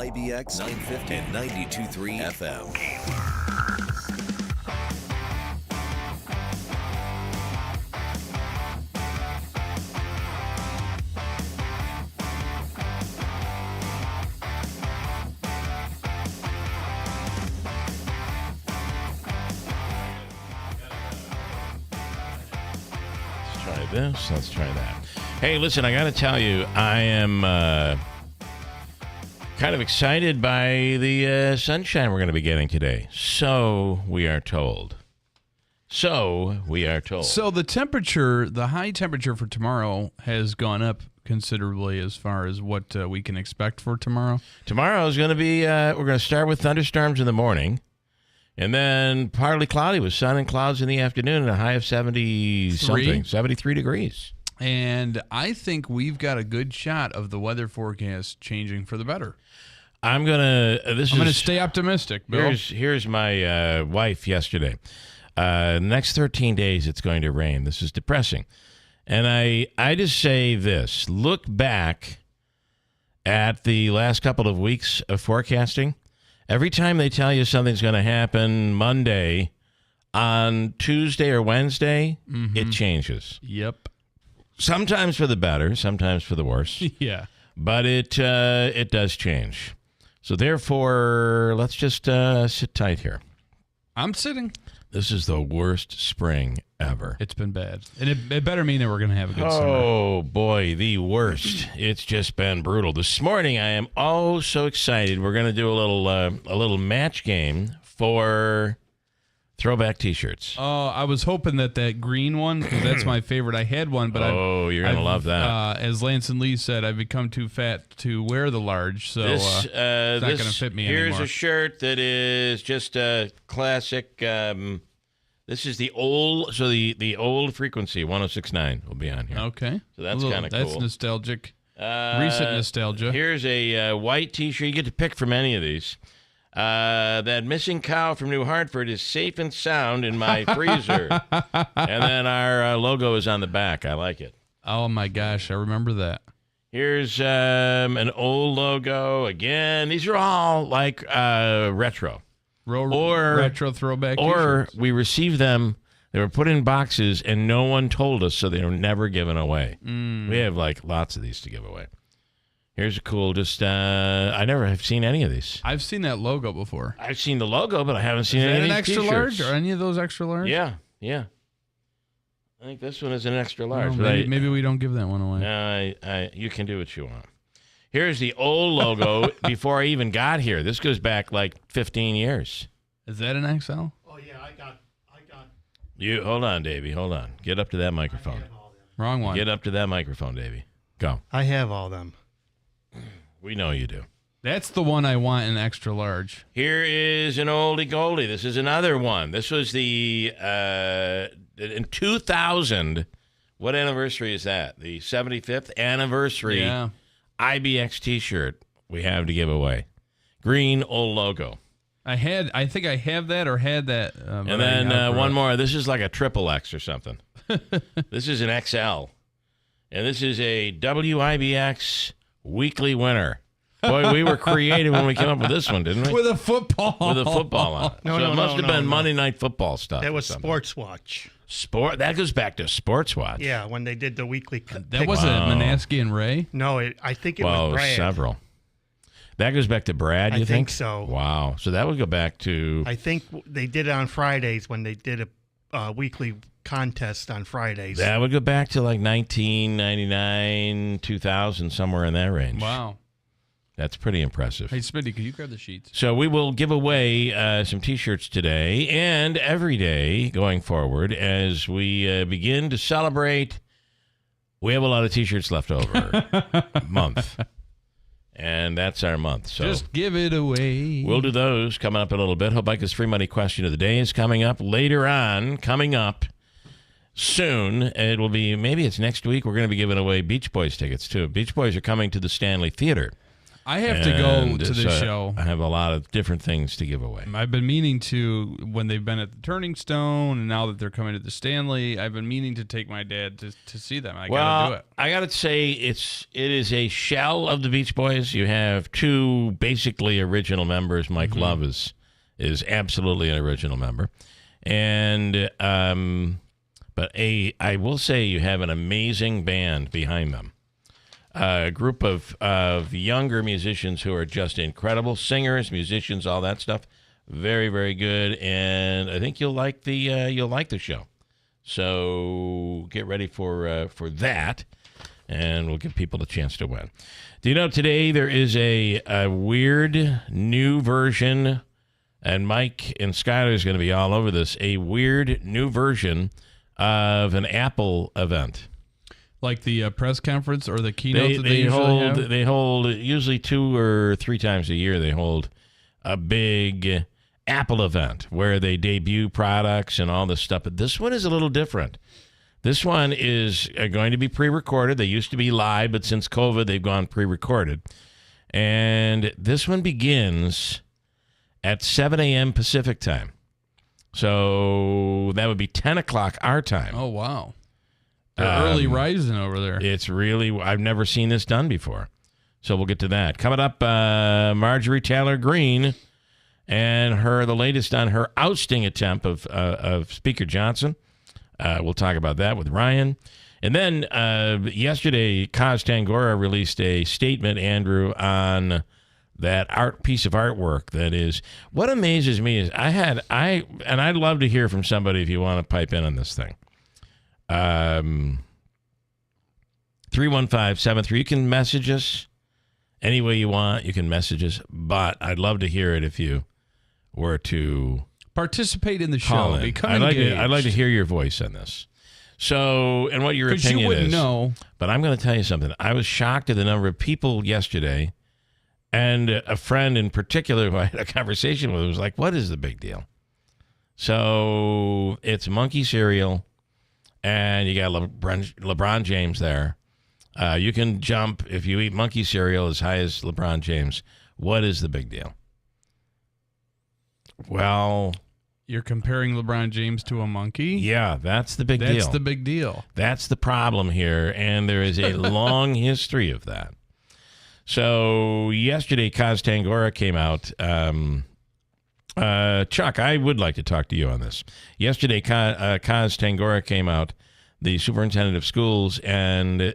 WIBX 950 and 92.3 FM. Try this. Let's try that. Hey, listen, I got to tell you, I am kind of excited by the sunshine we're going to be getting today. So we are told. So the temperature, the high temperature for tomorrow has gone up considerably as far as what we can expect for tomorrow. Tomorrow is going to be, we're going to start with thunderstorms in the morning. And then partly cloudy with sun and clouds in the afternoon and a high of 73 degrees. And I think we've got a good shot of the weather forecast changing for the better. I'm going to stay optimistic, Bill. Here's my wife yesterday. Next 13 days it's going to rain. This is depressing. And I just say this. Look back at the last couple of weeks of forecasting. Every time they tell you something's going to happen Monday, on Tuesday or Wednesday, it changes. Yep. Sometimes for the better, sometimes for the worse. Yeah. But it does change. So therefore, let's just sit tight here. I'm sitting. This is the worst spring ever. It's been bad. And it better mean that we're going to have a good summer. Oh, boy, the worst. It's just been brutal. This morning, I am so excited. We're going to do a little match game for throwback T-shirts. Oh, I was hoping that green one, because that's my favorite. I had one, but you're going to love that. As Lance and Lee said, I've become too fat to wear the large, so it's not going to fit me anymore. Here's a shirt that is just a classic. This is the old frequency, 106.9 will be on here. Okay. So that's kind of cool. That's nostalgic. Recent nostalgia. Here's a white T-shirt. You get to pick from any of these. That missing cow from New Hartford is safe and sound in my freezer. And then our logo is on the back. I like it. Oh, my gosh. I remember that. Here's an old logo. Again, these are all like retro. Retro throwback Or T-shirts. we received them. They were put in boxes, and no one told us, so they were never given away. We have like lots of these to give away. Here's a cool, I never have seen any of these. I've seen that logo before. I've seen the logo, but I haven't seen any any an of extra these large T-shirts. or any of those extra large? Yeah. I think this one is an extra large. Well, maybe we don't give that one away. You can do what you want. Here's the old logo before I even got here. This goes back like 15 years. Is that an XL? Oh yeah, I got. You hold on, Davey. Hold on. Get up to that microphone. Wrong one. Get up to that microphone, Davey. Go. I have all them. We know you do. That's the one I want in extra large. Here is an oldie goldie. This is another one. This was the in 2000. What anniversary is that? The 75th anniversary IBX T-shirt we have to give away. Green old logo. I think I have that or had that. And then one more. This is like a triple X or something. This is an XL. And this is a WIBX weekly winner. Boy, we were creative when we came up with this one, didn't we? With a football. With a football on it. It must have been Monday Night Football stuff. That was Sports Watch. That goes back to Sports Watch. Yeah, when they did the weekly. That wasn't Manaski and Ray? No, I think it was Brad. Several. That goes back to Brad, you think? I think so. Wow. So that would go back to... I think they did it on Fridays when they did a weekly contest on Fridays. That would go back to like 1999, 2000, somewhere in that range. Wow. That's pretty impressive. Hey, Smitty, could you grab the sheets? So we will give away some T-shirts today and every day going forward as we begin to celebrate. We have a lot of T-shirts left over. Month. And that's our month. So just give it away. We'll do those coming up in a little bit. Hobaika's free money question of the day is coming up later on. Coming up soon. It will be, maybe it's next week. We're going to be giving away Beach Boys tickets, too. Beach Boys are coming to the Stanley Theater I have to go to this show. I have a lot of different things to give away. I've been meaning to, when they've been at the Turning Stone, and now that they're coming to the Stanley, I've been meaning to take my dad to see them. I got to do it. I got to say, it is a shell of the Beach Boys. You have two basically original members. Mike Love is absolutely an original member, and but I will say you have an amazing band behind them. A group of younger musicians who are just incredible singers, musicians, all that stuff. Very, very good, and I think you'll like the show. So get ready for that, and we'll give people a chance to win. Do you know today there is a weird new version, and Mike and Skyler is going to be all over this. A weird new version of an Apple event. Like the press conference or the keynote they hold. have? They hold usually 2 or 3 times a year. They hold a big Apple event where they debut products and all this stuff. But this one is a little different. This one is going to be pre-recorded. They used to be live, but since COVID, they've gone pre-recorded. And this one begins at 7 a.m. Pacific time. So that would be 10 o'clock our time. Oh, wow. They're early rising over there. It's really, I've never seen this done before. So we'll get to that. Coming up, Marjorie Taylor Greene and the latest on her ousting attempt of Speaker Johnson. We'll talk about that with Ryan. And then yesterday, Kaz Tangora released a statement, Andrew, on that piece of artwork that is, what amazes me is and I'd love to hear from somebody if you want to pipe in on this thing. 315-73. You can message us any way you want. You can message us, but I'd love to hear it if you were to participate in the show. Become engaged. I'd like to hear your voice on this. So, and what your opinion you wouldn't is. know. But I'm going to tell you something. I was shocked at the number of people yesterday, and a friend in particular who I had a conversation with was like, "What is the big deal?" So it's monkey cereal. And you got LeBron James there. You can jump, if you eat monkey cereal, as high as LeBron James. What is the big deal? Well, you're comparing LeBron James to a monkey? Yeah, that's the big deal. That's the big deal. That's the problem here, and there is a long history of that. So yesterday, Kaz Tangora came out. Chuck, I would like to talk to you on this. Yesterday, Kaz Tangora came out, the superintendent of schools, and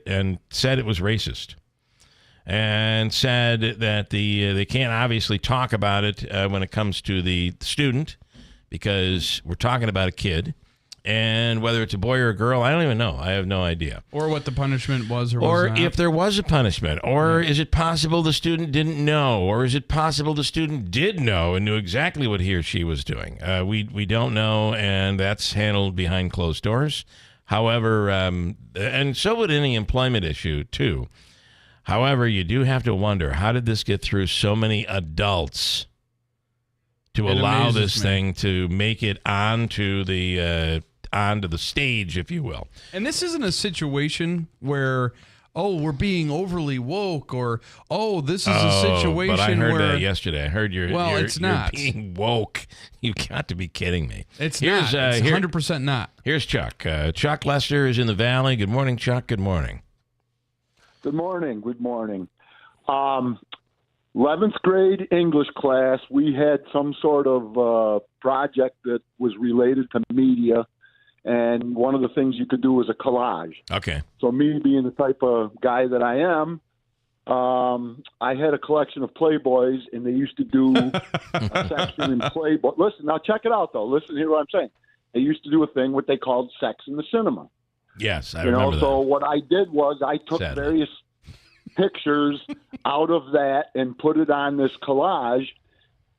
said it was racist, and said that they can't obviously talk about it when it comes to the student because we're talking about a kid. And whether it's a boy or a girl, I don't even know. I have no idea. Or what the punishment was or was not. Or if there was a punishment. Or is it possible the student didn't know? Or is it possible the student did know and knew exactly what he or she was doing? We don't know, and that's handled behind closed doors. However, and so would any employment issue, too. However, you do have to wonder, how did this get through so many adults to allow this thing to make it onto the stage, if you will? And this isn't a situation where, we're being overly woke, or, this is a situation but I heard where... that yesterday. I heard you're being woke. You got to be kidding me. It's not. It's 100% not. Here's Chuck. Chuck Lester is in the Valley. Good morning, Chuck. Good morning. Good morning. Good morning. 11th grade English class, we had some sort of project that was related to media, and one of the things you could do was a collage. Okay. So me being the type of guy that I am, I had a collection of Playboys, and they used to do a section in Playboy. Listen, now check it out, though. Listen, hear what I'm saying. They used to do a thing what they called Sex in the Cinema. Yes, I remember that. So what I did was I took various pictures out of that and put it on this collage,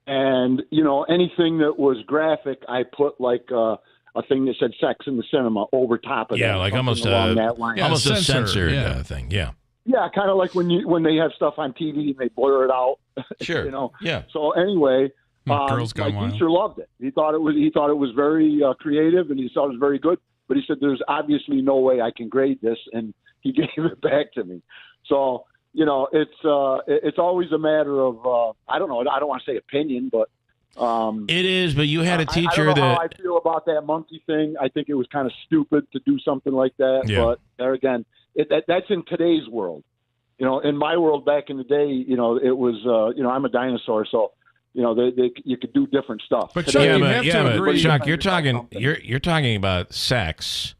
and anything that was graphic, I put like a thing that said "Sex in the Cinema" over top of that. Yeah, like almost along that line. Almost a censored thing. Yeah. Yeah, kind of like when they have stuff on TV and they blur it out. Sure. Yeah. So anyway, my teacher loved it. He thought it was very creative, and he thought it was very good. But he said, "There's obviously no way I can grade this," and he gave it back to me. So it's always a matter of I don't know. I don't want to say opinion, but it is. But you had a teacher I don't know that how I feel about that monkey thing. I think it was kind of stupid to do something like that. Yeah. But there again, that's in today's world. In my world back in the day, it was I'm a dinosaur, so. You could do different stuff. But Chuck, you have to agree. Chuck, you're talking about sex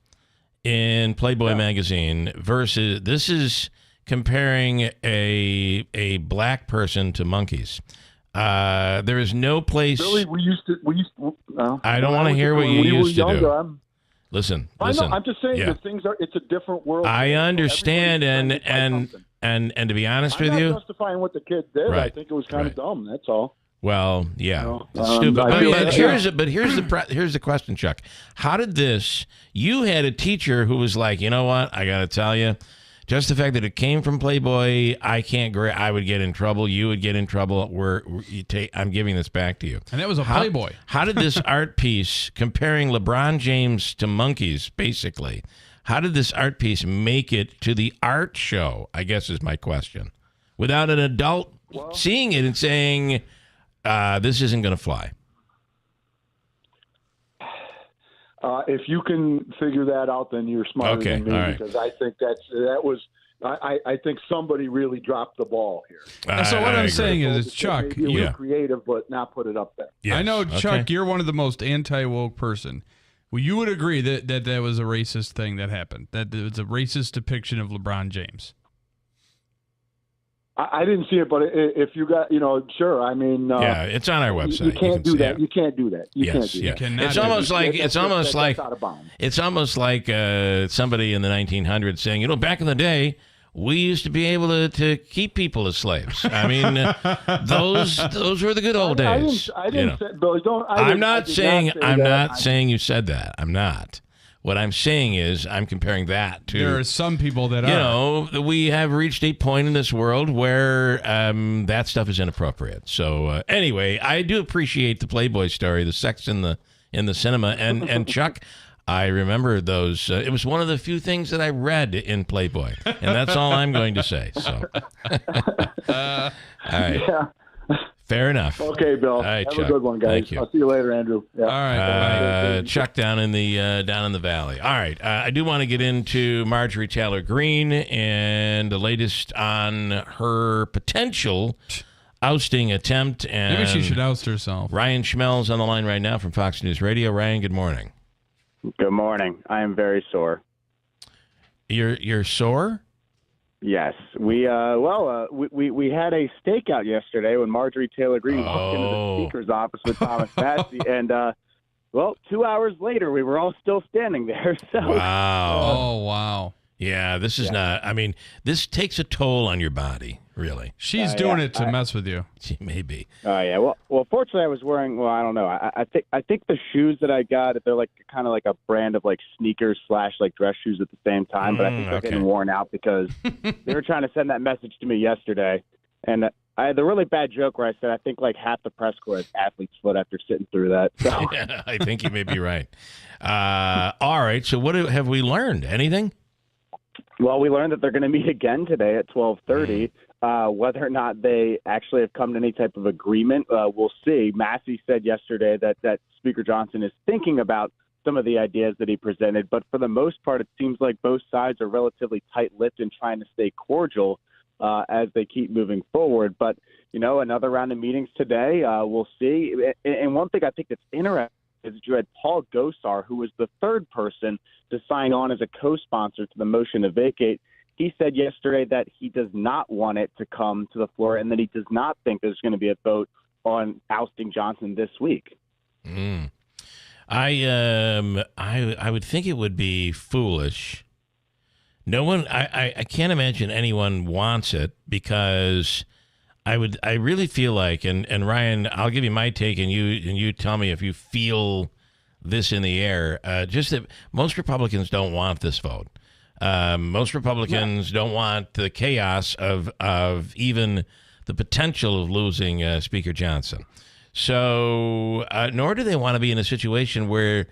in Playboy magazine versus this is comparing a black person to monkeys. There is no place. Billy, we used to. I don't want to hear what you used to do. Listen. I know. I'm just saying that things are. It's a different world. I understand, and to be honest with you, I'm not justifying what the kid did. Right, I think it was kind of dumb. That's all. Well, yeah, it's stupid. But here's the question, Chuck. How did this? You had a teacher who was like, you know what? I got to tell you, just the fact that it came from Playboy, I would get in trouble. You would get in trouble. I'm giving this back to you. And that was a Playboy. How did this art piece comparing LeBron James to monkeys, basically? How did this art piece make it to the art show? I guess is my question. Without an adult seeing it and saying. This isn't going to fly. If you can figure that out, then you're smarter than me. Right. Because I think I think somebody really dropped the ball here. So what I'm saying is, Chuck, you're creative, but not put it up there. Yes. I know, Chuck, you're one of the most anti-woke person. Well, you would agree that was a racist thing that happened. That it was a racist depiction of LeBron James. I didn't see it, but if you got, sure. I mean, it's on our website. You can't do that. You can't do that. You can't do that. It's almost like somebody in the 1900s saying, back in the day, we used to be able to keep people as slaves. I mean, those were the good old days. I didn't say, Billy. I'm not saying you said that. I'm not. What I'm saying is I'm comparing that to... There are some people that are. We have reached a point in this world where that stuff is inappropriate. So anyway, I do appreciate the Playboy story, the sex in the cinema. And Chuck, I remember those. It was one of the few things that I read in Playboy. And that's all I'm going to say. So, all right. Yeah. Fair enough. Okay, Bill. All right, Have Chuck. a good one, guys. Thank you. I'll see you later, Andrew. Yeah. All right. Chuck down in the valley. All right. I do want to get into Marjorie Taylor Greene and the latest on her potential ousting attempt. And maybe she should oust herself. Ryan Schmelz on the line right now from Fox News Radio. Ryan, good morning. Good morning. I am very sore. You're sore? Yes, we had a stakeout yesterday when Marjorie Taylor Greene walked into the speaker's office with Thomas Massey, and 2 hours later we were all still standing there. So wow, wow, yeah, this is not. I mean, this takes a toll on your body, really. She's doing it to mess with you. She may be. Oh yeah. Well, fortunately, I was wearing. Well, I don't know. I think the shoes that I got, they're like kind of like a brand of like sneakers / like dress shoes at the same time. But I think they're getting worn out because they were trying to send that message to me yesterday, and I had the really bad joke where I said I think like half the press corps is athlete's foot after sitting through that. So. Yeah, I think you may be right. All right. So what have we learned? Anything? Well, we learned that they're going to meet again today at 12:30. Whether or not they actually have come to any type of agreement, we'll see. Massey said yesterday that Speaker Johnson is thinking about some of the ideas that he presented, but for the most part, it seems like both sides are relatively tight-lipped and trying to stay cordial as they keep moving forward. But, another round of meetings today, we'll see. And one thing I think that's interesting is that you had Paul Gosar, who was the third person to sign on as a co-sponsor to the motion to vacate. He said yesterday that he does not want it to come to the floor and that he does not think there's going to be a vote on ousting Johnson this week. I would think it would be foolish. No one, I can't imagine anyone wants it because I really feel like, and Ryan, I'll give you my take, and you tell me if you feel this in the air. Just that most Republicans don't want this vote. Most Republicans don't want the chaos of even the potential of losing Speaker Johnson. So, nor do they want to be in a situation where,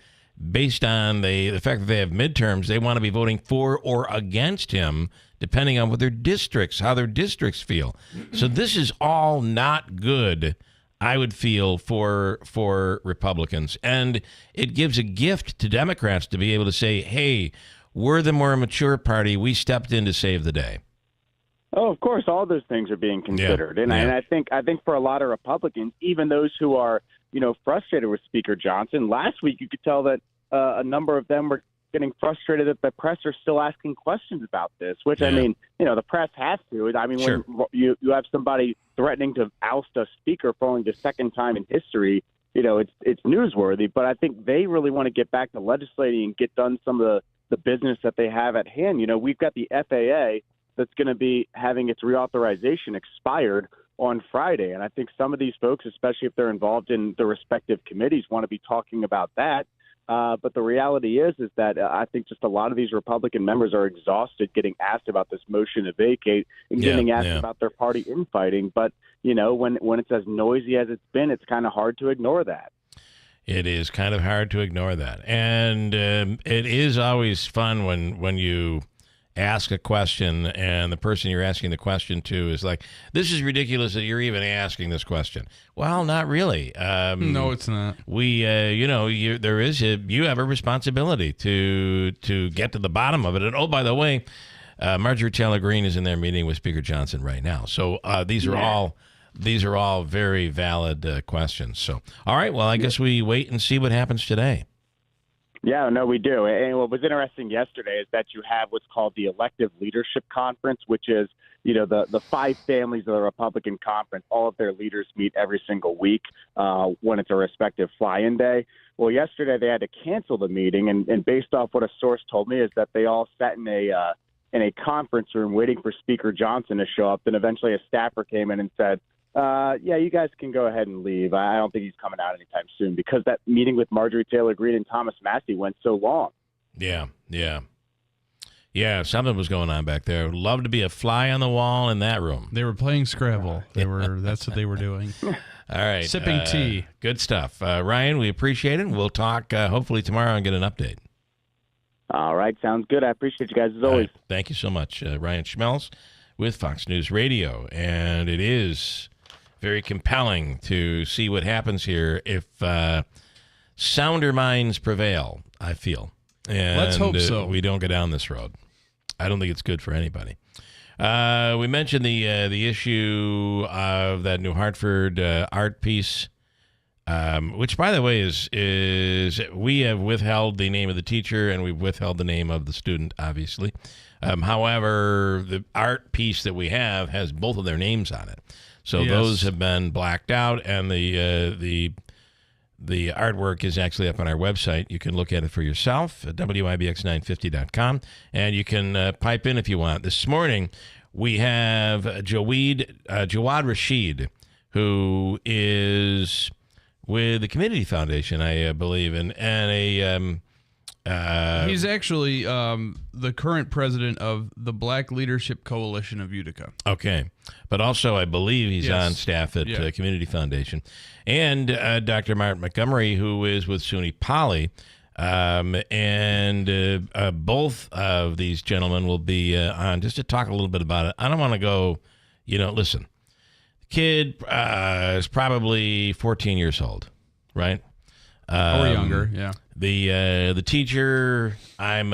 based on the fact that they have midterms, they want to be voting for or against him depending on what how their districts feel. So this is all not good, I would feel, for Republicans. And it gives a gift to Democrats to be able to say, hey, we're the more mature party. We stepped in to save the day. Oh, of course, all those things are being considered, and I think for a lot of Republicans, even those who are frustrated with Speaker Johnson, last week you could tell that a number of them were getting frustrated that the press are still asking questions about this. Which I mean, the press has to. I mean, Sure. when you have somebody threatening to oust a speaker for only the second time in history, it's newsworthy. But I think they really want to get back to legislating and get done some of the business that they have at hand. We've got the FAA that's going to be having its reauthorization expired on Friday. And I think some of these folks, especially if they're involved in the respective committees, want to be talking about that. But the reality is that I think just a lot of these Republican members are exhausted getting asked about this motion to vacate and getting asked about their party infighting. But, when it's as noisy as it's been, it's kind of hard to ignore that. It is kind of hard to ignore that. And it is always fun when you ask a question and the person you're asking the question to is like, this is ridiculous that you're even asking this question. Well, not really. No, it's not. You have a responsibility to get to the bottom of it. And, oh, by the way, Marjorie Taylor Greene is in there meeting with Speaker Johnson right now. So these are all very valid questions. So, all right, well, I guess we wait and see what happens today. Yeah, no, we do. And what was interesting yesterday is that you have what's called the Elective Leadership Conference, which is, the five families of the Republican conference. All of their leaders meet every single week when it's a respective fly-in day. Well, yesterday they had to cancel the meeting, and based off what a source told me is that they all sat in a conference room waiting for Speaker Johnson to show up. Then eventually a staffer came in and said, yeah, you guys can go ahead and leave. I don't think he's coming out anytime soon, because that meeting with Marjorie Taylor Greene and Thomas Massie went so long. Yeah, something was going on back there. Would love to be a fly on the wall in that room. They were playing Scrabble. That's what they were doing. All right. Sipping tea. Good stuff. Ryan, we appreciate it. We'll talk hopefully tomorrow and get an update. All right. Sounds good. I appreciate you guys as always. Right, thank you so much. Ryan Schmelz with Fox News Radio. And it is very compelling to see what happens here if sounder minds prevail, I feel. And let's hope so. We don't go down this road. I don't think it's good for anybody. We mentioned the issue of that New Hartford art piece, which, by the way, is we have withheld the name of the teacher and we've withheld the name of the student, obviously. However, the art piece that we have has both of their names on it. So those have been blacked out, and the artwork is actually up on our website. You can look at it for yourself at WIBX950.com, and you can pipe in if you want. This morning, we have Jawad Rashid, who is with the Community Foundation, I believe, and he's actually the current president of the Black Leadership Coalition of Utica. Okay. But also, I believe he's on staff at Community Foundation. And Dr. Martin Montgomery, who is with SUNY Poly. And both of these gentlemen will be on just to talk a little bit about it. I don't want to go, listen. The kid is probably 14 years old, right? Or younger, yeah. The teacher, I don't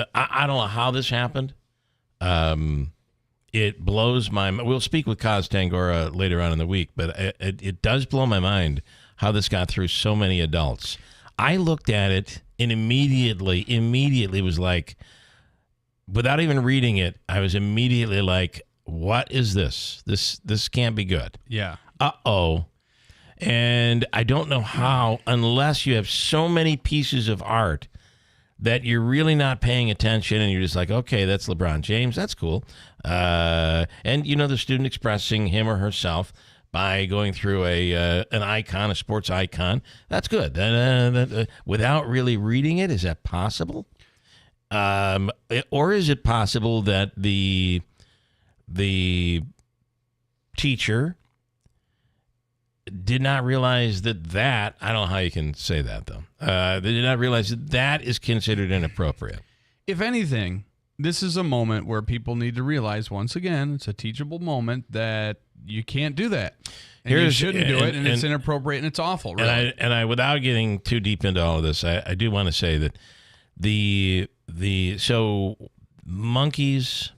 know how this happened. It blows my mind. We'll speak with Kaz Tangora later on in the week, but it does blow my mind how this got through so many adults. I looked at it and immediately was like, without even reading it, I was immediately like, what is this? This can't be good. Yeah. Uh-oh. And I don't know how, unless you have so many pieces of art that you're really not paying attention and you're just like, okay, that's LeBron James. That's cool. And, the student expressing him or herself by going through an icon, a sports icon. That's good. Without really reading it, is that possible? Or is it possible that the teacher did not realize that I don't know how you can say that, though. They did not realize that is considered inappropriate. If anything, this is a moment where people need to realize, once again, it's a teachable moment that you can't do that. And you shouldn't do it, and it's inappropriate, and it's awful. Really. And I, without getting too deep into all of this, I do want to say that so monkeys,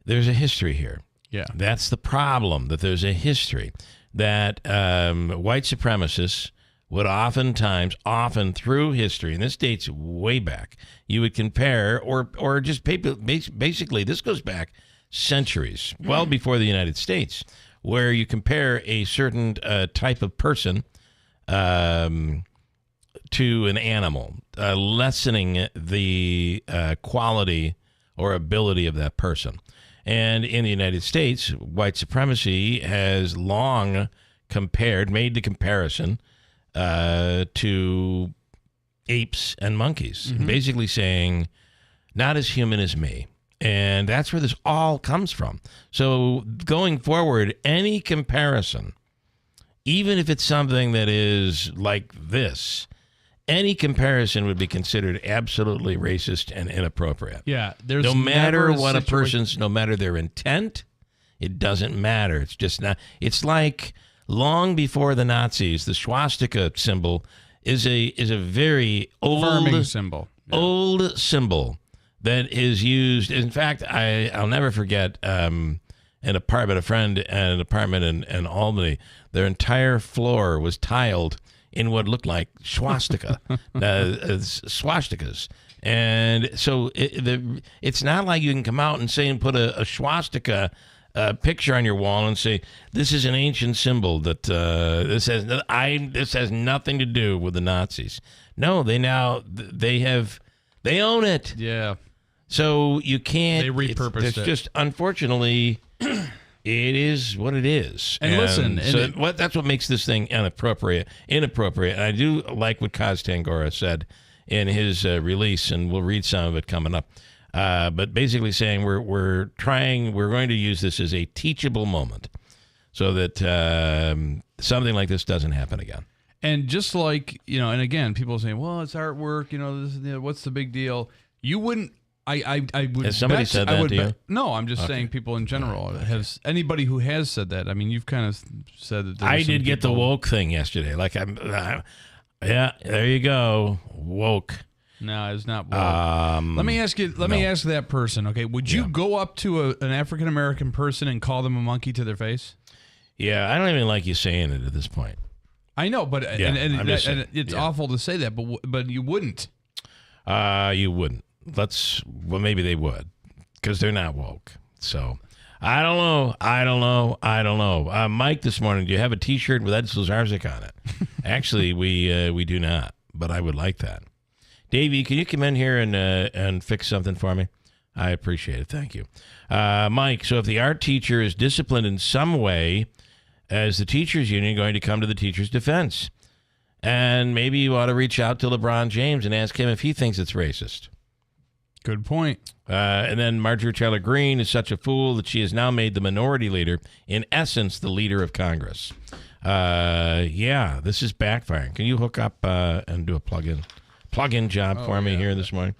there's a history here. Yeah. That's the problem, that there's a history that white supremacists would often through history, and this dates way back, you would compare or just basically, this goes back centuries, well before the United States, where you compare a certain type of person to an animal, lessening the quality or ability of that person. And in the United States, white supremacy has long made the comparison to apes and monkeys, basically saying, not as human as me. And that's where this all comes from. So going forward, any comparison, even if it's something that is like this, any comparison would be considered absolutely racist and inappropriate. Yeah, there's no matter what a situation. person's, no matter their intent, it doesn't matter. It's just not. It's like long before the Nazis, the swastika symbol is a very Affirming symbol. Old symbol that is used. In fact, I'll never forget an apartment in Albany. Their entire floor was tiled in what looked like swastikas. And so it's not like you can come out and say and put a swastika picture on your wall and say, this is an ancient symbol that this has nothing to do with the Nazis. No, they own it. Yeah. So you can't. They repurposed it's it. just, unfortunately, it is what it is. And listen, that's what makes this thing inappropriate. And I do like what Kaz Tangora said in his release, and we'll read some of it coming up. But basically saying we're going to use this as a teachable moment so that something like this doesn't happen again. And just like, and again, people say, well, it's artwork, what's the big deal? You wouldn't. I would. Has somebody said that to you? No, I'm just saying people in general. Has anybody who has said that? I mean, you've kind of said that. I did get the woke thing yesterday. Like yeah, there you go, woke. No, it's not woke. Let me ask you. Let me ask that person. Okay, would you go up to an African American person and call them a monkey to their face? Yeah, I don't even like you saying it at this point. I know, but it's awful to say that, but you wouldn't. You wouldn't. Well, maybe they would, because they're not woke. So I don't know. Mike, this morning, do you have a T-shirt with Ed Slazarczyk on it? Actually, we do not, but I would like that. Davey, can you come in here and fix something for me? I appreciate it. Thank you. Mike, so if the art teacher is disciplined in some way, is the teachers union going to come to the teacher's defense? And maybe you ought to reach out to LeBron James and ask him if he thinks it's racist. Good point. And then Marjorie Taylor Greene is such a fool that she has now made the minority leader, in essence, the leader of Congress. Yeah, this is backfiring. Can you hook up and do a plug-in job for me here this morning?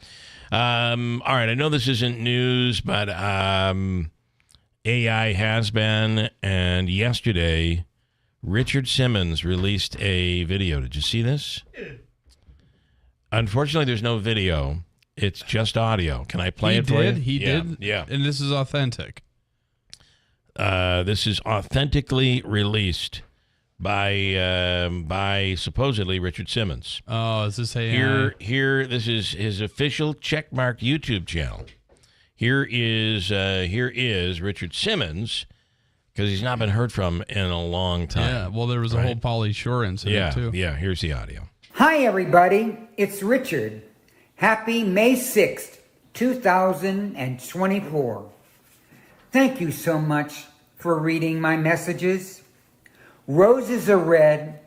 All right, I know this isn't news, but AI has been, and yesterday, Richard Simmons released a video. Did you see this? Unfortunately, there's no video. It's just audio. Can I play it for you? He did? Yeah. And this is authentic. This is authentically released by supposedly Richard Simmons. Oh, is this AI? Here, this is his official checkmarked YouTube channel. Here is Richard Simmons, because he's not been heard from in a long time. Yeah, well, there was a whole Pauly Shore incident, too. Yeah, here's the audio. Hi, everybody. It's Richard. Happy May 6th, 2024. Thank you so much for reading my messages. Roses are red,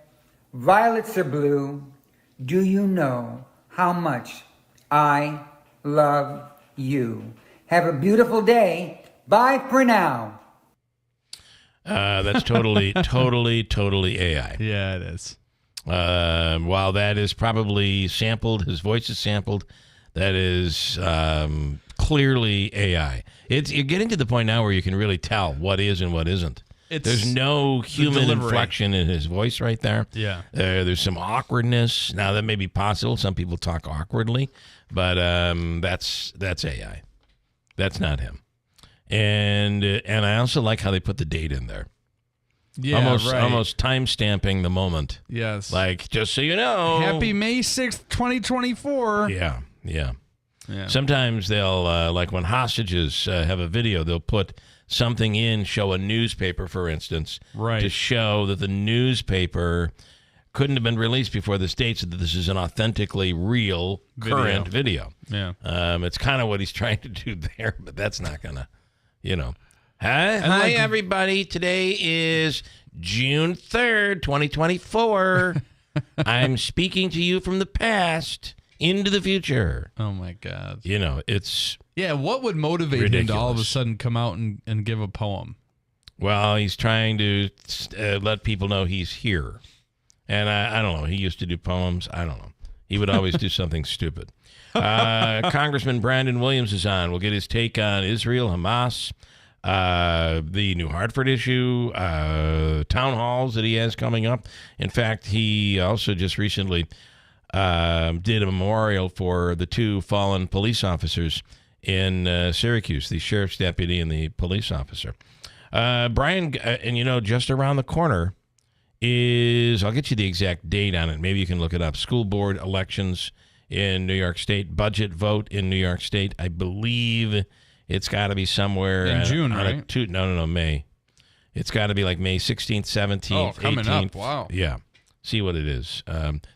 violets are blue. Do you know how much I love you? Have a beautiful day. Bye for now. That's totally AI. Yeah, it is. While that is probably sampled, his voice is sampled, that is clearly AI. You're getting to the point now where you can really tell what is and what isn't. There's no human inflection in his voice right there. Yeah. There's some awkwardness. Now, that may be possible. Some people talk awkwardly, but that's AI. That's not him. And I also like how they put the date in there. Yeah, almost time stamping the moment. Yes. Like, just so you know. Happy May 6th, 2024. Yeah. Sometimes they'll, like when hostages have a video, they'll put something in, show a newspaper, for instance, to show that the newspaper couldn't have been released before this date, so that this is an authentically real, current video. Yeah. It's kind of what he's trying to do there, but that's not going to, Hi, everybody. Today is June 3rd, 2024. I'm speaking to you from the past into the future. Oh, my God. It's... Yeah, what would motivate ridiculous. him to all of a sudden come out and give a poem? Well, he's trying to let people know he's here. And I don't know. He used to do poems. I don't know. He would always do something stupid. Congressman Brandon Williams is on. We'll get his take on Israel, Hamas, the New Hartford issue, town halls that he has coming up. In fact, he also just recently did a memorial for the two fallen police officers in Syracuse, the sheriff's deputy and the police officer. Brian, and just around the corner is, I'll get you the exact date on it. Maybe you can look it up. School board elections in New York State, budget vote in New York State. I believe it's got to be somewhere in June, right? No, May. It's got to be like May 16th, 17th, coming 18th. Up. Wow. Yeah. See what it is.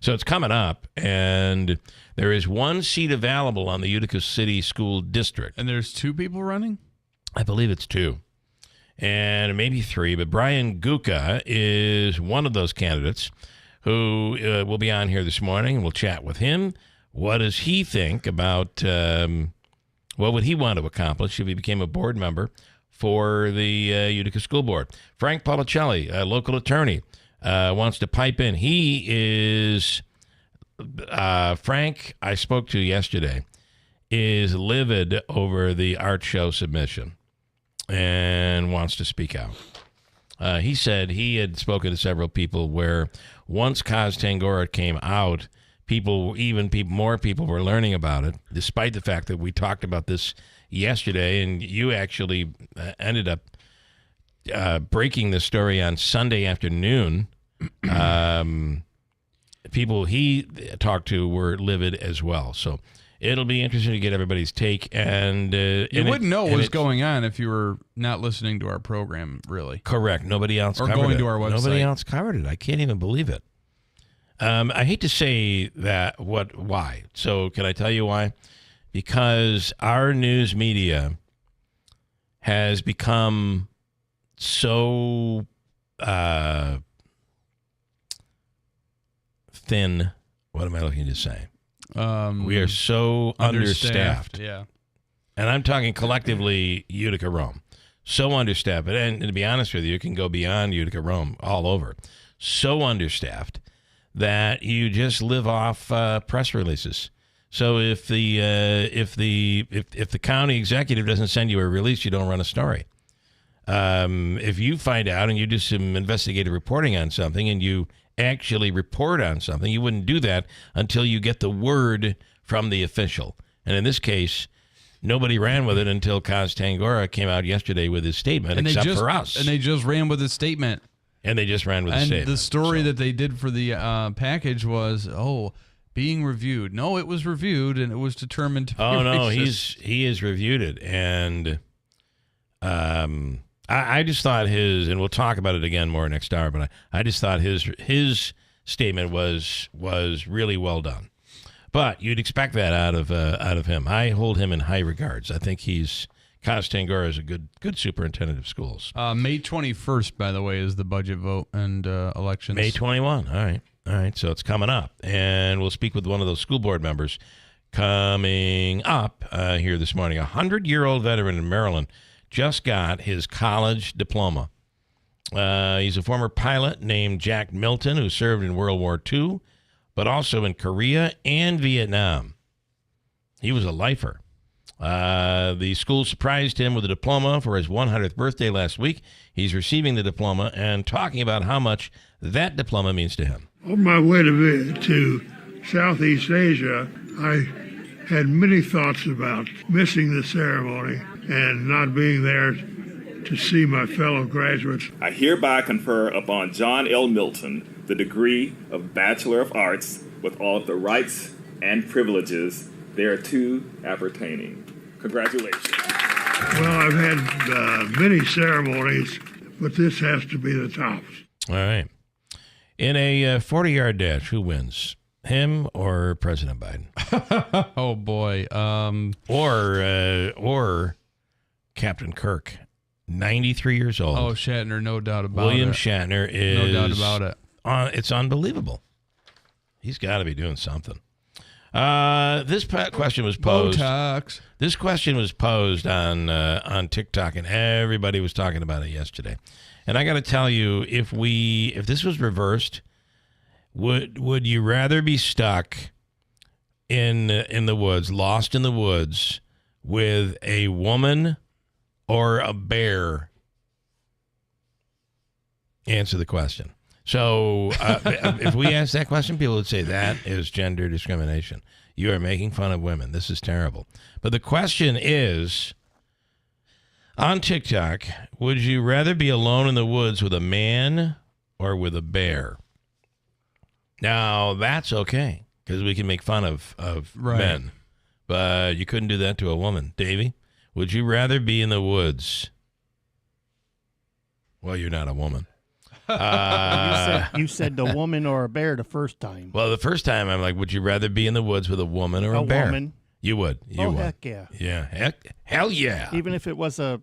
So it's coming up, and there is one seat available on the Utica City School District. And there's two people running? I believe it's two. And maybe three, but Brian Guca is one of those candidates who will be on here this morning, and we'll chat with him. What does he think about what would he want to accomplish if he became a board member for the Utica School Board? Frank Policelli, a local attorney, wants to pipe in. He is, Frank, I spoke to yesterday, is livid over the art show submission and wants to speak out. He said he had spoken to several people where once Kaz Tangora came out, more people were learning about it, despite the fact that we talked about this yesterday, and you actually ended up breaking the story on Sunday afternoon. People he talked to were livid as well. So it'll be interesting to get everybody's take. And you wouldn't know what was going on if you were not listening to our program, really. Correct. Nobody else covered it. Or going to our website. Nobody else covered it. I can't even believe it. I hate to say that. Why? So can I tell you why? Because our news media has become so thin. What am I looking to say? We are so understaffed. Yeah. And I'm talking collectively Utica Rome. So understaffed. And to be honest with you, it can go beyond Utica Rome all over. So understaffed that you just live off press releases. So if the county executive doesn't send you a release, you don't run a story. If you find out and you do some investigative reporting on something and you actually report on something, you wouldn't do that until you get the word from the official. And in this case, nobody ran with it until Kaz Tangora came out yesterday with his statement, except for us. And they just ran with his statement. And they just ran with the statement. And the story that they did for the package was, being reviewed. No, it was reviewed, and it was determined to be racist. He has reviewed it. And I just thought and we'll talk about it again more next hour, but I just thought his statement was really well done. But you'd expect that out of him. I hold him in high regards. I think Kaz Tangora is a good superintendent of schools. May 21st, by the way, is the budget vote and elections. May 21. All right. So it's coming up. And we'll speak with one of those school board members coming up here this morning. A 100-year-old veteran in Maryland just got his college diploma. He's a former pilot named Jack Milton who served in World War II, but also in Korea and Vietnam. He was a lifer. The school surprised him with a diploma for his 100th birthday last week. He's receiving the diploma and talking about how much that diploma means to him. On my way to Southeast Asia, I had many thoughts about missing the ceremony and not being there to see my fellow graduates. I hereby confer upon John L. Milton the degree of Bachelor of Arts with all of the rights and privileges thereto appertaining. Congratulations. Well, I've had many ceremonies, but this has to be the top. All right. In a 40-yard dash, who wins? Him or President Biden? Oh, boy. Or Captain Kirk, 93 years old. Oh, Shatner, no doubt about William it. Shatner is... No doubt about it. It's unbelievable. He's got to be doing something. This question was posed. Botox. This question was posed on TikTok, and everybody was talking about it yesterday. And I got to tell you, if this was reversed, would you rather be stuck in the woods, lost in the woods, with a woman or a bear? Answer the question. So if we ask that question, people would say that is gender discrimination. You are making fun of women. This is terrible. But the question is, on TikTok, would you rather be alone in the woods with a man or with a bear? Now, that's okay, because we can make fun of men. But you couldn't do that to a woman. Davey, would you rather be in the woods? Well, you're not a woman. You said the woman or a bear the first time. Well, the first time I'm like, would you rather be in the woods with a woman or a bear? Woman. You would. You would. Heck yeah. Yeah. Hell yeah. Even if it was a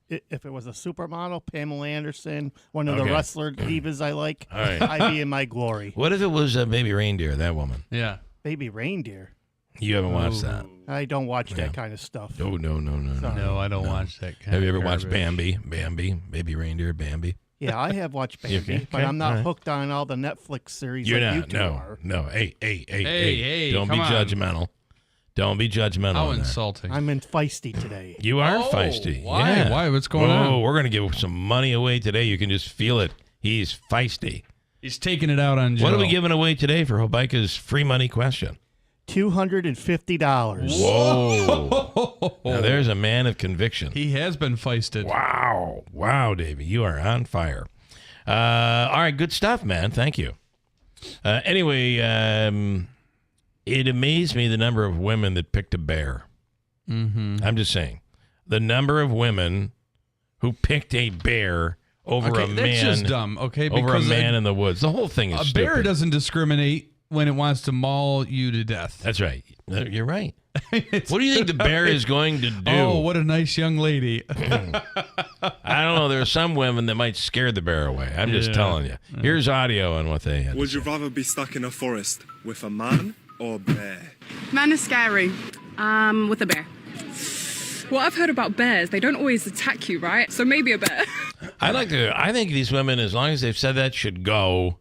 supermodel, Pamela Anderson, one of the wrestler divas I like, all right. I'd be in my glory. What if it was a baby reindeer, that woman? Yeah. Baby reindeer. You haven't watched that? I don't watch that kind of stuff. Oh, no. No, I don't watch that kind Have you of ever watched garbage. Bambi, baby reindeer, Bambi? Yeah, I have watched Bambi, Okay. but I'm not All right. hooked on all the Netflix series You're like not. you two No. are. No. Hey. Hey, Don't be come on. judgmental. Don't be judgmental. How in there. insulting. I'm in feisty today. You are Oh, feisty. why? Yeah. Why? What's going on? Oh, we're going to give some money away today. You can just feel it. He's feisty. He's taking it out on Joe. What are we giving away today for Hobica's free money question? $250. Whoa. Now, there's a man of conviction. He has been feisted. Wow, Davey. You are on fire. All right, good stuff, man. Thank you. Anyway, it amazed me the number of women that picked a bear. Mm-hmm. I'm just saying. The number of women who picked a bear over a man. That's just dumb, okay? Over a Because man in the woods. The whole thing is a stupid. bear doesn't discriminate when it wants to maul you to death. That's right. You're right. What do you think the bear is going to do? Oh, what a nice young lady. I don't know. There are some women that might scare the bear away. I'm just telling you. Here's audio on what they had. Would you rather be stuck in a forest with a man or a bear? Man is scary. With a bear. What I've heard about bears, they don't always attack you, right? So maybe a bear. I think these women, as long as they've said that, should go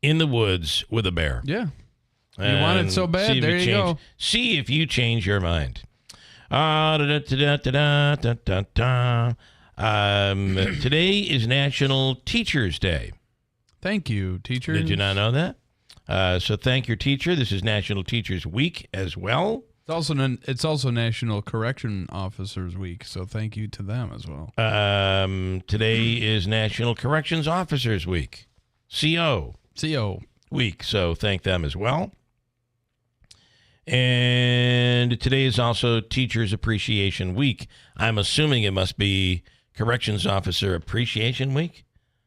in the woods with a bear. Yeah. You want it so bad? There you go. See if you change your mind. Today is National Teachers Day. Thank you, teachers. Did you not know that? So thank your teacher. This is National Teachers Week as well. It's also National Correction Officers Week, so thank you to them as well. Today is National Corrections Officers Week. CO Week, so thank them as well. And today is also Teachers Appreciation Week. I'm assuming it must be Corrections Officer Appreciation Week.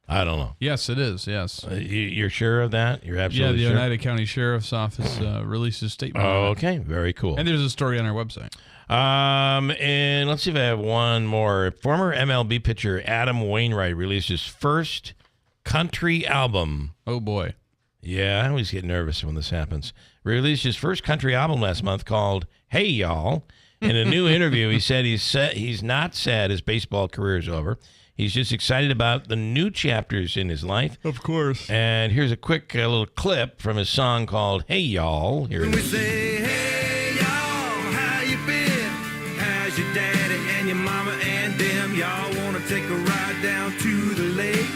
I don't know. Yes, it is. Yes. You're sure of that? You're absolutely sure? sure? Yeah, the United County Sheriff's Office released a statement. Oh, okay. Very cool. And there's a story on our website. And let's see if I have one more. Former MLB pitcher Adam Wainwright released his first country album. Oh, boy. Yeah, I always get nervous when this happens. Released his first country album last month called Hey Y'all. In a new interview, he said he's not sad his baseball career is over. He's just excited about the new chapters in his life. Of course. And here's a quick little clip from his song called Hey Y'all. Here it is. Say, hey, y'all, your daddy and your mama and them. Y'all wanna take a ride down to the lake?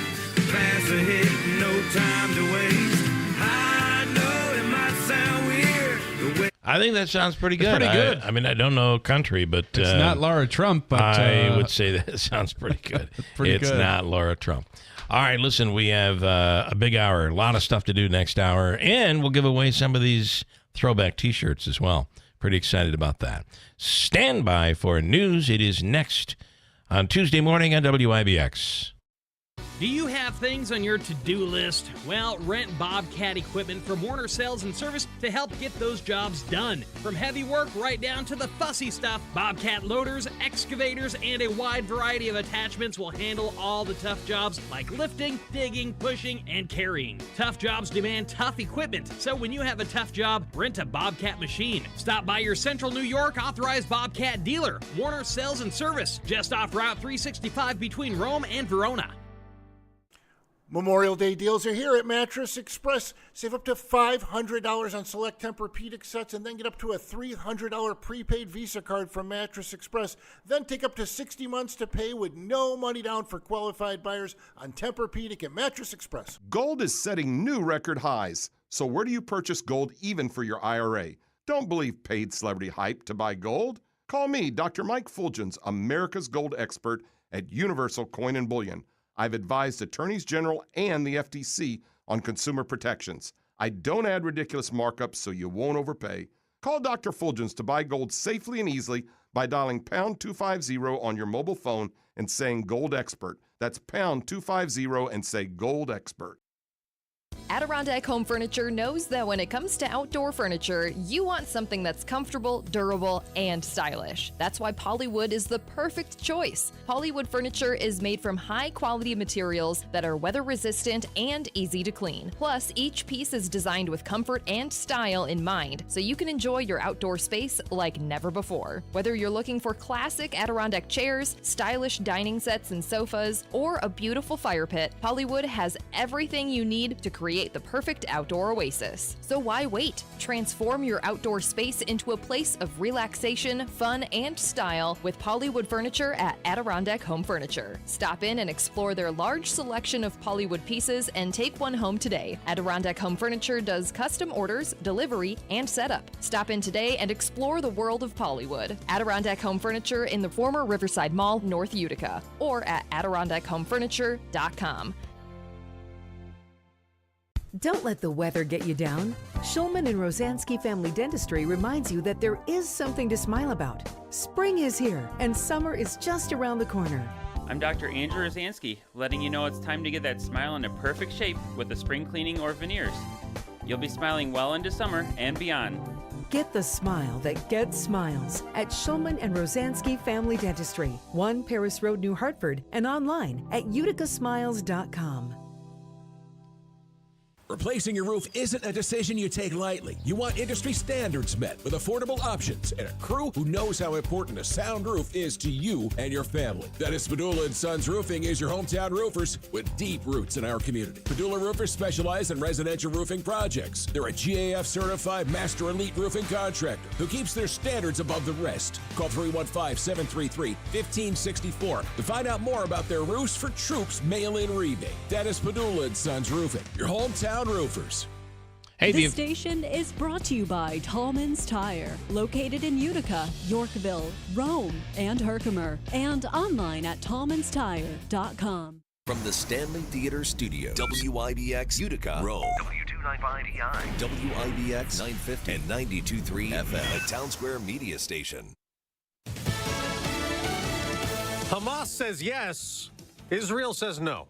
Fast ahead, no time to waste. I know it might sound weird. The way I think that sounds pretty good. Pretty good. I mean, I don't know country, but It's not Laura Trump, but I would say that it sounds pretty good. It's good. not Laura Trump. All right, listen, we have a big hour, a lot of stuff to do next hour, and we'll give away some of these throwback T-shirts as well. Pretty excited about that. Stand by for news. It is next on Tuesday morning on WIBX. Do you have things on your to-do list? Well, rent Bobcat equipment from Warner Sales and Service to help get those jobs done. From heavy work right down to the fussy stuff, Bobcat loaders, excavators, and a wide variety of attachments will handle all the tough jobs like lifting, digging, pushing, and carrying. Tough jobs demand tough equipment, so when you have a tough job, rent a Bobcat machine. Stop by your Central New York authorized Bobcat dealer, Warner Sales and Service, just off Route 365 between Rome and Verona. Memorial Day deals are here at Mattress Express. Save up to $500 on select Tempur-Pedic sets and then get up to a $300 prepaid Visa card from Mattress Express. Then take up to 60 months to pay with no money down for qualified buyers on Tempur-Pedic at Mattress Express. Gold is setting new record highs. So where do you purchase gold even for your IRA? Don't believe paid celebrity hype to buy gold. Call me, Dr. Mike Fulgens, America's gold expert at Universal Coin and Bullion. I've advised attorneys general and the FTC on consumer protections. I don't add ridiculous markups so you won't overpay. Call Dr. Fulgens to buy gold safely and easily by dialing pound 250 on your mobile phone and saying Gold Expert. That's pound 250 and say Gold Expert. Adirondack Home Furniture knows that when it comes to outdoor furniture, you want something that's comfortable, durable, and stylish. That's why Polywood is the perfect choice. Polywood furniture is made from high-quality materials that are weather-resistant and easy to clean. Plus, each piece is designed with comfort and style in mind, so you can enjoy your outdoor space like never before. Whether you're looking for classic Adirondack chairs, stylish dining sets and sofas, or a beautiful fire pit, Polywood has everything you need to create the perfect outdoor oasis. So why wait? Transform your outdoor space into a place of relaxation, fun, and style with Polywood furniture at Adirondack Home Furniture. Stop in and explore their large selection of Polywood pieces and take one home today. Adirondack Home Furniture does custom orders, delivery, and setup. Stop in today and explore the world of Polywood. Adirondack Home Furniture in the former Riverside Mall, North Utica, or at AdirondackHomeFurniture.com. Don't let the weather get you down. Shulman and Rosansky Family Dentistry reminds you that there is something to smile about. Spring is here, and summer is just around the corner. I'm Dr. Andrew Rosansky, letting you know it's time to get that smile into perfect shape with a spring cleaning or veneers. You'll be smiling well into summer and beyond. Get the smile that gets smiles at Shulman and Rosansky Family Dentistry, 1 Paris Road, New Hartford, and online at uticasmiles.com. Replacing your roof isn't a decision you take lightly. You want industry standards met with affordable options and a crew who knows how important a sound roof is to you and your family. Dennis Padula & Sons Roofing is your hometown roofers with deep roots in our community. Padula Roofers specialize in residential roofing projects. They're a GAF certified master elite roofing contractor who keeps their standards above the rest. Call 315-733-1564 to find out more about their Roofs for Troops mail-in rebate. Dennis Padula & Sons Roofing, your hometown roofers. Hey, this station is brought to you by Tallman's Tire, located in Utica, Yorkville, Rome, and Herkimer, and online at tallmanstire.com. From the Stanley Theater Studio, WIBX Utica, Rome, W295EI, WIBX 950 and 92.3 FM, a Town Square media station. Hamas says yes, Israel says no.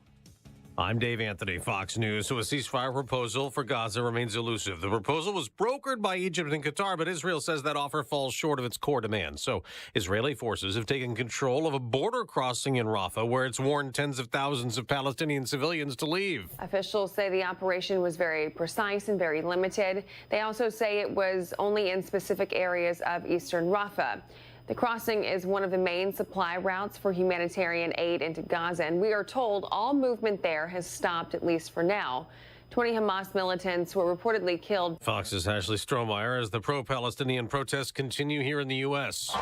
I'm Dave Anthony, Fox News. So a ceasefire proposal for Gaza remains elusive. The proposal was brokered by Egypt and Qatar, but Israel says that offer falls short of its core demands. So Israeli forces have taken control of a border crossing in Rafah, where it's warned tens of thousands of Palestinian civilians to leave. Officials say the operation was very precise and very limited. They also say it was only in specific areas of eastern Rafah. The crossing is one of the main supply routes for humanitarian aid into Gaza, and we are told all movement there has stopped, at least for now. 20 Hamas militants were reportedly killed. Fox's Ashley Strohmeyer as the pro-Palestinian protests continue here in the U.S.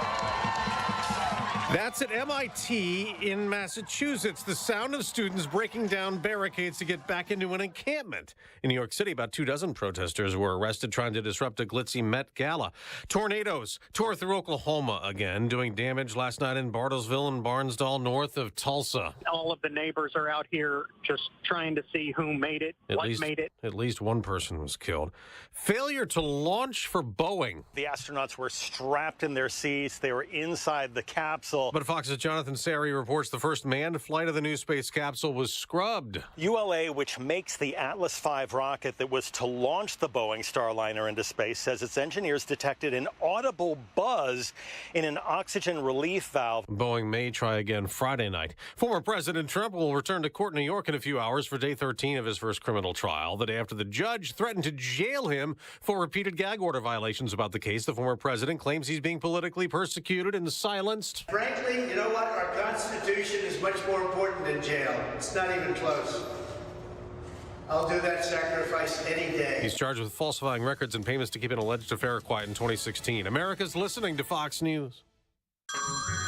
That's at MIT in Massachusetts. The sound of students breaking down barricades to get back into an encampment. In New York City, about 24 protesters were arrested trying to disrupt a glitzy Met Gala. Tornadoes tore through Oklahoma again, doing damage last night in Bartlesville and Barnsdall, north of Tulsa. All of the neighbors are out here just trying to see who made it, what made it. At least one person was killed. Failure to launch for Boeing. The astronauts were strapped in their seats. They were inside the capsule. But Fox's Jonathan Sari reports the first manned flight of the new space capsule was scrubbed. ULA, which makes the Atlas V rocket that was to launch the Boeing Starliner into space, says its engineers detected an audible buzz in an oxygen relief valve. Boeing may try again Friday night. Former President Trump will return to court in New York in a few hours for day 13 of his first criminal trial, the day after the judge threatened to jail him for repeated gag order violations about the case. The former president claims he's being politically persecuted and silenced. Frankly, you know what? Our Constitution is much more important than jail. It's not even close. I'll do that sacrifice any day. He's charged with falsifying records and payments to keep an alleged affair quiet in 2016. America's listening to Fox News.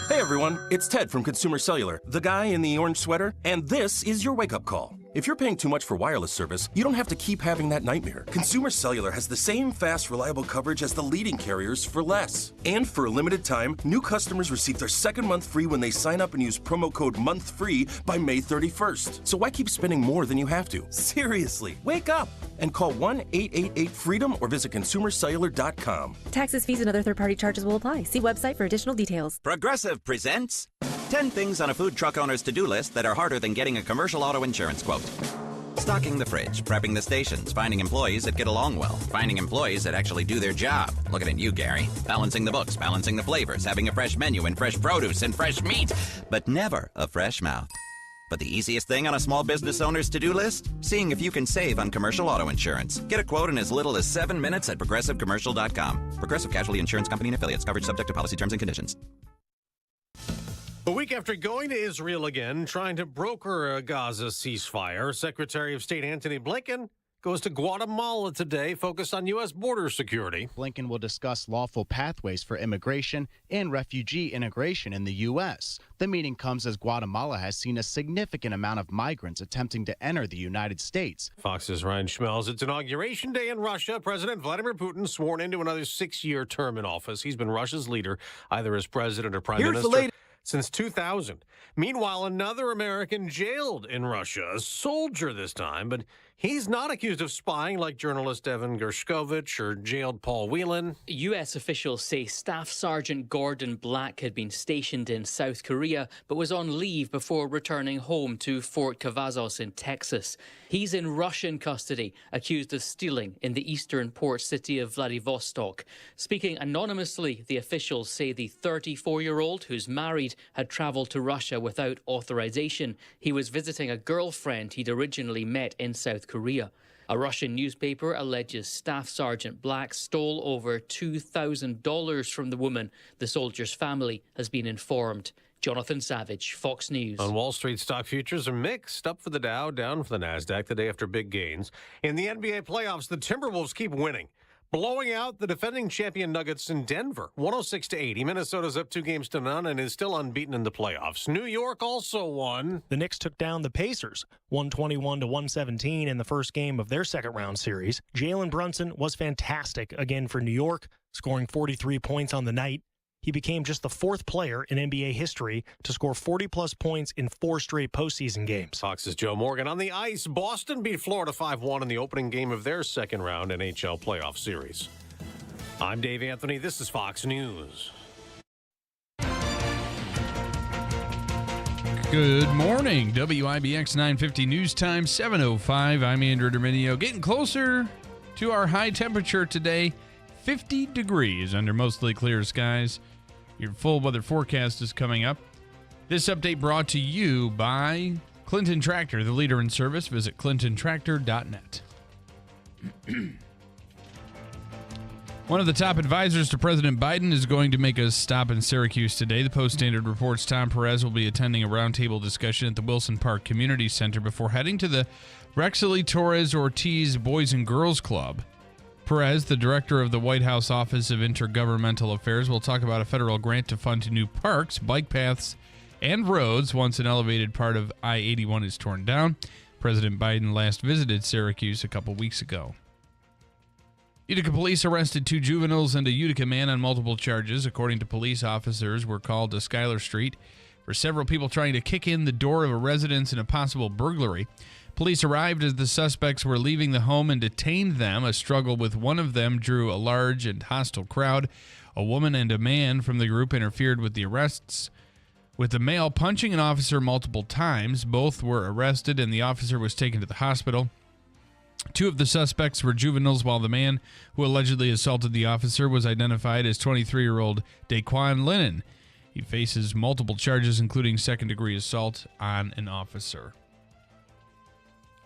Hey everyone, it's Ted from Consumer Cellular, the guy in the orange sweater, and this is your wake-up call. If you're paying too much for wireless service, you don't have to keep having that nightmare. Consumer Cellular has the same fast, reliable coverage as the leading carriers for less. And for a limited time, new customers receive their second month free when they sign up and use promo code MONTHFREE by May 31st. So why keep spending more than you have to? Seriously, wake up and call 1-888-FREEDOM or visit consumercellular.com. Taxes, fees, and other third-party charges will apply. See website for additional details. Progressive presents 10 things on a food truck owner's to-do list that are harder than getting a commercial auto insurance quote. Stocking the fridge, prepping the stations, finding employees that get along well, finding employees that actually do their job. Looking at you, Gary. Balancing the books, balancing the flavors, having a fresh menu and fresh produce and fresh meat, but never a fresh mouth. But the easiest thing on a small business owner's to-do list? Seeing if you can save on commercial auto insurance. Get a quote in as little as 7 minutes at ProgressiveCommercial.com. Progressive Casualty Insurance Company and Affiliates. Coverage subject to policy terms and conditions. A week after going to Israel again, trying to broker a Gaza ceasefire, Secretary of State Antony Blinken goes to Guatemala today, focused on U.S. border security. Blinken will discuss lawful pathways for immigration and refugee integration in the U.S. The meeting comes as Guatemala has seen a significant amount of migrants attempting to enter the United States. Fox's Ryan Schmelz. It's Inauguration Day in Russia. President Vladimir Putin sworn into another 6-year term in office. He's been Russia's leader, either as president or prime minister, since 2000. Meanwhile, another American jailed in Russia, a soldier this time, but he's not accused of spying like journalist Evan Gershkovich or jailed Paul Whelan. U.S. officials say Staff Sergeant Gordon Black had been stationed in South Korea but was on leave before returning home to Fort Cavazos in Texas. He's in Russian custody, accused of stealing in the eastern port city of Vladivostok. Speaking anonymously, the officials say the 34-year-old, who's married, had traveled to Russia without authorization. He was visiting a girlfriend he'd originally met in South Korea. A Russian newspaper alleges Staff Sergeant Black stole over $2,000 from the woman. The soldier's family has been informed. Jonathan Savage, Fox News. On Wall Street, stock futures are mixed. Up for the Dow, down for the NASDAQ the day after big gains. In the NBA playoffs, the Timberwolves keep winning, blowing out the defending champion Nuggets in Denver, 106-80. Minnesota's up 2-0 and is still unbeaten in the playoffs. New York also won. The Knicks took down the Pacers, 121-117 in the first game of their second-round series. Jalen Brunson was fantastic again for New York, scoring 43 points on the night. He became just the fourth player in NBA history to score 40-plus points in 4 straight postseason games. Fox's Joe Morgan on the ice. Boston beat Florida 5-1 in the opening game of their second-round NHL playoff series. I'm Dave Anthony. This is Fox News. Good morning. WIBX 950 News Time, 7:05. I'm Andrew Dominio. Getting closer to our high temperature today, 50 degrees under mostly clear skies. Your full weather forecast is coming up. This update brought to you by Clinton Tractor, the leader in service. Visit clintontractor.net. One of the top advisors to President Biden is going to make a stop in Syracuse today. The Post-Standard reports Tom Perez will be attending a roundtable discussion at the Wilson Park Community Center before heading to the Rexley Torres Ortiz Boys and Girls Club Perez, the director of the White House Office of Intergovernmental Affairs, will talk about a federal grant to fund new parks, bike paths, and roads once an elevated part of I-81 is torn down. President Biden last visited Syracuse a couple weeks ago. Utica police arrested 2 juveniles and a Utica man on multiple charges. According to police, officers were called to Schuyler Street for several people trying to kick in the door of a residence in a possible burglary. Police arrived as the suspects were leaving the home and detained them. A struggle with one of them drew a large and hostile crowd. A woman and a man from the group interfered with the arrests, with the male punching an officer multiple times. Both were arrested and the officer was taken to the hospital. 2 of the suspects were juveniles, while the man who allegedly assaulted the officer was identified as 23-year-old Daquan Lennon. He faces multiple charges, including second-degree assault on an officer.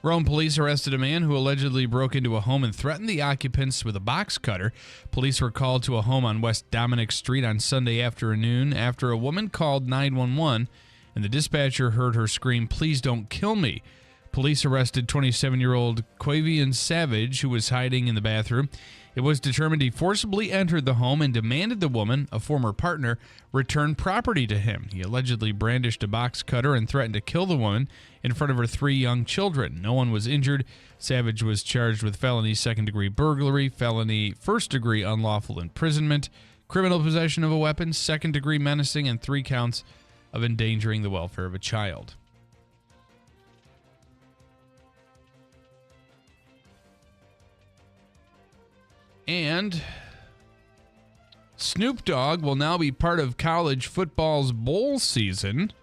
Rome police arrested a man who allegedly broke into a home and threatened the occupants with a box cutter. Police were called to a home on West Dominic Street on Sunday afternoon after a woman called 911 and the dispatcher heard her scream, "Please don't kill me." Police arrested 27-year-old Quavian Savage, who was hiding in the bathroom. It was determined he forcibly entered the home and demanded the woman, a former partner, return property to him. He allegedly brandished a box cutter and threatened to kill the woman in front of her 3 young children. No one was injured. Savage was charged with felony second-degree burglary, felony first-degree unlawful imprisonment, criminal possession of a weapon, second-degree menacing, and 3 counts of endangering the welfare of a child. And Snoop Dogg will now be part of college football's bowl season,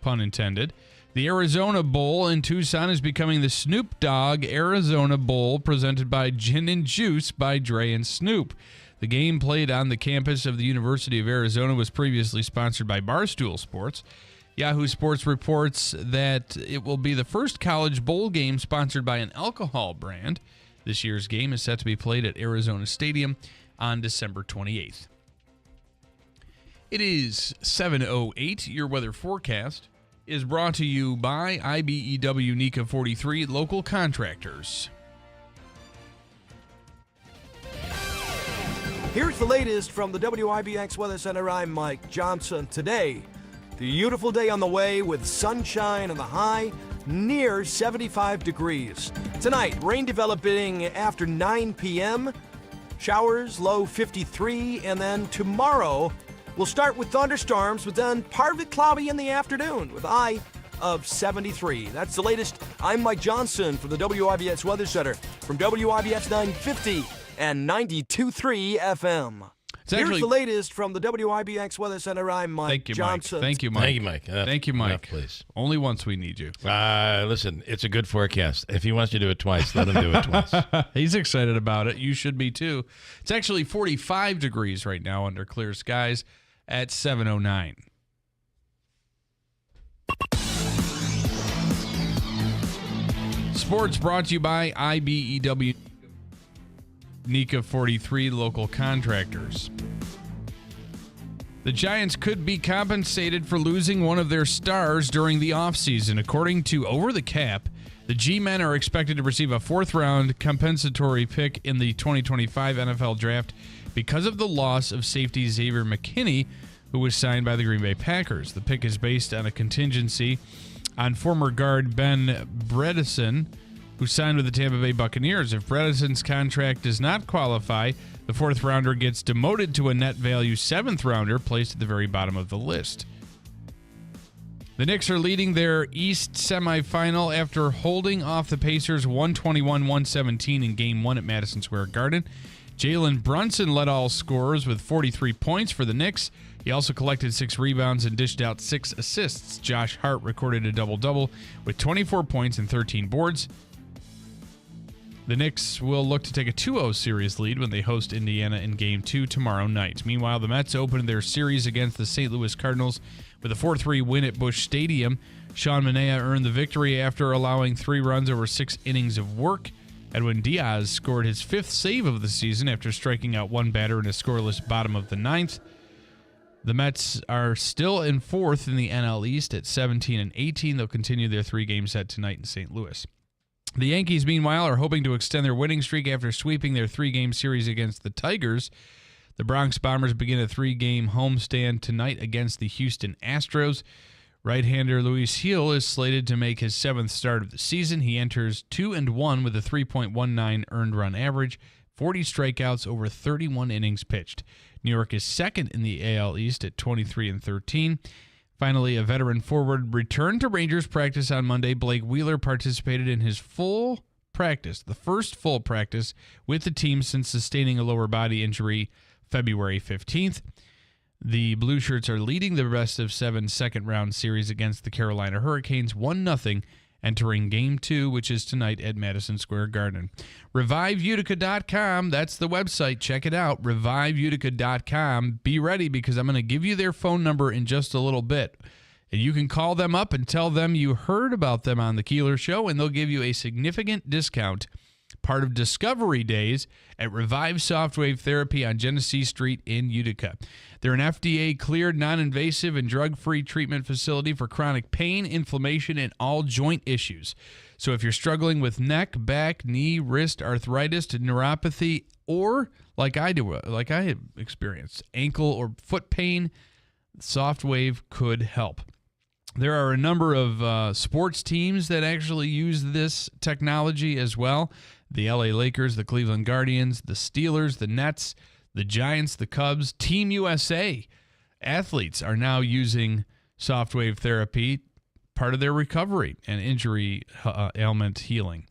pun intended. The Arizona Bowl in Tucson is becoming the Snoop Dogg Arizona Bowl, presented by Gin and Juice by Dre and Snoop. The game, played on the campus of the University of Arizona, was previously sponsored by Barstool Sports. Yahoo Sports reports that it will be the first college bowl game sponsored by an alcohol brand. This year's game is set to be played at Arizona Stadium on December 28th. It is 7:08. Your weather forecast is brought to you by IBEW NECA 43 local contractors. Here's the latest from the WIBX Weather Center. I'm Mike Johnson. Today, the beautiful day on the way with sunshine and the high near 75 degrees. Tonight, rain developing after 9 p.m. Showers, low 53. And then tomorrow, we'll start with thunderstorms, but then partly cloudy in the afternoon with a high of 73. That's the latest. I'm Mike Johnson from the WIBX Weather Center from WIBX 950 and 92.3 FM. Here's the latest from the WIBX Weather Center. I'm Mike Johnson. Thank you, Mike. Thank you, Mike. Thank you, Mike. Enough, please. Only once we need you. Listen, it's a good forecast. If he wants you to do it twice, let him do it twice. He's excited about it. You should be, too. It's actually 45 degrees right now under clear skies at 7:09. Sports brought to you by IBEW NECA 43 local contractors. The Giants could be compensated for losing one of their stars during the offseason. According to Over the Cap, the G-Men are expected to receive a 4th-round compensatory pick in the 2025 NFL Draft because of the loss of safety Xavier McKinney, who was signed by the Green Bay Packers. The pick is based on a contingency on former guard Ben Bredesen, who signed with the Tampa Bay Buccaneers. If Bredesen's contract does not qualify, the 4th-rounder gets demoted to a net value 7th-rounder placed at the very bottom of the list. The Knicks are leading their East semifinal after holding off the Pacers 121-117 in Game 1 at Madison Square Garden. Jalen Brunson led all scorers with 43 points for the Knicks. He also collected 6 rebounds and dished out 6 assists. Josh Hart recorded a double-double with 24 points and 13 boards. The Knicks will look to take a 2-0 series lead when they host Indiana in Game 2 tomorrow night. Meanwhile, the Mets opened their series against the St. Louis Cardinals with a 4-3 win at Busch Stadium. Sean Manaea earned the victory after allowing 3 runs over 6 innings of work. Edwin Diaz scored his 5th save of the season after striking out 1 batter in a scoreless bottom of the 9th. The Mets are still in 4th in the NL East at 17-18. They'll continue their 3-game set tonight in St. Louis. The Yankees, meanwhile, are hoping to extend their winning streak after sweeping their 3-game series against the Tigers. The Bronx Bombers begin a 3-game homestand tonight against the Houston Astros. Right-hander Luis Gil is slated to make his 7th start of the season. He enters 2-1 with a 3.19 earned run average, 40 strikeouts over 31 innings pitched. New York is second in the AL East at 23-13. Finally, a veteran forward returned to Rangers practice on Monday. Blake Wheeler participated in his full practice, the first full practice with the team since sustaining a lower body injury February 15th. The Blue Shirts are leading the best of 7 second-round series against the Carolina Hurricanes 1-0, entering Game 2, which is tonight at Madison Square Garden. ReviveUtica.com, that's the website. Check it out, ReviveUtica.com. Be ready because I'm going to give you their phone number in just a little bit. And you can call them up and tell them you heard about them on the Keeler Show, and they'll give you a significant discount, part of Discovery Days at Revive Softwave Therapy on Genesee Street in Utica. They're an FDA-cleared, non-invasive, and drug-free treatment facility for chronic pain, inflammation, and all joint issues. So if you're struggling with neck, back, knee, wrist, arthritis, neuropathy, or like I have experienced, ankle or foot pain, Softwave could help. There are a number of sports teams that actually use this technology as well. The LA Lakers, the Cleveland Guardians, the Steelers, the Nets, the Giants, the Cubs, Team USA. Athletes are now using Softwave therapy, part of their recovery and injury ailment healing.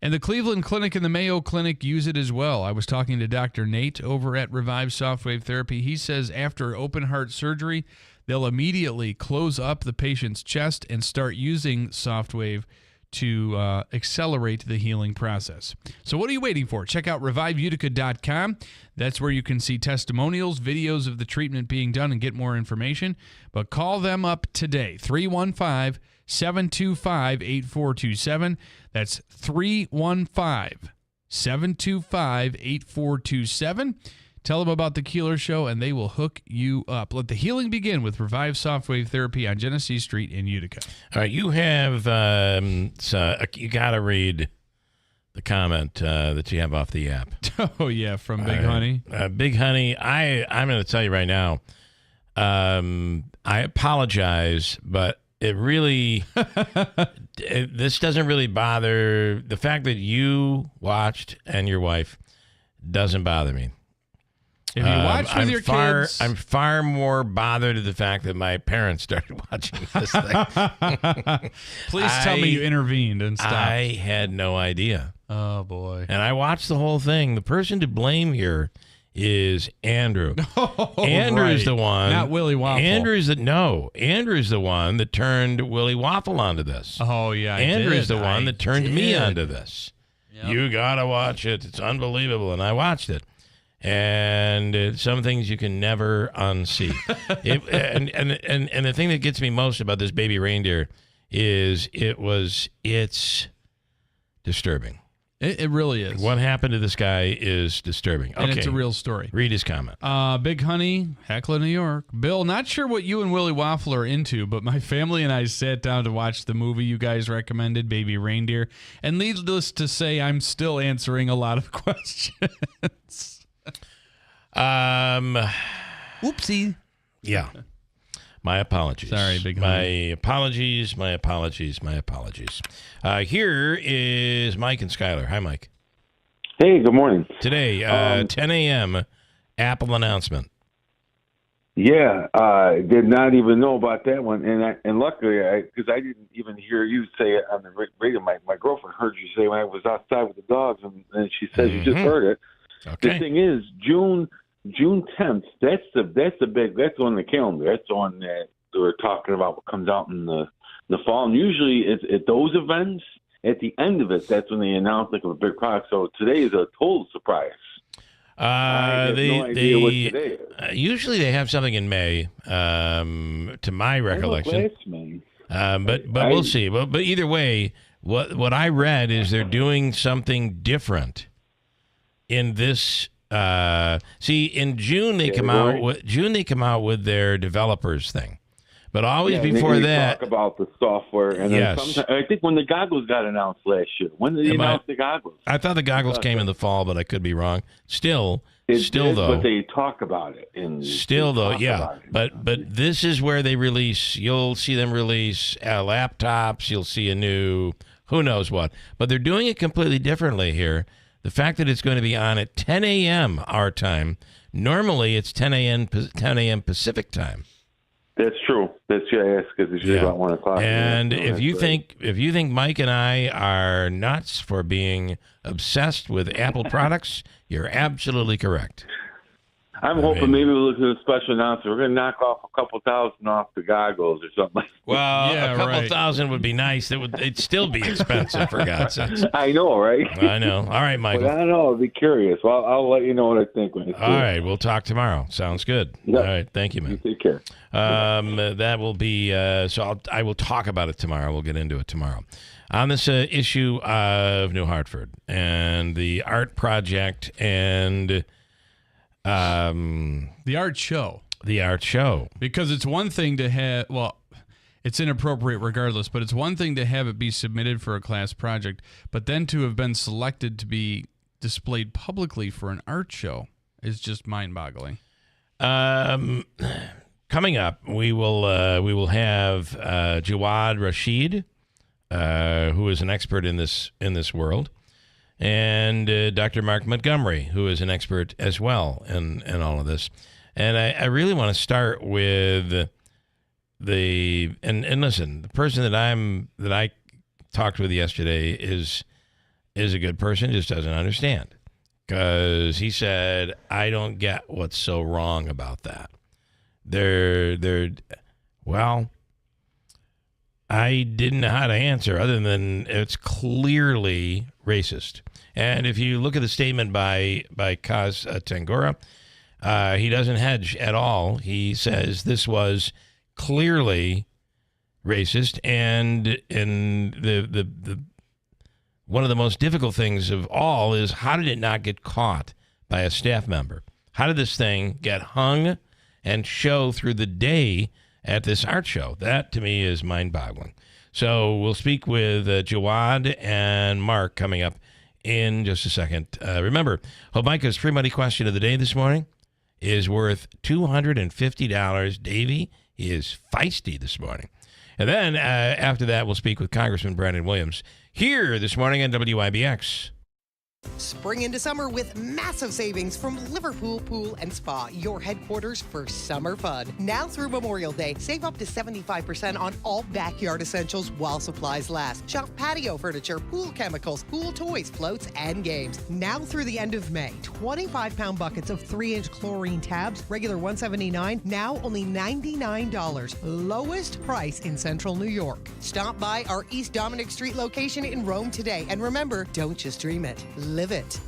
And the Cleveland Clinic and the Mayo Clinic use it as well. I was talking to Dr. Nate over at Revive Softwave Therapy. He says after open heart surgery, they'll immediately close up the patient's chest and start using Softwave to accelerate the healing process. So what are you waiting for? Check out ReviveUtica.com. That's where you can see testimonials, videos of the treatment being done, and get more information. But call them up today, 315-725-8427. That's 315-725-8427. Tell them about the Keeler Show, and they will hook you up. Let the healing begin with Revive Softwave Therapy on Genesee Street in Utica. All right, you have you got to read the comment that you have off the app. Oh, yeah, from Big Honey. Big Honey, I'm going to tell you right now, I apologize, but it really, this doesn't really bother. The fact that you watched and your wife doesn't bother me. If you watch with your kids, I'm far more bothered at the fact that my parents started watching this thing. Please tell me you intervened and stopped. I had no idea. Oh, boy. And I watched the whole thing. The person to blame here is Andrew. Andrew's the one. Not Willie Waffle. Andrew's the one that turned Willie Waffle onto this. Oh, yeah, Andrew's the one that turned me onto this. Yep. You got to watch it. It's unbelievable. And I watched it. And some things you can never unsee. And the thing that gets me most about this baby reindeer is it's disturbing. It really is. What happened to this guy is disturbing. And okay. It's a real story. Read his comment. Big Honey, Heckler, New York. Bill, not sure what you and Willie Waffle are into, but my family and I sat down to watch the movie you guys recommended, Baby Reindeer. And needless to say, I'm still answering a lot of questions. Oopsie. Yeah. My apologies. Sorry, Big Honey. My apologies. Here is Mike and Skylar. Hi, Mike. Hey, good morning. Today, 10 a.m., Apple announcement. Yeah, I did not even know about that one. And luckily, because I didn't even hear you say it on the radio. My girlfriend heard you say when I was outside with the dogs, and she says you just heard it. Okay. The thing is, June 10th. That's on the calendar. That's on that we're talking about. What comes out in the fall, and usually it's at those events. At the end of it, that's when they announce like a big product. So today is a total surprise. I have no idea what today is. Usually they have something in May, to my recollection. May. But we'll see. But either way, what I read is they're doing something different. In this, in June they come out with their developers thing, But always Yeah, before they that, talk about the software, and then Yes. sometimes, I think when the goggles got announced last year. When did they announce the goggles? I thought the goggles came in the fall, but I could be wrong. Still Did, though. but they talk about it. Still, though, yeah. But this is where they release. You'll see them release laptops. You'll see a new who knows what. But they're doing it completely differently here. The fact that it's going to be on at 10 a.m. our time. Normally, it's 10 a.m. Pacific time. That's true. That's your ask because it's usually about 1 o'clock. And if you think Mike and I are nuts for being obsessed with Apple products, you're absolutely correct. I'm hoping maybe we'll look at a special announcement. We're going to knock off a couple thousand off the goggles or something like that. Well, a couple thousand would be nice. It'd still be expensive, for God's sakes. I know, right? I know. All right, Michael. But I don't know. I'll be curious. Well, I'll let you know what I think when it's All right, we'll talk tomorrow. Sounds good. Yep. All right, thank you, man. You take care. That will be I will talk about it tomorrow. We'll get into it tomorrow. On this issue of New Hartford and the art project and the art show. The art show. Because it's one thing to have, well, it's inappropriate regardless, but it's one thing to have it be submitted for a class project, but then to have been selected to be displayed publicly for an art show is just mind-boggling. Coming up, we will have Jawad Rashid, who is an expert in this world, and Dr. Mark Montgomery, who is an expert as well in all of this. And I really want to start with and listen, the person that I talked with yesterday is a good person, just doesn't understand. Because he said, I don't get what's so wrong about that. Well, I didn't know how to answer other than it's clearly racist. And if you look at the statement by Kaz Tangora, he doesn't hedge at all. He says this was clearly racist, and the one of the most difficult things of all is how did it not get caught by a staff member? How did this thing get hung and show through the day at this art show? That, to me, is mind-boggling. So we'll speak with Jawad and Mark coming up in just a second. Remember, Hobica's free money question of the day this morning is worth $250. Davey is feisty this morning. And then after that, we'll speak with Congressman Brandon Williams here this morning on WIBX. Spring into summer with massive savings from Liverpool Pool and Spa, your headquarters for summer fun. Now through Memorial Day, save up to 75% on all backyard essentials while supplies last. Shop patio furniture, pool chemicals, pool toys, floats, and games. Now through the end of May, 25-pound buckets of 3-inch chlorine tabs, regular $179, now only $99. Lowest price in Central New York. Stop by our East Dominic Street location in Rome today. And remember, don't just dream it. Live it.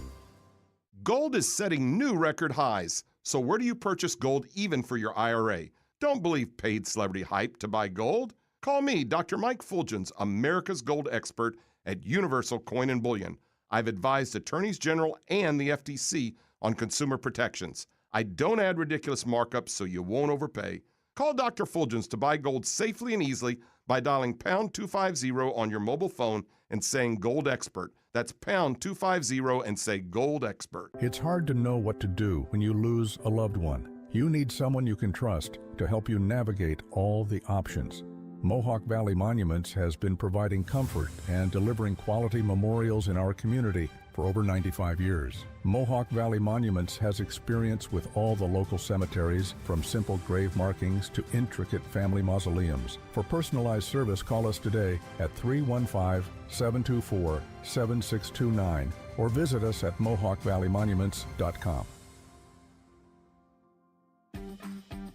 Gold is setting new record highs. So where do you purchase gold even for your IRA? Don't believe paid celebrity hype to buy gold. Call me, Dr. Mike Fulgens, America's gold expert at Universal Coin and Bullion. I've advised attorneys general and the FTC on consumer protections. I don't add ridiculous markups so you won't overpay. Call Dr. Fulgens to buy gold safely and easily by dialing pound 250 on your mobile phone and saying Gold Expert. That's pound 250 and say Gold Expert. It's hard to know what to do when you lose a loved one. You need someone you can trust to help you navigate all the options. Mohawk Valley Monuments has been providing comfort and delivering quality memorials in our community for over 95 years. Mohawk Valley Monuments has experience with all the local cemeteries, from simple grave markings to intricate family mausoleums. For personalized service, call us today at 315-724-7629 or visit us at mohawkvalleymonuments.com.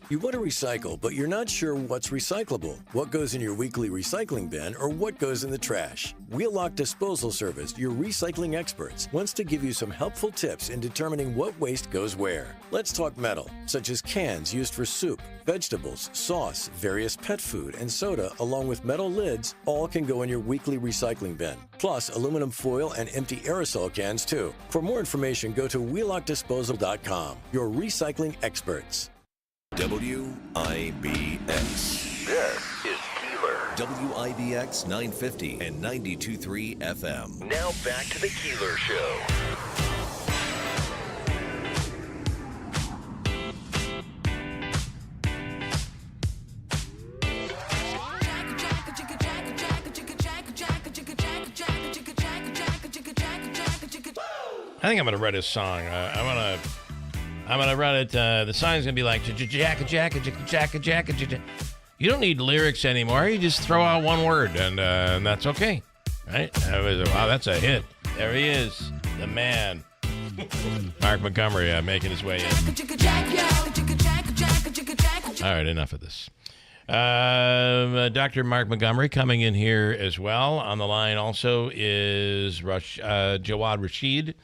You want to recycle, but you're not sure what's recyclable, what goes in your weekly recycling bin, or what goes in the trash. Wheelock Disposal Service, your recycling experts, wants to give you some helpful tips in determining what waste goes where. Let's talk metal, such as cans used for soup, vegetables, sauce, various pet food, and soda, along with metal lids, all can go in your weekly recycling bin. Plus, aluminum foil and empty aerosol cans, too. For more information, go to wheelockdisposal.com. Your recycling experts. WIBX. This is Keeler. WIBX 950 and 92.3 FM. Now back to the Keeler Show. I think I'm going to write a song. I'm gonna run it. The song's gonna be like jack. You don't need lyrics anymore. You just throw out one word, and that's okay, right? Wow, that's a hit. There he is, the man, Mark Montgomery, making his way in. All right, enough of this. Dr. Mark Montgomery coming in here as well. On the line also is Jawad Rashid,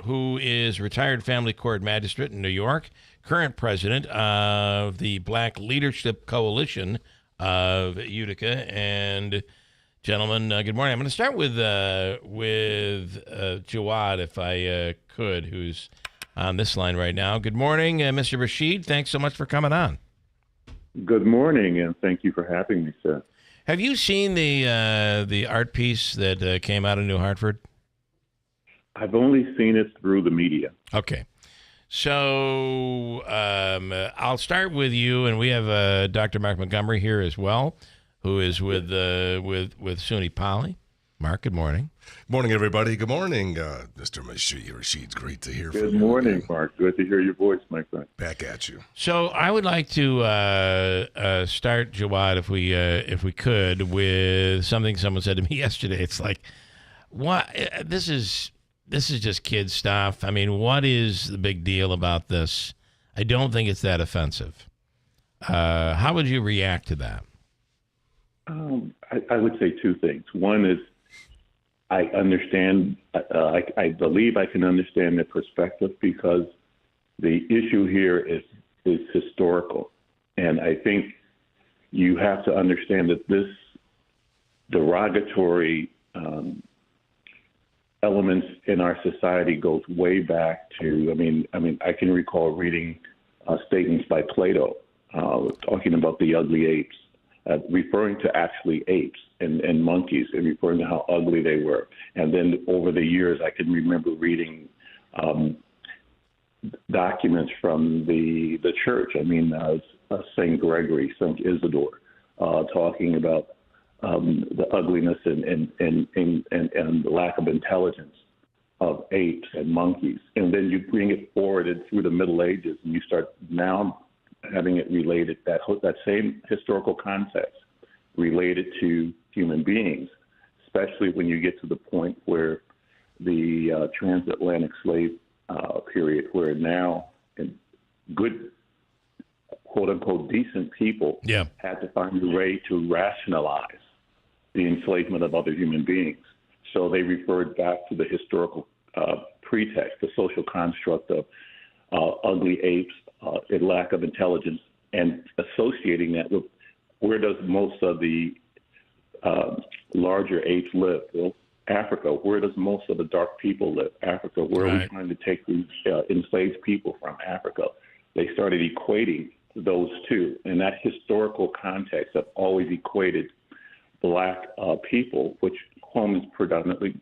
who is retired family court magistrate in New York, current president of the Black Leadership Coalition of Utica. And gentlemen, good morning. I'm going to start with Jawad, if I could, who's on this line right now. Good morning, Mr. Rashid. Thanks so much for coming on. Good morning, and thank you for having me, sir. Have you seen the art piece that came out of New Hartford? I've only seen it through the media. Okay. So I'll start with you, and we have Dr. Mark Montgomery here as well, who is with SUNY Poly. Mark, good morning. Good morning, everybody. Good morning, Mr. Rashid. Great to hear from you. Good morning, Mark. Good to hear your voice, my friend. Back at you. So I would like to start, Jawad, if we could, with something someone said to me yesterday. It's like, what? This is just kid stuff. I mean, what is the big deal about this? I don't think it's that offensive. How would you react to that? I would say two things. One is, I understand, I believe I can understand the perspective, because the issue here is historical. And I think you have to understand that this derogatory elements in our society goes way back to, I can recall reading statements by Plato talking about the ugly apes, referring to actually apes and monkeys, and referring to how ugly they were. And then over the years, I can remember reading documents from the church. St. Gregory, St. Isidore, talking about the ugliness and the lack of intelligence of apes and monkeys. And then you bring it forward through the Middle Ages, and you start now having it related, that same historical context related to human beings, especially when you get to the point where the transatlantic slave period, where now good, quote-unquote, decent people had to find a way to rationalize the enslavement of other human beings. So they referred back to the historical pretext, the social construct of ugly apes, a lack of intelligence, and associating that with where does most of the larger apes live? Well, Africa. Where does most of the dark people live? Africa. Where are we trying to take these enslaved people from? Africa. They started equating those two, and that historical context have always equated black people, which comes predominantly,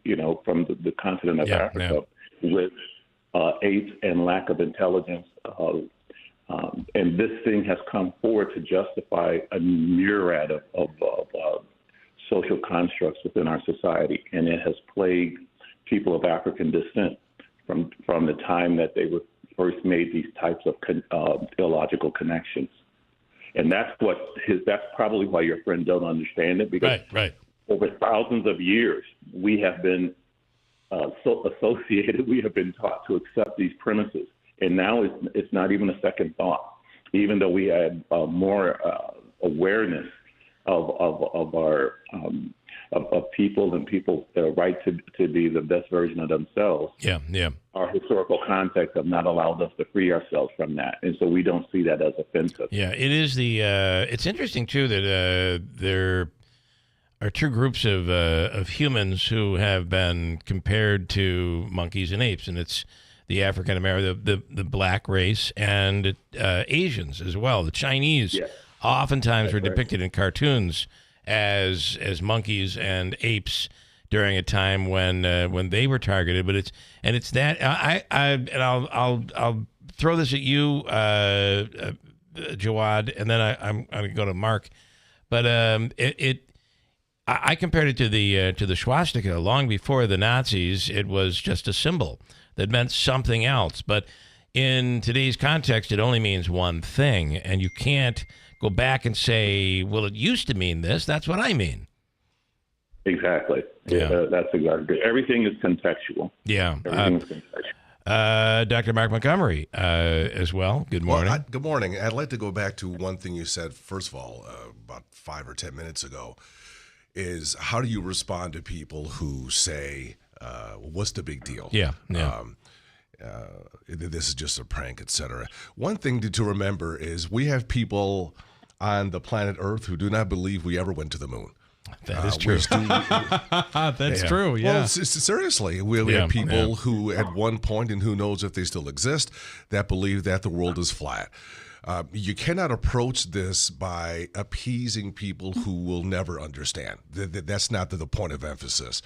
from the continent of Africa, with apes and lack of intelligence. And this thing has come forward to justify a myriad of social constructs within our society, and it has plagued people of African descent from the time that they were first made these types of illogical connections. And that's probably why your friend don't understand it, because over thousands of years we have been so associated, we have been taught to accept these premises. And now it's not even a second thought, even though we had more awareness of our of people and people's right to be the best version of themselves. Our historical context have not allowed us to free ourselves from that, and so we don't see that as offensive. Yeah, it is it's interesting too that there are two groups of humans who have been compared to monkeys and apes, and it's the African American, the black race, and Asians as well. The Chinese oftentimes were depicted in cartoons as monkeys and apes during a time when they were targeted. But it's that I'll throw this at you, Jawad, and then I'm going to go to Mark. But I compared it to the swastika. Long before the Nazis, it was just a symbol that meant something else. But in today's context, it only means one thing, and you can't go back and say, well, it used to mean this. That's what I mean. Exactly. Yeah. That's exactly. Everything is contextual. Yeah. Everything is contextual. Dr. Mark Montgomery as well. Good morning. Well, good morning. I'd like to go back to one thing you said, first of all, about 5 or 10 minutes ago, is how do you respond to people who say, what's the big deal? Yeah. This is just a prank, etc. One thing to remember is we have people on the planet Earth who do not believe we ever went to the moon. That is true. That's true, yeah. Well, seriously, we have people who at one point, and who knows if they still exist, that believe that the world is flat. You cannot approach this by appeasing people who will never understand. That's not the point of emphasis.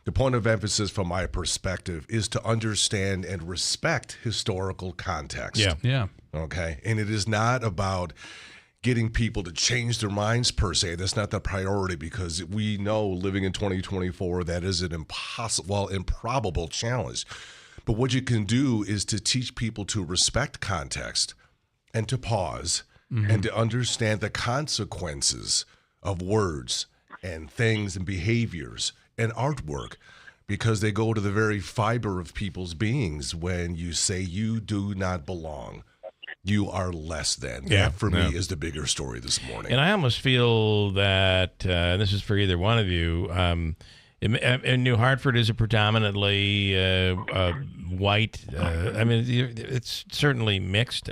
The point of emphasis, from my perspective, is to understand and respect historical context. Yeah. Okay? And it is not about getting people to change their minds, per se. That's not the priority, because we know, living in 2024, that is an improbable challenge. But what you can do is to teach people to respect context and to pause and to understand the consequences of words and things and behaviors and artwork, because they go to the very fiber of people's beings. When you say you do not belong, you are less than. Yeah, That, for me, is the bigger story this morning. And I almost feel that, and this is for either one of you, in New Hartford is a predominantly white, it's certainly mixed,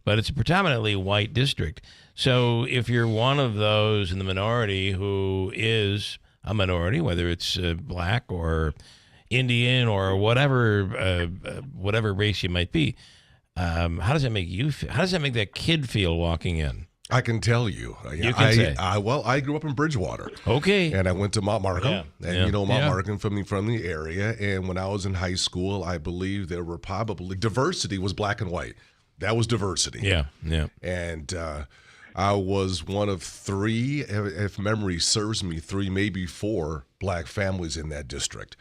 but it's a predominantly white district. So if you're one of those in the minority who is a minority, whether it's black or Indian or whatever race you might be, how does that make you feel? How does that make that kid feel walking in? I can tell you. You can say. I grew up in Bridgewater. Okay. And I went to Mount Markham. And Mount Markham from the area. And when I was in high school, I believe there were probably, diversity was black and white. That was diversity. Yeah. And I was one of 3, if memory serves me, 3, maybe 4 black families in that district.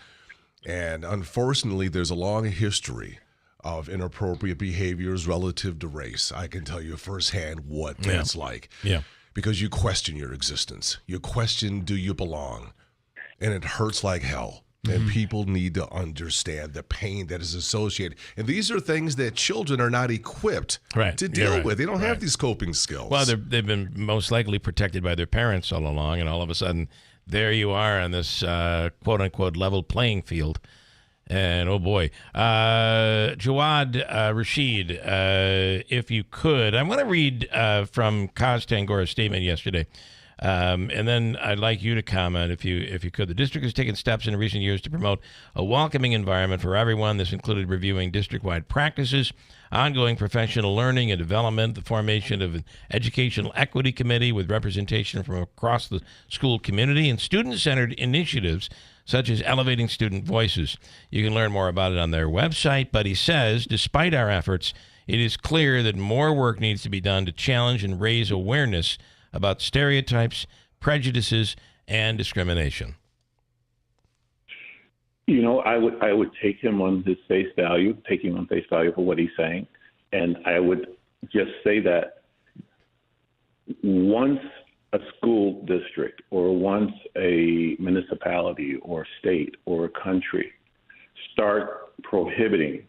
And unfortunately, there's a long history of inappropriate behaviors relative to race. I can tell you firsthand what that's like. Yeah. Because you question your existence. You question, do you belong? And it hurts like hell. And people need to understand the pain that is associated. And these are things that children are not equipped to deal with. They don't have these coping skills. Well, they've been most likely protected by their parents all along, and all of a sudden, there you are on this quote-unquote level playing field. And oh boy, Jawad Rashid, if you could, I want to read from Kaz Tangora's statement yesterday, and then I'd like you to comment if you could. The district has taken steps in recent years to promote a welcoming environment for everyone. This included reviewing district-wide practices, ongoing professional learning and development, the formation of an educational equity committee with representation from across the school community, and student-centered initiatives such as elevating student voices. You can learn more about it on their website, but he says, despite our efforts, it is clear that more work needs to be done to challenge and raise awareness about stereotypes, prejudices, and discrimination. You know, I would take him on his face value, for what he's saying, and I would just say that once a school district or once a municipality or state or a country start prohibiting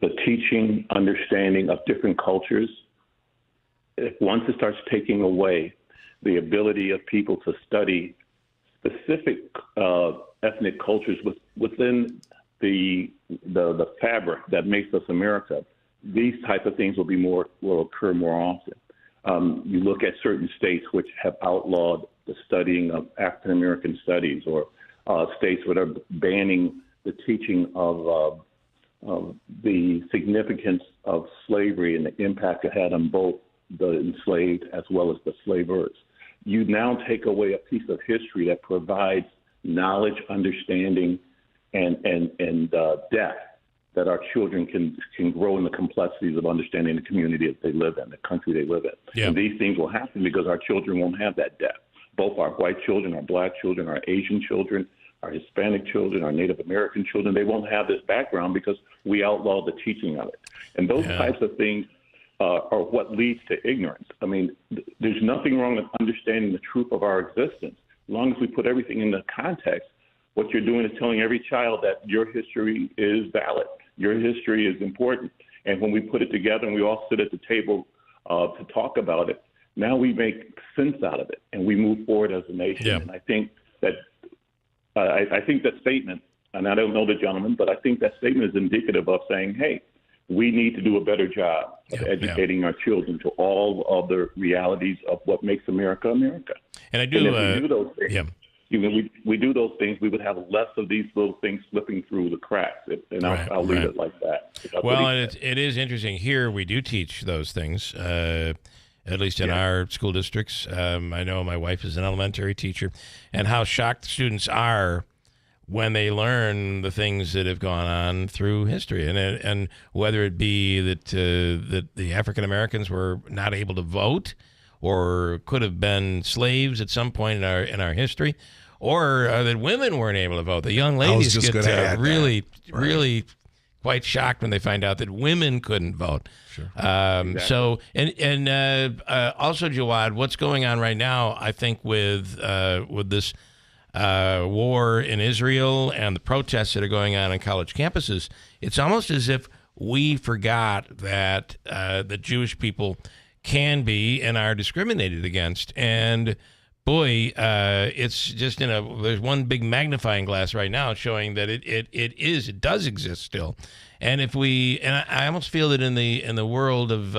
the teaching, understanding of different cultures, once it starts taking away the ability of people to study specific ethnic cultures within the fabric that makes us America, these type of things will occur more often. You look at certain states which have outlawed the studying of African American studies, or states that are banning the teaching of the significance of slavery and the impact it had on both the enslaved as well as the slavers. You now take away a piece of history that provides knowledge, understanding, and depth that our children can grow in the complexities of understanding the community that they live in, the country they live in. Yeah. And these things will happen because our children won't have that depth. Both our white children, our black children, our Asian children, our Hispanic children, our Native American children, they won't have this background because we outlawed the teaching of it. And those types of things are what leads to ignorance. I mean, there's nothing wrong with understanding the truth of our existence. As long as we put everything into context, what you're doing is telling every child that your history is valid. Your history is important. And when we put it together and we all sit at the table to talk about it, now we make sense out of it and we move forward as a nation. Yeah. And I think that statement, and I don't know the gentleman, but I think that statement is indicative of saying, hey, we need to do a better job of educating our children to all of the realities of what makes America America. And I do, and if we do those things, we do those things, we would have less of these little things slipping through the cracks. And I'll leave it like that. Well, and it is interesting. Here we do teach those things, at least in our school districts. I know my wife is an elementary teacher, and how shocked students are when they learn the things that have gone on through history, and whether it be that the African Americans were not able to vote, or could have been slaves at some point in our history, or that women weren't able to vote. The young ladies get really quite shocked when they find out that women couldn't vote. Sure. Exactly. So also, Jawad, what's going on right now? I think with this war in Israel and the protests that are going on college campuses, it's almost as if we forgot that the Jewish people can be and are discriminated against. And boy, it's just there's one big magnifying glass right now showing that it does exist still. And I almost feel that in the world of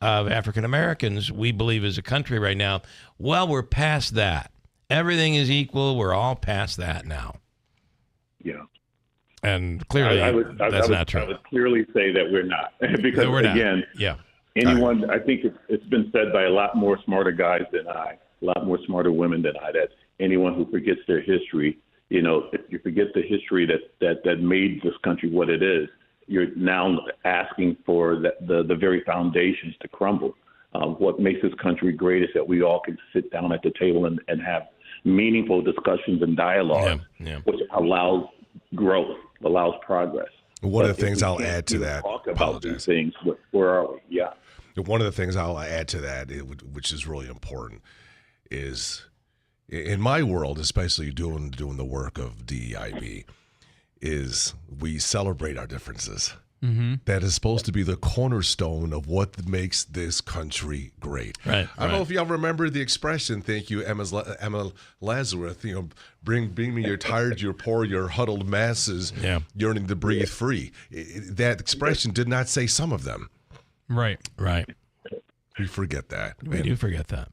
African Americans, we believe as a country right now, well, we're past that. Everything is equal. We're all past that now. Yeah. And clearly, that's not true. I would clearly say that we're not. Because, we're not. Again, anyone, I think it's been said by a lot more smarter guys than I, a lot more smarter women than I, that anyone who forgets their history, if you forget the history that made this country what it is, you're now asking for the very foundations to crumble. What makes this country great is that we all can sit down at the table and have meaningful discussions and dialogue, which allows growth, allows progress. One of the things I'll add to that, talk about these things, where are we? Yeah. One of the things I'll add to that, which is really important, is in my world, especially doing the work of DEIB, is we celebrate our differences. Mm-hmm. That is supposed to be the cornerstone of what makes this country great. Right. I don't know if y'all remember the expression, thank you, Emma Lazarus, bring me your tired, your poor, your huddled masses yearning to breathe free. That expression did not say some of them. Right. We forget that. We do forget that.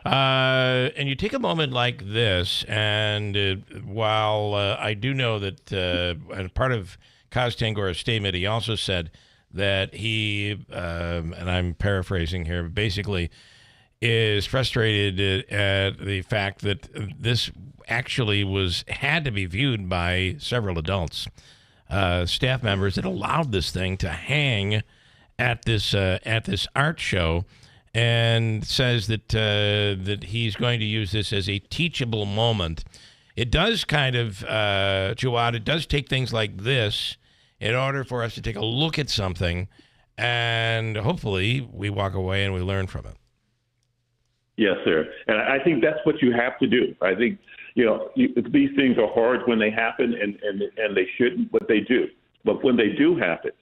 And you take a moment like this, and while I do know that and part of Kaz Tangora's statement, he also said that he, and I'm paraphrasing here, basically is frustrated at the fact that this actually had to be viewed by several adults, staff members, that allowed this thing to hang at this art show, and says that he's going to use this as a teachable moment. It does kind of, Jawad, it does take things like this in order for us to take a look at something, and hopefully we walk away and we learn from it. Yes, sir. And I think that's what you have to do. I think, these things are hard when they happen, and they shouldn't, but they do. But when they do happen,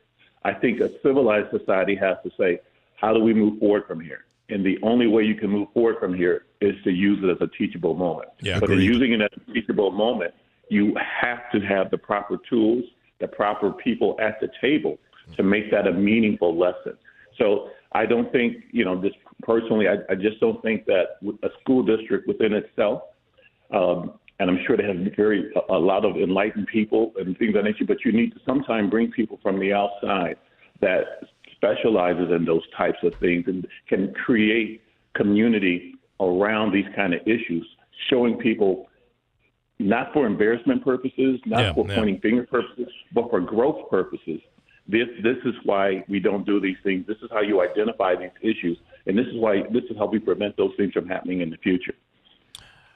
I think a civilized society has to say, how do we move forward from here? And the only way you can move forward from here is to use it as a teachable moment. Yeah, but in using it as a teachable moment, you have to have the proper tools, the proper people at the table to make that a meaningful lesson. So I don't think, just personally, I just don't think that a school district within itself, and I'm sure they have a lot of enlightened people and things of that nature, but you need to sometimes bring people from the outside that specializes in those types of things and can create community around these kind of issues, showing people not for embarrassment purposes, not for pointing finger purposes, but for growth purposes. This is why we don't do these things. This is how you identify these issues, and this is how we prevent those things from happening in the future.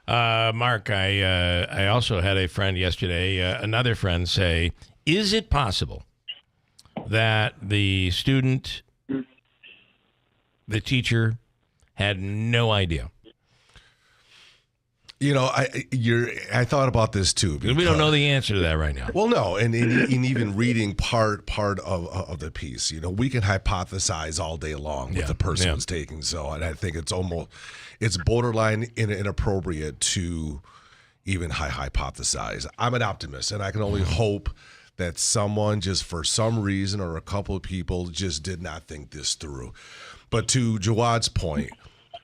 Mark, I also had a friend yesterday, another friend, say, is it possible that the student, the teacher, had no idea? You know, I thought about this too. Because we don't know the answer to that right now. Well, no, and even reading part of the piece, you know, we can hypothesize all day long what the person was taking. So, and I think it's borderline inappropriate to even hypothesize. I'm an optimist, and I can only hope that someone just for some reason or a couple of people just did not think this through. But to Jawad's point,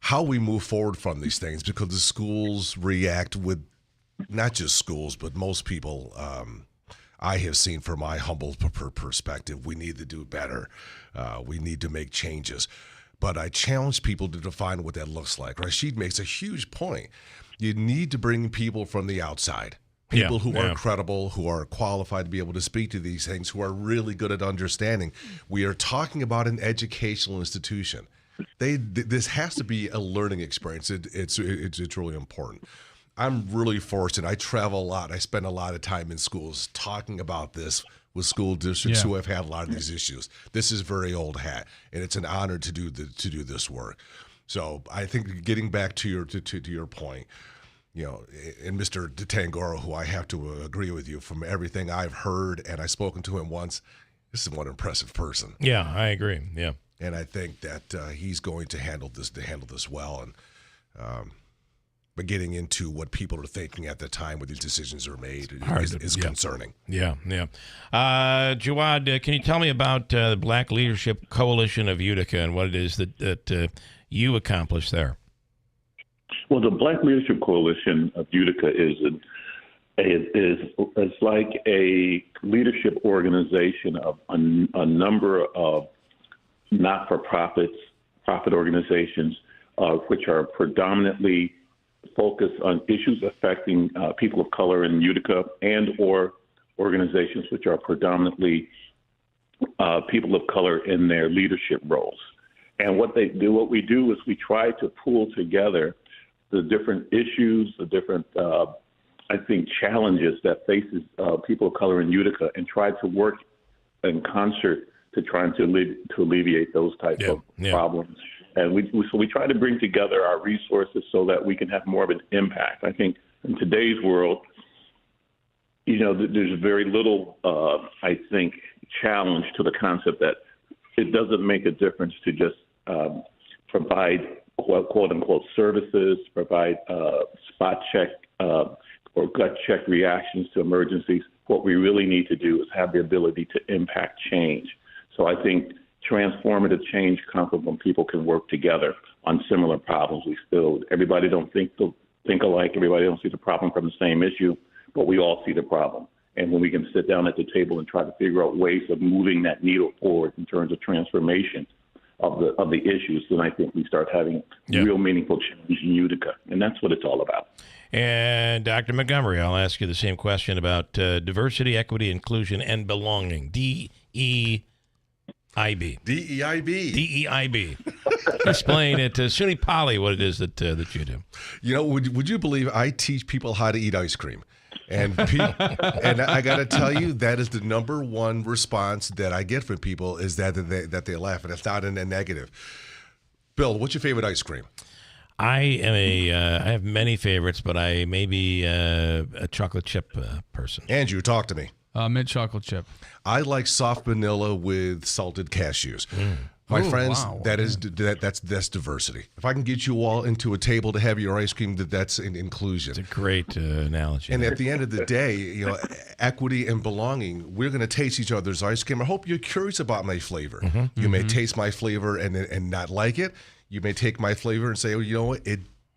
how we move forward from these things, because the schools react with, not just schools, but most people I have seen from my humble perspective, we need to do better. We need to make changes. But I challenge people to define what that looks like. Rashid makes a huge point. You need to bring people from the outside. People who are credible, who are qualified to be able to speak to these things, who are really good at understanding. We are talking about an educational institution. This has to be a learning experience. It's really important. I'm really fortunate. I travel a lot. I spend a lot of time in schools talking about this with school districts who have had a lot of these issues. This is very old hat, and it's an honor to do this work. So I think getting back to your point, you know, and Mr. Tangoro, who I have to agree with you from everything I've heard, and I've spoken to him once. This is one impressive person. Yeah, I agree. Yeah. And I think that he's going to handle this well. And but getting into what people are thinking at the time when these decisions are made is concerning. Yeah. Jawad, can you tell me about the Black Leadership Coalition of Utica and what it is that you accomplished there? Well, the Black Leadership Coalition of Utica is like a leadership organization of a number of not-for-profit organizations, which are predominantly focused on issues affecting people of color in Utica, and or organizations which are predominantly people of color in their leadership roles. And what we do is we try to pull together the different issues, the different, challenges that faces people of color in Utica, and try to work in concert to trying to alleviate those types of problems. And we try to bring together our resources so that we can have more of an impact. I think in today's world, you know, there's very little, challenge to the concept that it doesn't make a difference to just provide quote unquote services, provide spot check or gut check reactions to emergencies. What we really need to do is have the ability to impact change. So I think transformative change comes when people can work together on similar problems. Everybody don't think alike. Everybody don't see the problem from the same issue, but we all see the problem. And when we can sit down at the table and try to figure out ways of moving that needle forward in terms of transformation of the issues, then I think we start having real meaningful change in Utica. And that's what it's all about. And Dr. Montgomery, I'll ask you the same question about diversity, equity, inclusion, and belonging. DEIB. DEIB. Explain it to SUNY Poly what it is that you do. You know, would you believe I teach people how to eat ice cream? And and I got to tell you, that is the number one response that I get from people is that they laugh, and it's not in a negative. Bill, what's your favorite ice cream? I have many favorites, but I may be a chocolate chip person. Andrew, talk to me. Mint chocolate chip. I like soft vanilla with salted cashews. My friends, wow. that's diversity. If I can get you all into a table to have your ice cream, that's an inclusion. It's a great analogy. And at the end of the day, you know, equity and belonging, we're going to taste each other's ice cream. I hope you're curious about my flavor. You may taste my flavor and not like it. You may take my flavor and say, oh, you know what,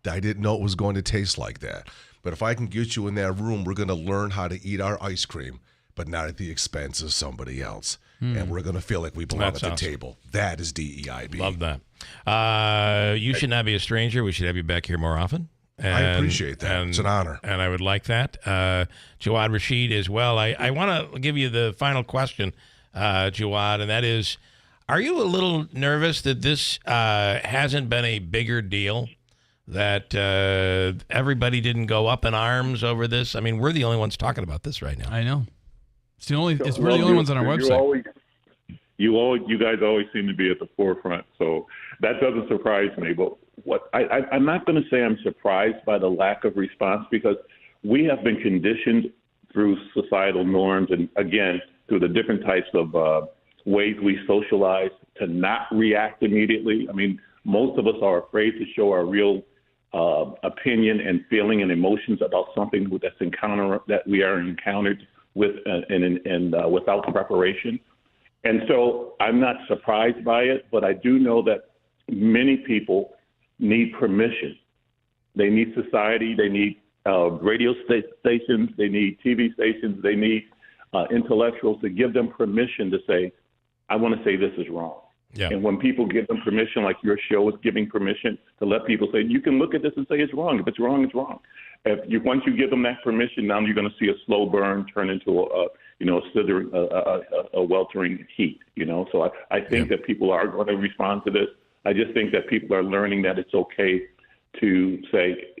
I didn't know it was going to taste like that. But if I can get you in that room, we're going to learn how to eat our ice cream but not at the expense of somebody else. And we're going to feel like we belong at the table. That is DEIB. Love that. You should not be a stranger. We should have you back here more often. I appreciate that. It's an honor. And I would like that. Jawad Rashid as well. I want to give you the final question, Jawad, and that is, are you a little nervous that this hasn't been a bigger deal, that everybody didn't go up in arms over this? I mean, we're the only ones talking about this right now. I know. We're the only ones on our website. You guys always seem to be at the forefront, so that doesn't surprise me. But I'm not going to say I'm surprised by the lack of response, because we have been conditioned through societal norms and, again, through the different types of ways we socialize to not react immediately. I mean, most of us are afraid to show our real opinion and feeling and emotions about something that we are encountered with and without preparation. And so I'm not surprised by it, but I do know that many people need permission. They need society. They need radio stations. They need TV stations. They need intellectuals to give them permission to say, I want to say this is wrong. Yeah. And when people give them permission, like your show is giving permission to let people say, you can look at this and say it's wrong. If it's wrong, it's wrong. Once you give them that permission, now you're going to see a slow burn turn into a weltering heat. So I think that people are going to respond to this. I just think that people are learning that it's okay to say,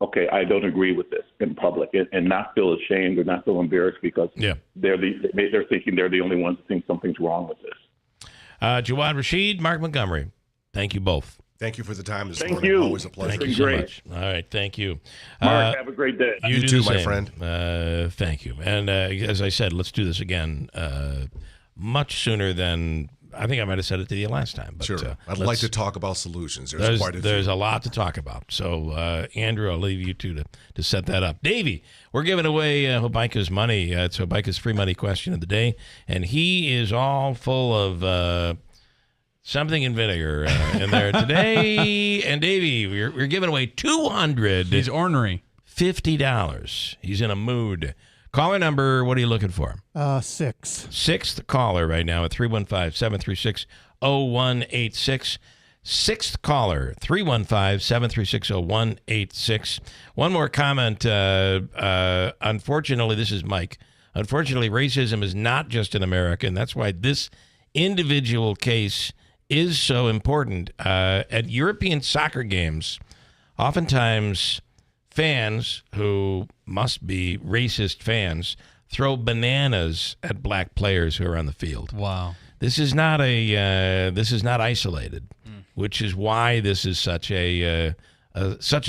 okay, I don't agree with this in public, and not feel ashamed or not feel embarrassed because they're thinking they're the only ones that think something's wrong with this. Jawad Rashid, Mark Montgomery, thank you both. Thank you for the time this Thank morning. you. Always a pleasure. Thank you so much. All right, thank you. Mark, have a great day. You too, my friend. Thank you. And as I said, let's do this again much sooner than I think I might have said it to you last time. But, sure. I'd like to talk about solutions. There's a lot to talk about. So, Andrew, I'll leave you two to set that up. Davey, we're giving away Hobaika's money. It's Hobaika's free money question of the day. And he is all full of something in vinegar in there today. And, Davey, we're giving away $200. He's ornery. $50. He's in a mood. Caller number, what are you looking for? 6. Sixth caller right now at 315-736-0186. Sixth caller, 315-736-0186. One more comment. Unfortunately, this is Mike. Unfortunately, racism is not just in America, and that's why this individual case is so important. At European soccer games, oftentimes fans who must be racist fans throw bananas at black players who are on the field. Wow. This is not isolated, which is why this is such a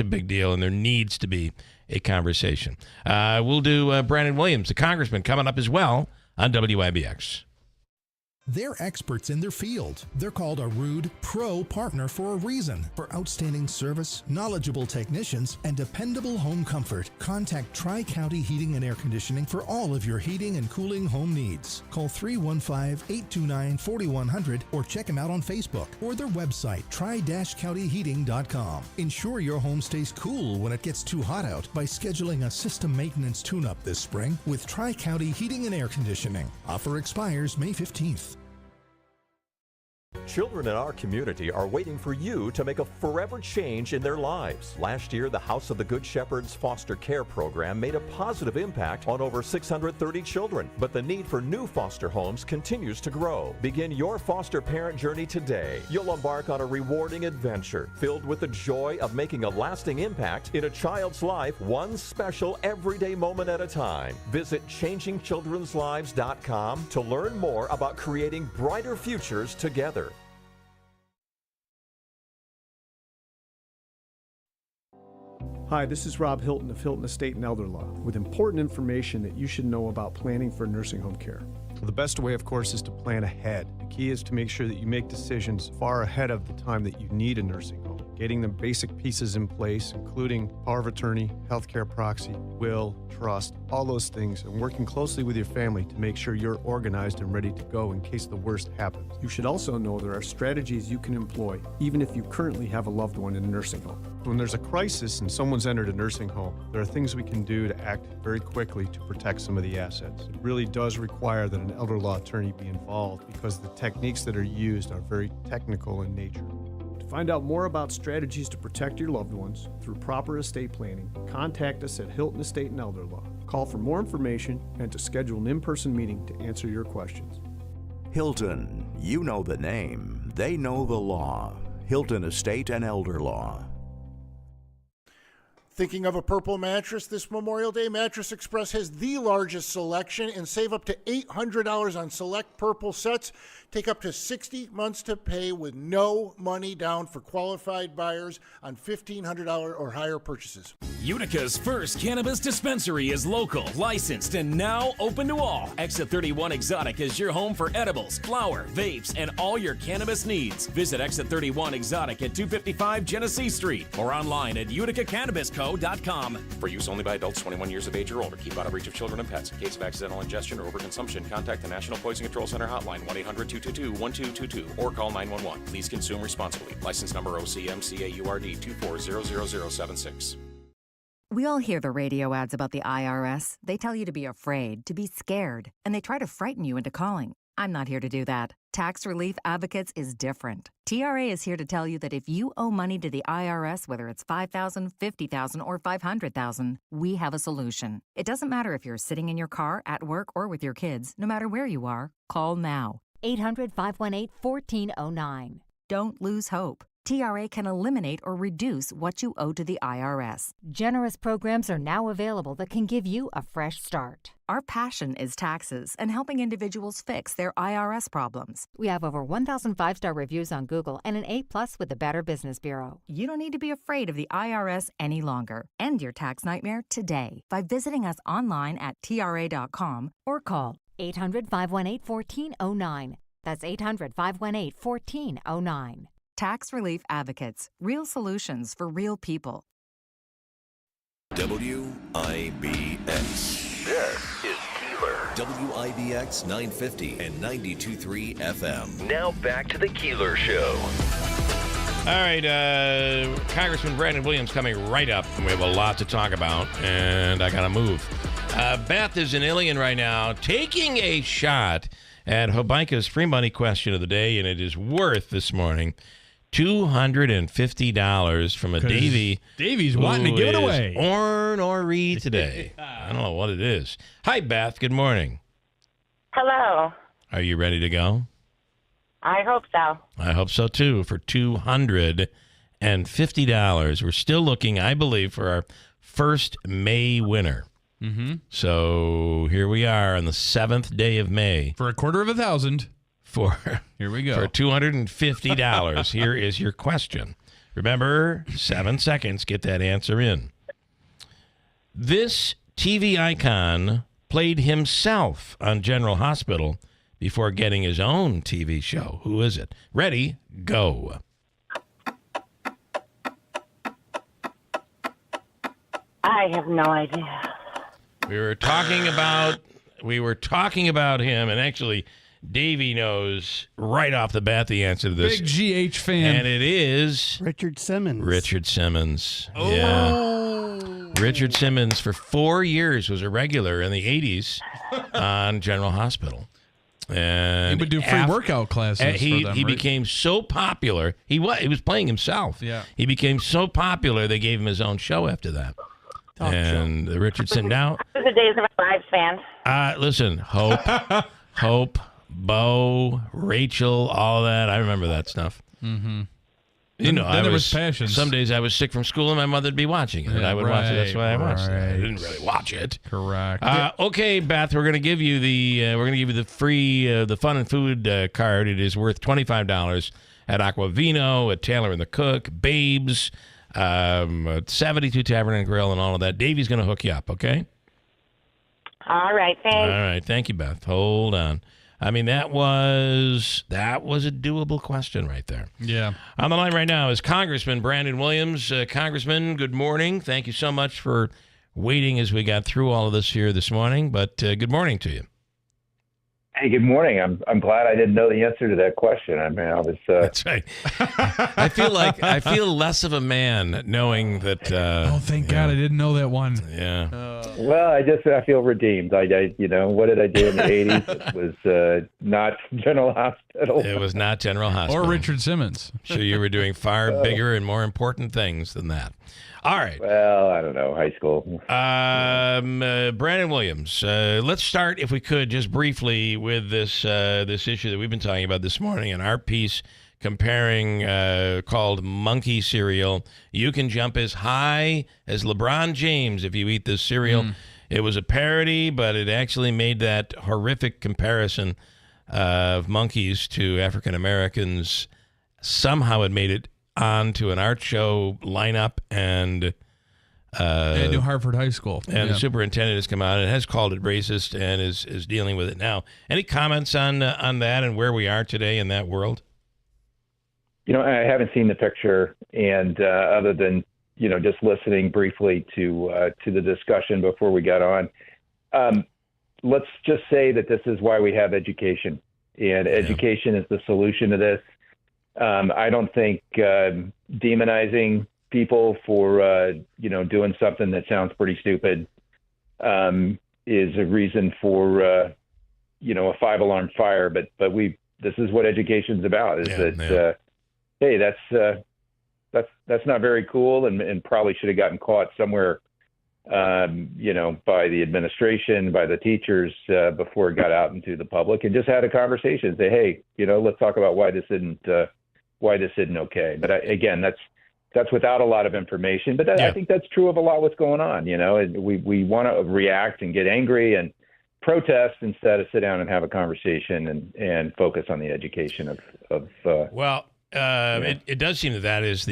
big deal, and there needs to be a conversation. We'll do Brandon Williams, the congressman, coming up as well on WIBX. They're experts in their field. They're called a Ruud Pro Partner for a reason. For outstanding service, knowledgeable technicians, and dependable home comfort, contact Tri-County Heating and Air Conditioning for all of your heating and cooling home needs. Call 315-829-4100 or check them out on Facebook or their website, tri-countyheating.com. Ensure your home stays cool when it gets too hot out by scheduling a system maintenance tune-up this spring with Tri-County Heating and Air Conditioning. Offer expires May 15th. Children in our community are waiting for you to make a forever change in their lives. Last year, the House of the Good Shepherd's foster care program made a positive impact on over 630 children. But the need for new foster homes continues to grow. Begin your foster parent journey today. You'll embark on a rewarding adventure filled with the joy of making a lasting impact in a child's life, one special everyday moment at a time. Visit changingchildrenslives.com to learn more about creating brighter futures together. Hi, this is Rob Hilton of Hilton Estate and Elder Law with important information that you should know about planning for nursing home care. Well, the best way, of course, is to plan ahead. The key is to make sure that you make decisions far ahead of the time that you need a nursing home. getting the basic pieces in place, including power of attorney, healthcare proxy, will, trust, all those things, and working closely with your family to make sure you're organized and ready to go in case the worst happens. You should also know there are strategies you can employ, even if you currently have a loved one in a nursing home. When there's a crisis and someone's entered a nursing home, there are things we can do to act very quickly to protect some of the assets. It really does require that an elder law attorney be involved because the techniques that are used are very technical in nature. To find out more about strategies to protect your loved ones through proper estate planning, contact us at Hilton Estate and Elder Law. Call for more information and to schedule an in-person meeting to answer your questions. Hilton, you know the name, they know the law. Hilton Estate and Elder Law. Thinking of a purple mattress this Memorial Day? Mattress Express has the largest selection and save up to $800 on select purple sets. Take up to 60 months to pay with no money down for qualified buyers on $1,500 or higher purchases. Utica's first cannabis dispensary is local, licensed, and now open to all. Exit 31 Exotic is your home for edibles, flower, vapes, and all your cannabis needs. Visit Exit 31 Exotic at 255 Genesee Street or online at uticacannabisco.com. For use only by adults 21 years of age or older. Keep out of reach of children and pets. In case of accidental ingestion or overconsumption, contact the National Poison Control Center hotline 1-800-222-1222 or call 911. Please consume responsibly. License number OCMCAURD 2400076. We all hear the radio ads about the IRS. They tell you to be afraid, to be scared, and they try to frighten you into calling. I'm not here to do that. Tax Relief Advocates is different. TRA is here to tell you that if you owe money to the IRS, whether it's $5,000, $50,000, or $500,000, we have a solution. It doesn't matter if you're sitting in your car, at work, or with your kids. No matter where you are, call now. 800-518-1409. Don't lose hope. TRA can eliminate or reduce what you owe to the IRS. Generous programs are now available that can give you a fresh start. Our passion is taxes and helping individuals fix their IRS problems. We have over 1,000 5-star reviews on Google and an A+ with the Better Business Bureau. You don't need to be afraid of the IRS any longer. End your tax nightmare today by visiting us online at TRA.com or call 800-518-1409. That's 800-518-1409. Tax Relief Advocates. Real solutions for real people. WIBX. This is Keeler. WIBX 950 and 92.3 FM. Now back to the Keeler Show. All right, Congressman Brandon Williams coming right up. We have a lot to talk about, and I got to move. Beth is in Ilion right now, taking a shot at Hobaika's free money question of the day, and it is worth this morning $250 from a Davey. Davey's wanting to give it away. Ornery today. I don't know what it is. Hi, Beth. Good morning. Hello. Are you ready to go? I hope so. I hope so, too, for $250. We're still looking, I believe, for our first May winner. Mm-hmm. So here we are on the 7th day of May. For $250,000. Here we go. For $250. Here is your question. Remember, 7 seconds. Get that answer in. This TV icon played himself on General Hospital before getting his own TV show. Who is it? Ready? Go. I have no idea. We were talking about him, and actually Davey knows right off the bat the answer to this. Big GH fan. And it is Richard Simmons. Richard Simmons. Oh. Yeah. Richard Simmons for 4 years was a regular in the 80s on General Hospital. And he would do free workout classes for them, he right? became so popular. He was playing himself. Yeah. He became so popular they gave him his own show after that. And Richardson now. This is the Days of Our Lives fan. Listen, Hope, Bo, Rachel, all that. I remember that stuff. Mm-hmm. You know, then there was Passions. Some days I was sick from school and my mother'd be watching it. And I would watch it. That's why I watched it. I didn't really watch it. Correct. Okay, Beth, we're gonna give you the free the fun and food card. It is worth $25 at Aquavino, at Taylor and the Cook, Babes, 72 Tavern and Grill, and all of that. Davey's gonna hook you up. Okay. All right. Thanks. All right. Thank you, Beth. Hold on. I mean, that was a doable question right there. Yeah. On the line right now is Congressman Brandon Williams. Congressman, good morning. Thank you so much for waiting as we got through all of this here this morning. But good morning to you. Hey, good morning. I'm glad I didn't know the answer to that question. I mean, I was. That's right. I feel less of a man knowing that. Thank God I didn't know that one. Yeah. Well, I feel redeemed. What did I do in the '80s? It was not General Hospital. It was not General Hospital. Or Richard Simmons. I'm sure you were doing far bigger and more important things than that. All right. Well, I don't know. High school. Brandon Williams. Let's start, if we could, just briefly with this issue that we've been talking about this morning in our piece comparing called Monkey Cereal. You can jump as high as LeBron James if you eat this cereal. It was a parody, but it actually made that horrific comparison of monkeys to African Americans. Somehow it made it onto an art show lineup, and New Hartford High School. And the superintendent has come out and has called it racist and is dealing with it now. Any comments on that and where we are today in that world? I haven't seen the picture, and other than just listening briefly to the discussion before we got on, let's just say that this is why we have education, and education is the solution to this. I don't think demonizing people for doing something that sounds pretty stupid is a reason for a 5-alarm fire. But this is what education's about. Hey, that's not very cool, and probably should have gotten caught somewhere, by the administration, by the teachers before it got out into the public, and just had a conversation. Say, hey, let's talk about why this isn't okay. But again, that's without a lot of information. But I think that's true of a lot what's going on. We want to react and get angry and protest instead of sit down and have a conversation and focus on the education of. It does seem that is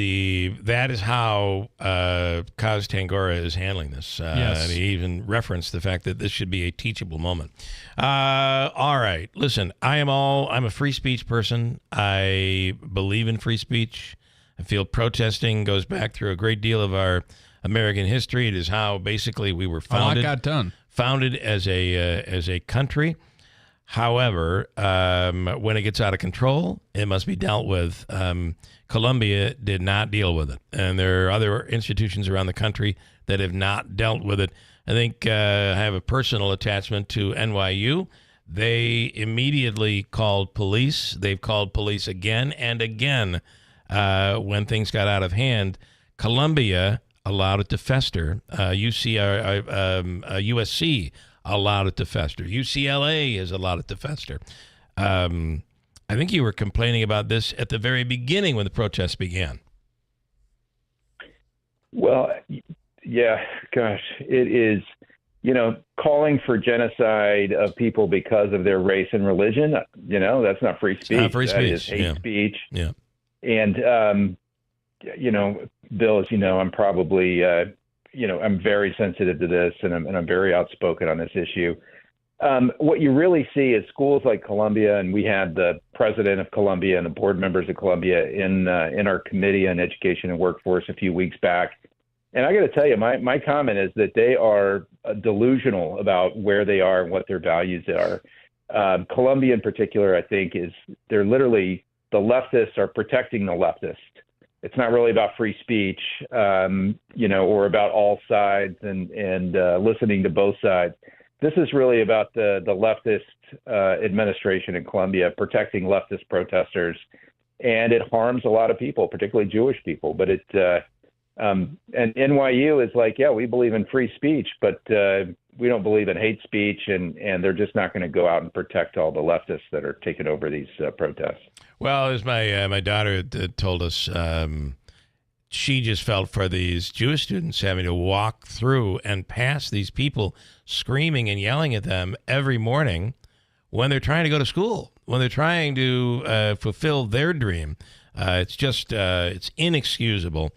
how Kaz Tangora is handling this. And he even referenced the fact that this should be a teachable moment. All right, listen, I'm a free speech person. I believe in free speech. I feel protesting goes back through a great deal of our American history. It is how basically we were founded. A lot got done. Founded as a country. However, when it gets out of control, it must be dealt with. Columbia did not deal with it, and there are other institutions around the country that have not dealt with it. I think I have a personal attachment to NYU. They immediately called police. They've called police again and again when things got out of hand. Columbia allowed it to fester. USC allowed it to fester. UCLA has allowed it to fester. I think you were complaining about this at the very beginning when the protests began. Well, yeah, gosh, it is, calling for genocide of people because of their race and religion. That's not free speech. Not free speech. That is hate speech. Yeah. And, Bill, as you know, I'm probably, I'm very sensitive to this, and I'm very outspoken on this issue. What you really see is schools like Columbia, and we had the president of Columbia and the board members of Columbia in our committee on education and workforce a few weeks back. And I got to tell you, my comment is that they are delusional about where they are and what their values are. Columbia in particular, I think, they're literally, the leftists are protecting the leftist. It's not really about free speech, or about all sides and listening to both sides. This is really about the leftist administration in Columbia protecting leftist protesters, and it harms a lot of people, particularly Jewish people. But and NYU is like, yeah, we believe in free speech, but we don't believe in hate speech, and they're just not going to go out and protect all the leftists that are taking over these protests. Well, as my daughter told us, she just felt for these Jewish students having to walk through and pass these people screaming and yelling at them every morning when they're trying to go to school, when they're trying to fulfill their dream. It's just it's inexcusable.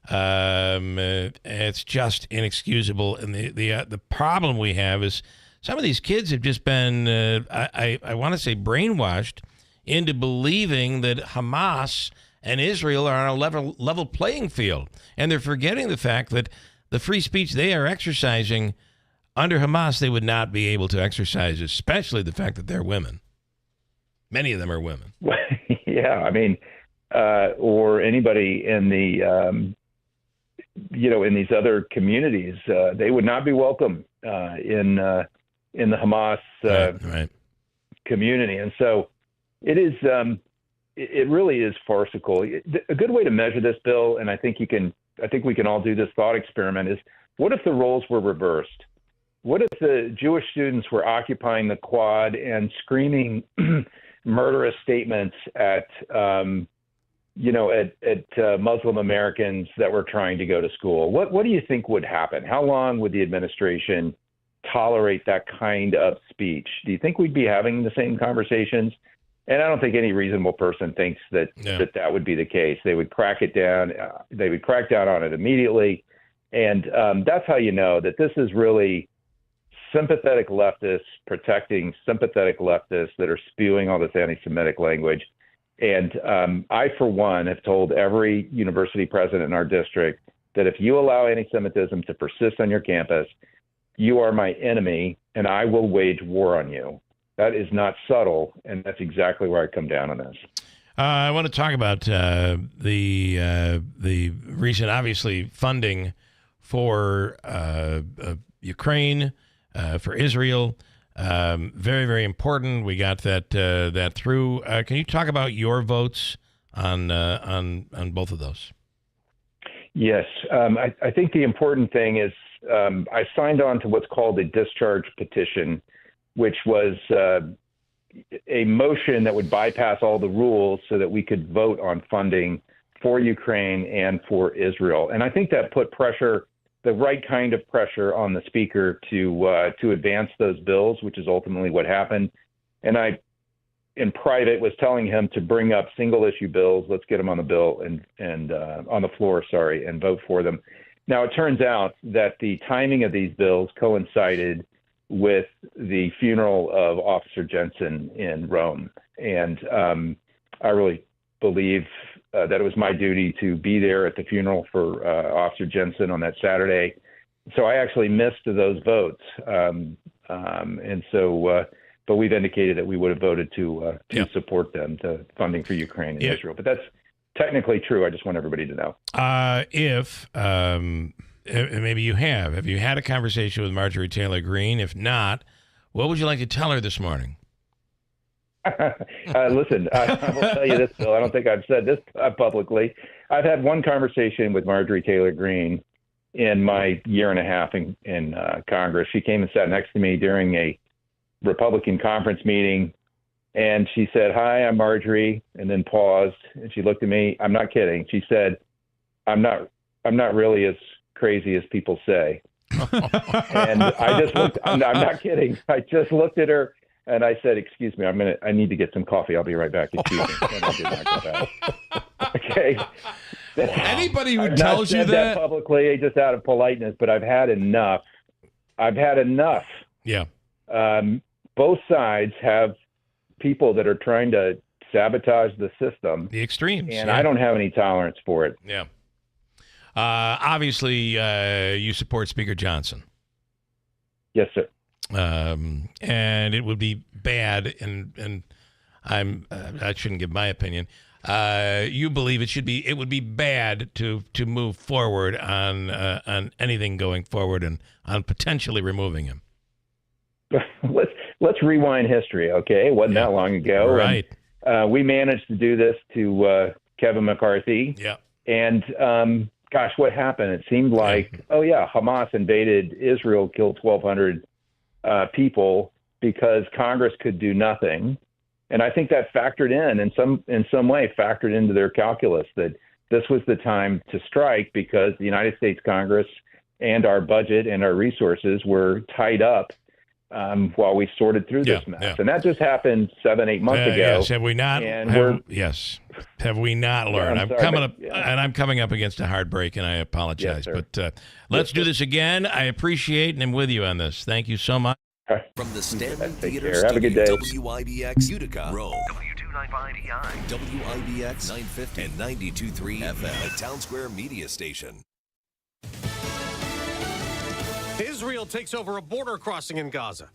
It's just inexcusable. And the problem we have is some of these kids have just been, I want to say, brainwashed into believing that Hamas and Israel are on a level playing field. And they're forgetting the fact that the free speech they are exercising under Hamas, they would not be able to exercise, especially the fact that they're women. Many of them are women. Yeah, I mean, or anybody in the, in these other communities, they would not be welcome in the Hamas right. community. And so it is, it really is farcical. A good way to measure this, Bill, and I think we can all do this thought experiment, is what if the roles were reversed? What if the Jewish students were occupying the quad and screaming murderous statements at Muslim Americans that were trying to go to school? What do you think would happen? How long would the administration tolerate that kind of speech? Do you think we'd be having the same conversations? And I don't think any reasonable person thinks that that would be the case. They would crack it down. They would crack down on it immediately. And that's how you know that this is really sympathetic leftists protecting sympathetic leftists that are spewing all this anti-Semitic language. And I, for one, have told every university president in our district that if you allow anti-Semitism to persist on your campus, you are my enemy and I will wage war on you. That is not subtle, and that's exactly where I come down on this. I want to talk about the recent, obviously, funding for Ukraine, for Israel. Very, very important. We got that through. Can you talk about your votes on both of those? Yes, I think the important thing is I signed on to what's called a discharge petition, which was a motion that would bypass all the rules so that we could vote on funding for Ukraine and for Israel. And I think that put pressure, the right kind of pressure, on the speaker to advance those bills, which is ultimately what happened. And I, in private, was telling him to bring up single issue bills. Let's get them on the bill and on the floor, and vote for them. Now, it turns out that the timing of these bills coincided with the funeral of Officer Jensen in Rome. And I really believe that it was my duty to be there at the funeral for Officer Jensen on that Saturday. So I actually missed those votes. But we've indicated that we would have voted to support them, to funding for Ukraine and Israel. But that's technically true. I just want everybody to know. Maybe you have you had a conversation with Marjorie Taylor Greene? If not, what would you like to tell her this morning? Listen, I will tell you this, Bill. I don't think I've said this publicly. I've had one conversation with Marjorie Taylor Greene in my year and a half in Congress. She came and sat next to me during a Republican conference meeting, and she said, "Hi, I'm Marjorie," and then paused, and she looked at me. I'm not kidding. She said, I'm not really as crazy as people say." And I just looked, I'm not kidding. I just looked at her and I said, "Excuse me, I need to get some coffee. I'll be right back. Excuse me." And I did not go back. Okay. Anybody who I've tells not you said that publicly, just out of politeness, but I've had enough. Yeah. Both sides have people that are trying to sabotage the system. The extremes. And I don't have any tolerance for it. Yeah. Obviously, you support Speaker Johnson. Yes, sir. And it would be bad, and I shouldn't give my opinion. You believe it would be bad to move forward on anything going forward and on potentially removing him. Let's rewind history, okay? It wasn't that long ago. Right. And, we managed to do this to Kevin McCarthy. Yeah. And gosh, what happened? It seemed like, Hamas invaded Israel, killed 1,200 people because Congress could do nothing. And I think that factored in some way, factored into their calculus that this was the time to strike because the United States Congress and our budget and our resources were tied up while we sorted through this mess. Yeah. And that just happened 7-8 months ago. Yes, have we not? Have we not learned? I'm coming up against a hard break, and I apologize. Yes, but let's do this again. I appreciate and I'm with you on this. Thank you so much. From the Stanley Take Theater care. Have a good day. WIBX Utica, Rome. W295EI. WIBX 950 and 92.3 FM. A Town Square media station. Israel takes over a border crossing in Gaza.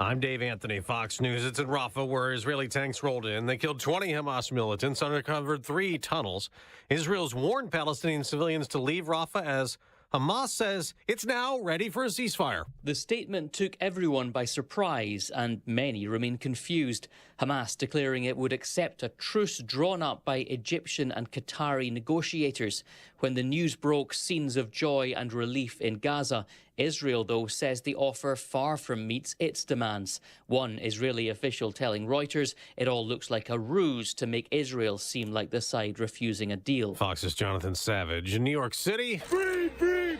I'm Dave Anthony, Fox News. It's in Rafah, where Israeli tanks rolled in. They killed 20 Hamas militants, uncovered 3 tunnels. Israel's warned Palestinian civilians to leave Rafah as Hamas says it's now ready for a ceasefire. The statement took everyone by surprise, and many remain confused. Hamas declaring it would accept a truce drawn up by Egyptian and Qatari negotiators. When the news broke, scenes of joy and relief in Gaza. Israel, though, says the offer far from meets its demands. One Israeli official telling Reuters it all looks like a ruse to make Israel seem like the side refusing a deal. Fox's Jonathan Savage. In New York City, free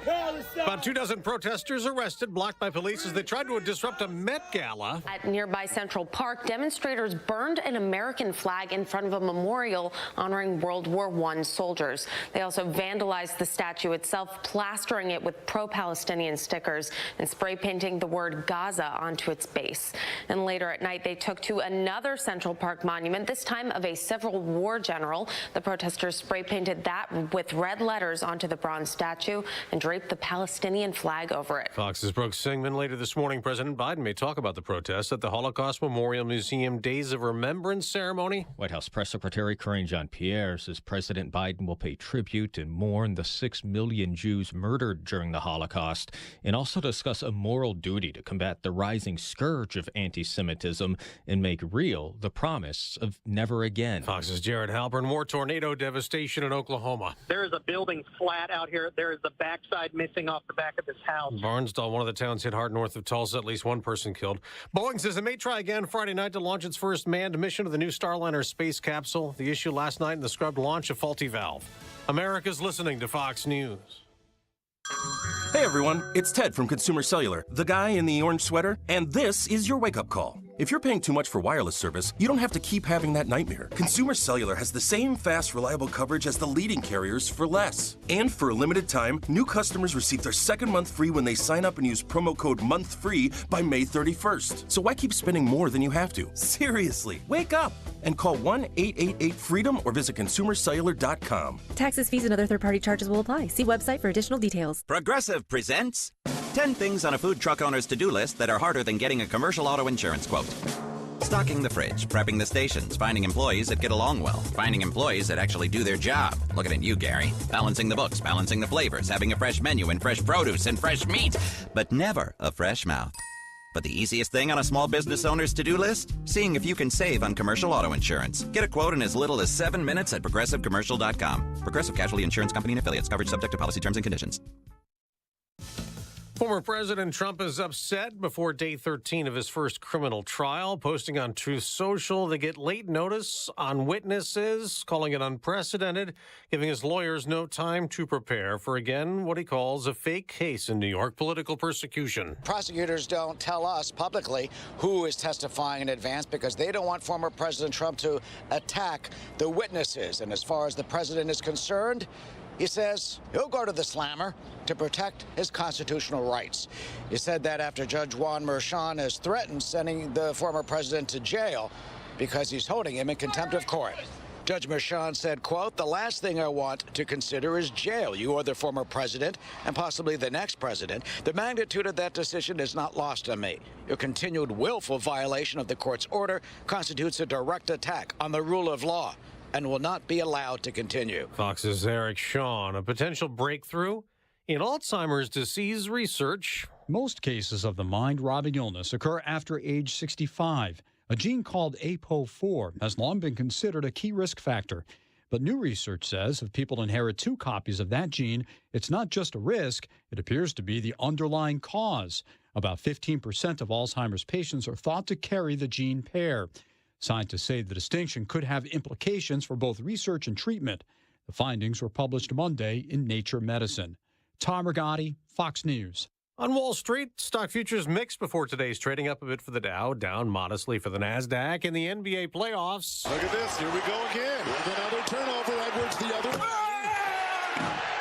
Palestine! About 24 protesters arrested, blocked by police as they tried to disrupt a Met Gala. At nearby Central Park, demonstrators burned an American flag in front of a memorial honoring World War I soldiers. They also vandalized the statue itself, plastering it with pro-Palestinian stickers and spray painting the word Gaza onto its base. And later at night, they took to another Central Park monument, this time of a Civil War general. The protesters spray painted that with red letters onto the bronze statue and draped the Palestinian flag over it. Fox's Brooke Singman. Later this morning, President Biden may talk about the protests at the Holocaust Memorial Museum Days of Remembrance ceremony. White House Press Secretary Karine Jean-Pierre says President Biden will pay tribute and mourn the 6 million Jews murdered during the Holocaust, and also discuss a moral duty to combat the rising scourge of anti-Semitism and make real the promise of never again. Fox's Jared Halpern. More tornado devastation in Oklahoma. There is a building flat out here. There is the backside missing off the back of this house. Barnsdall, one of the towns hit hard north of Tulsa, at least one person killed. Boeing says it may try again Friday night to launch its first manned mission of the new Starliner space capsule. The issue last night in the scrubbed launch, a faulty valve. America's listening to Fox News. Hey everyone, it's Ted from Consumer Cellular, the guy in the orange sweater, and this is your wake-up call. If you're paying too much for wireless service, you don't have to keep having that nightmare. Consumer Cellular has the same fast, reliable coverage as the leading carriers for less. And for a limited time, new customers receive their second month free when they sign up and use promo code MONTHFREE by May 31st. So why keep spending more than you have to? Seriously, wake up and call 1-888-FREEDOM or visit consumercellular.com. Taxes, fees, and other third-party charges will apply. See website for additional details. Progressive presents 10 things on a food truck owner's to-do list that are harder than getting a commercial auto insurance quote. Stocking the fridge, prepping the stations, finding employees that get along well, finding employees that actually do their job. Looking at you, Gary. Balancing the books, balancing the flavors, having a fresh menu and fresh produce and fresh meat, but never a fresh mouth. But the easiest thing on a small business owner's to-do list? Seeing if you can save on commercial auto insurance. Get a quote in as little as 7 minutes at progressivecommercial.com. Progressive Casualty Insurance Company and affiliates. Coverage subject to policy terms and conditions. Former President Trump is upset before day 13 of his first criminal trial, posting on Truth Social they get late notice on witnesses, calling it unprecedented, giving his lawyers no time to prepare for, again, what he calls a fake case in New York, political persecution. Prosecutors don't tell us publicly who is testifying in advance because they don't want former President Trump to attack the witnesses. And as far as the president is concerned, he says he'll go to the slammer to protect his constitutional rights. He said that after Judge Juan Merchan has threatened sending the former president to jail because he's holding him in contempt of court. Judge Merchan said, quote, "The last thing I want to consider is jail. You are the former president and possibly the next president. The magnitude of that decision is not lost on me. Your continued willful violation of the court's order constitutes a direct attack on the rule of law and will not be allowed to continue." Fox's Eric Shawn. A potential breakthrough in Alzheimer's disease research. Most cases of the mind-robbing illness occur after age 65. A gene called APOE4 has long been considered a key risk factor. But new research says if people inherit 2 copies of that gene, it's not just a risk, it appears to be the underlying cause. About 15% of Alzheimer's patients are thought to carry the gene pair. Scientists say the distinction could have implications for both research and treatment. The findings were published Monday in Nature Medicine. Tom Rigotti, Fox News. On Wall Street, stock futures mixed before today's trading, up a bit for the Dow, down modestly for the NASDAQ. In the NBA playoffs, look at this. Here we go again with another turnover. Edwards the other way.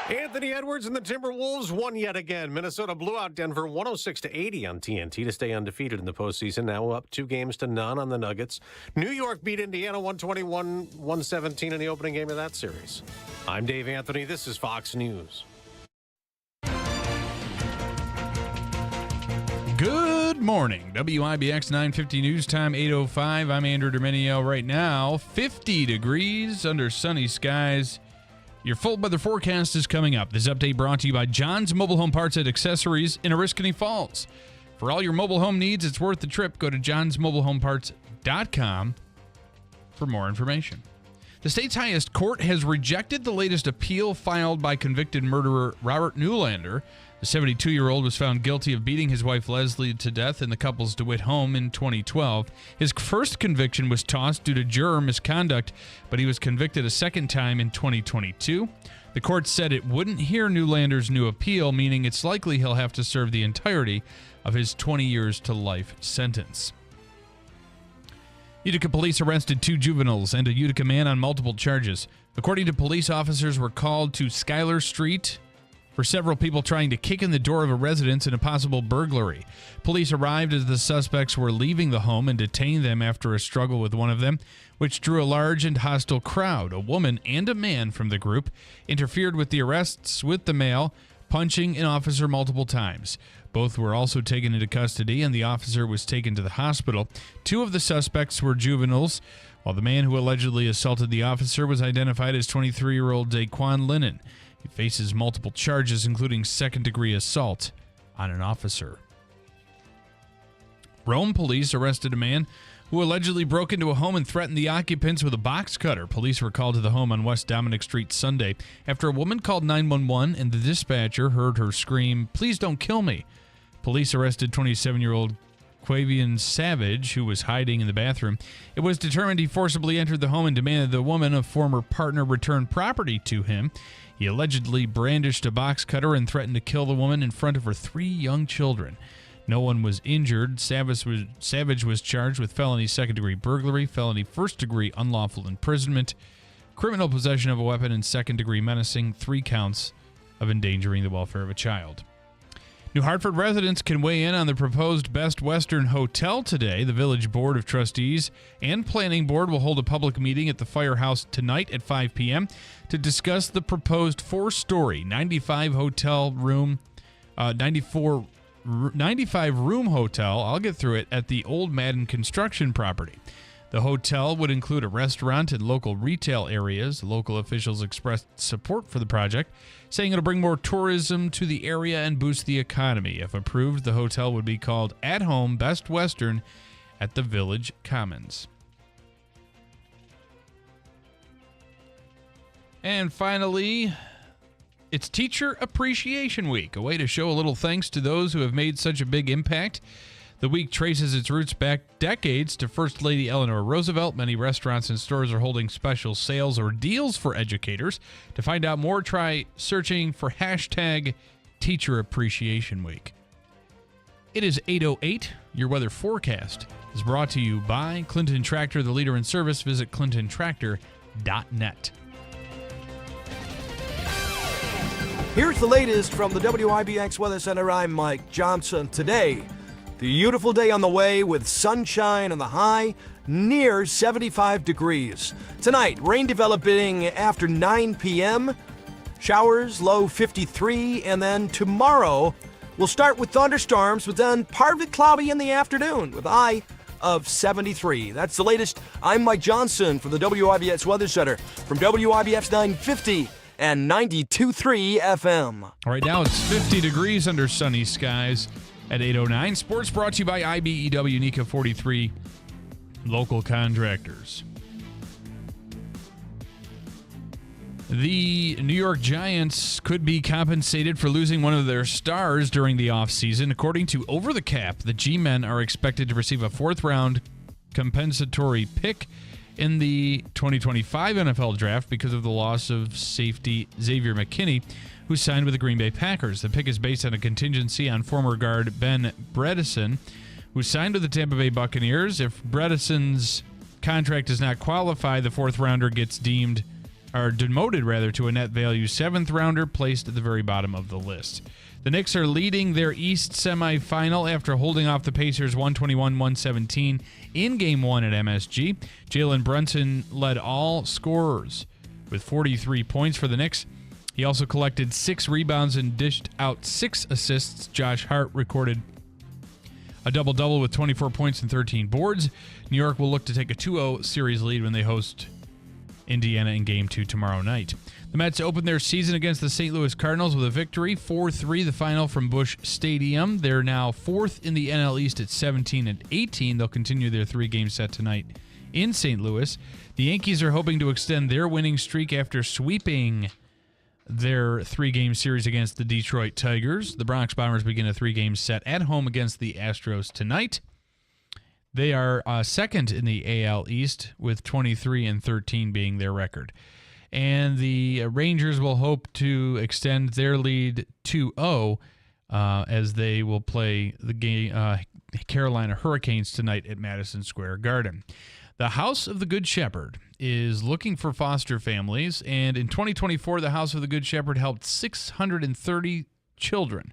Anthony Anthony Edwards and the Timberwolves won yet again. Minnesota blew out Denver 106-80 on TNT to stay undefeated in the postseason. Now up 2-0 on the Nuggets. New York beat Indiana 121-117 in the opening game of that series. I'm Dave Anthony. This is Fox News. Good morning. WIBX 950 News Time, 8:05. I'm Andrew Dominio. Right now, 50 degrees under sunny skies. Your full weather forecast is coming up. This update brought to you by John's Mobile Home Parts and Accessories in Oriskany Falls. For all your mobile home needs, it's worth the trip. Go to johnsmobilehomeparts.com for more information. The state's highest court has rejected the latest appeal filed by convicted murderer Robert Newlander. The 72-year-old was found guilty of beating his wife Leslie to death in the couple's DeWitt home in 2012. His first conviction was tossed due to juror misconduct, but he was convicted a second time in 2022. The court said it wouldn't hear Newlander's new appeal, meaning it's likely he'll have to serve the entirety of his 20 years to life sentence. Utica police arrested 2 juveniles and a Utica man on multiple charges. According to police, officers were called to Schuyler Street for several people trying to kick in the door of a residence in a possible burglary. Police arrived as the suspects were leaving the home and detained them after a struggle with one of them, which drew a large and hostile crowd. A woman and a man from the group interfered with the arrests with the male, punching an officer multiple times. Both were also taken into custody, and the officer was taken to the hospital. 2 of the suspects were juveniles, while the man who allegedly assaulted the officer was identified as 23-year-old Daquan Lennon. He faces multiple charges, including second-degree assault on an officer. Rome police arrested a man who allegedly broke into a home and threatened the occupants with a box cutter. Police were called to the home on West Dominic Street Sunday after a woman called 911 and the dispatcher heard her scream, "Please don't kill me." Police arrested 27-year-old Quavian Savage, who was hiding in the bathroom. It was determined he forcibly entered the home and demanded the woman, a former partner, return property to him. He allegedly brandished a box cutter and threatened to kill the woman in front of her 3 young children. No one was injured. Savage was charged with felony second-degree burglary, felony first-degree unlawful imprisonment, criminal possession of a weapon, and second-degree menacing, 3 counts of endangering the welfare of a child. New Hartford residents can weigh in on the proposed Best Western Hotel today. The Village Board of Trustees and Planning Board will hold a public meeting at the Firehouse tonight at 5 p.m. to discuss the proposed 4-story, 95-room hotel, I'll get through it, at the Old Madden construction property. The hotel would include a restaurant and local retail areas. Local officials expressed support for the project, saying it'll bring more tourism to the area and boost the economy. If approved, the hotel would be called At Home Best Western at the Village Commons. And finally, it's Teacher Appreciation Week, a way to show a little thanks to those who have made such a big impact. The week traces its roots back decades to First Lady Eleanor Roosevelt. Many restaurants and stores are holding special sales or deals for educators. To find out more, try searching for hashtag Teacher Appreciation Week. It is 8:08. Your weather forecast is brought to you by Clinton Tractor, the leader in service. Visit clintontractor.net. Here's the latest from the WIBX Weather Center. I'm Mike Johnson. Today, the beautiful day on the way with sunshine on the high near 75 degrees. Tonight, rain developing after 9 p.m. Showers, low 53. And then tomorrow, we'll start with thunderstorms, but then partly cloudy in the afternoon with a high of 73. That's the latest. I'm Mike Johnson from the WIBX Weather Center from WIBX 950 and 92.3 FM. Right now, it's 50 degrees under sunny skies at 8:09. Sports brought to you by IBEW NECA 43 local contractors. The New York Giants could be compensated for losing one of their stars during the offseason. According to Over the Cap, the G-Men are expected to receive a 4th-round compensatory pick in the 2025 NFL Draft because of the loss of safety Xavier McKinney, who signed with the Green Bay Packers. The pick is based on a contingency on former guard Ben Bredesen, who signed with the Tampa Bay Buccaneers. If Bredesen's contract does not qualify, the 4th rounder gets deemed or demoted rather, to a net value 7th rounder, placed at the very bottom of the list. The Knicks are leading their East semifinal after holding off the Pacers 121-117 in Game 1 at MSG. Jalen Brunson led all scorers with 43 points for the Knicks. He also collected 6 rebounds and dished out 6 assists. Josh Hart recorded a double-double with 24 points and 13 boards. New York will look to take a 2-0 series lead when they host Indiana in Game 2 tomorrow night. The Mets opened their season against the St. Louis Cardinals with a victory, 4-3, the final from Busch Stadium. They're now 4th in the NL East at 17-18. They'll continue their 3-game set tonight in St. Louis. The Yankees are hoping to extend their winning streak after sweeping their 3-game series against the Detroit Tigers. The Bronx Bombers begin a 3-game set at home against the Astros tonight. They are second in the AL East with 23-13 being their record. And the Rangers will hope to extend their lead 2-0 as they will play the Carolina Hurricanes tonight at Madison Square Garden. The House of the Good Shepherd is looking for foster families, and in 2024, the House of the Good Shepherd helped 630 children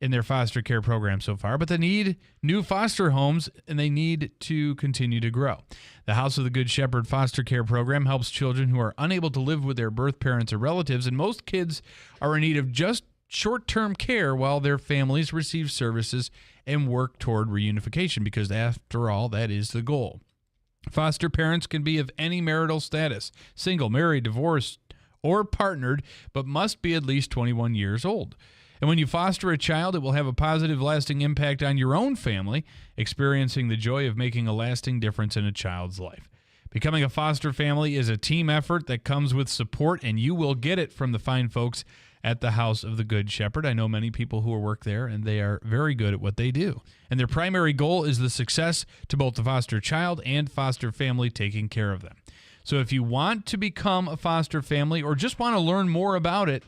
in their foster care program so far, but they need new foster homes, and they need to continue to grow. The House of the Good Shepherd foster care program helps children who are unable to live with their birth parents or relatives, and most kids are in need of just short-term care while their families receive services and work toward reunification, because after all, that is the goal. Foster parents can be of any marital status, single, married, divorced, or partnered, but must be at least 21 years old. And when you foster a child, it will have a positive, lasting impact on your own family, experiencing the joy of making a lasting difference in a child's life. Becoming a foster family is a team effort that comes with support, and you will get it from the fine folks at the House of the Good Shepherd. I know many people who work there, and they are very good at what they do. And their primary goal is the success to both the foster child and foster family taking care of them. So if you want to become a foster family or just want to learn more about it,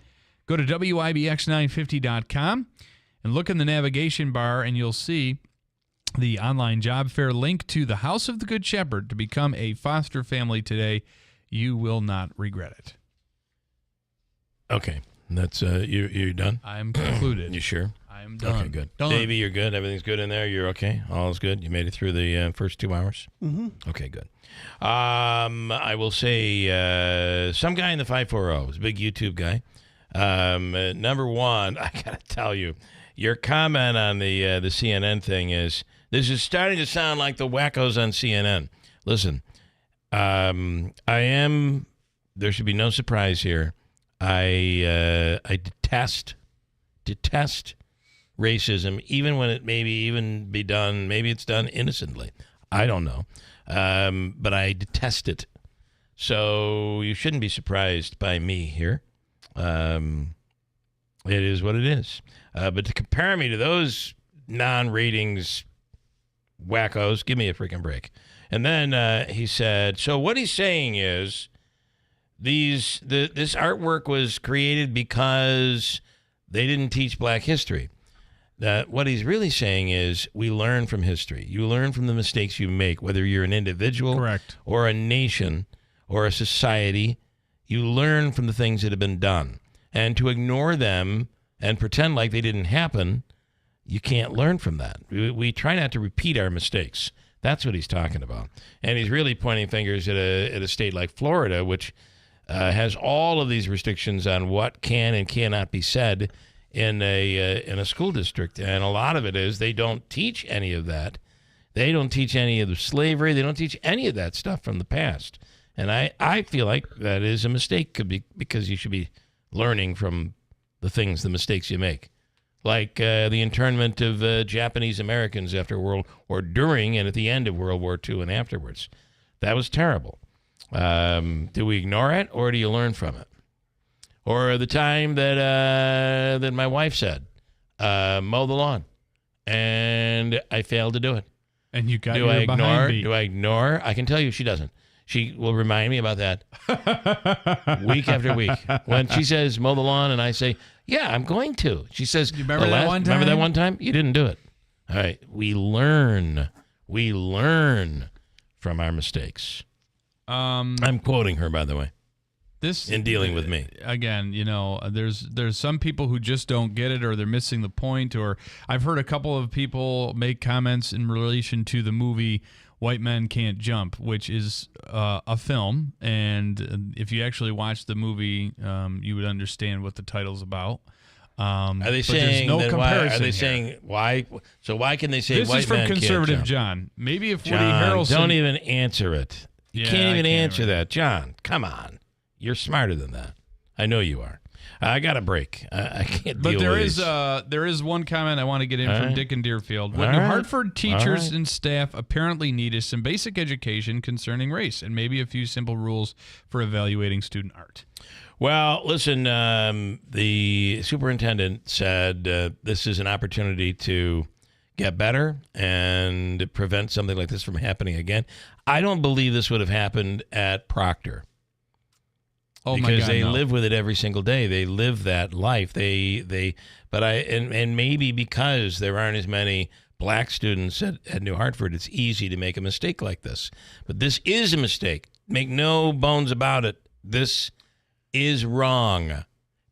go to WIBX950.com and look in the navigation bar, and you'll see the online job fair link to the House of the Good Shepherd to become a foster family today. You will not regret it. Okay. That's you're done? I'm concluded. You sure? I'm done. Okay, good. Done. Davey, you're good? Everything's good in there? You're okay? All's good? You made it through the first 2 hours? Mm-hmm. Okay, good. I will say some guy in the 540 is a big YouTube guy. Number one, I got to tell you, your comment on the CNN thing is, this is starting to sound like the wackos on CNN. Listen, there should be no surprise here. I detest racism, even when it maybe it's done innocently. I don't know. But I detest it. So you shouldn't be surprised by me here. It is what it is. But to compare me to those non-ratings wackos, give me a freaking break. And then he said, so what he's saying is, this artwork was created because they didn't teach black history. What he's really saying is, we learn from history. You learn from the mistakes you make, whether you're an individual, correct, or a nation or a society. You learn from the things that have been done. And to ignore them and pretend like they didn't happen, you can't learn from that. We try not to repeat our mistakes. That's what he's talking about. And he's really pointing fingers at a state like Florida, which has all of these restrictions on what can and cannot be said in a school district. And a lot of it is they don't teach any of that. They don't teach any of the slavery. They don't teach any of that stuff from the past. And I feel like that is a mistake, because you should be learning from the mistakes you make. Like the internment of Japanese Americans during and at the end of World War II and afterwards. That was terrible. Do we ignore it, or do you learn from it? Or the time that my wife said, mow the lawn, and I failed to do it. And you got your behind beat. Do I ignore? I can tell you she doesn't. She will remind me about that week after week. When she says mow the lawn and I say, yeah, I'm going to. She says, remember that one time? Remember that one time? You didn't do it. All right. We learn. We learn from our mistakes. I'm quoting her, by the way. in dealing with me. Again, there's some people who just don't get it, or they're missing the point. Or I've heard a couple of people make comments in relation to the movie White Men Can't Jump, which is a film, and if you actually watch the movie, you would understand what the title's about. Are they saying no that comparison? Are they here. saying why? So why can they say this white is from men conservative can't jump? John? Maybe if John, Woody Harrelson don't even answer it. You Yeah, can't even I can't answer that, John. Come on, you're smarter than that. I know you are. I got a break. I can't. But deal there with is these. there is one comment I want to get in All from right. Dick and Deerfield. What All New right. Hartford teachers All right. and staff apparently need is some basic education concerning race and maybe a few simple rules for evaluating student art. Well, listen, the superintendent said this is an opportunity to get better and prevent something like this from happening again. I don't believe this would have happened at Proctor. Oh because my God, they no. live with it every single day. They live that life. And maybe because there aren't as many black students at New Hartford, it's easy to make a mistake like this. But this is a mistake. Make no bones about it. This is wrong.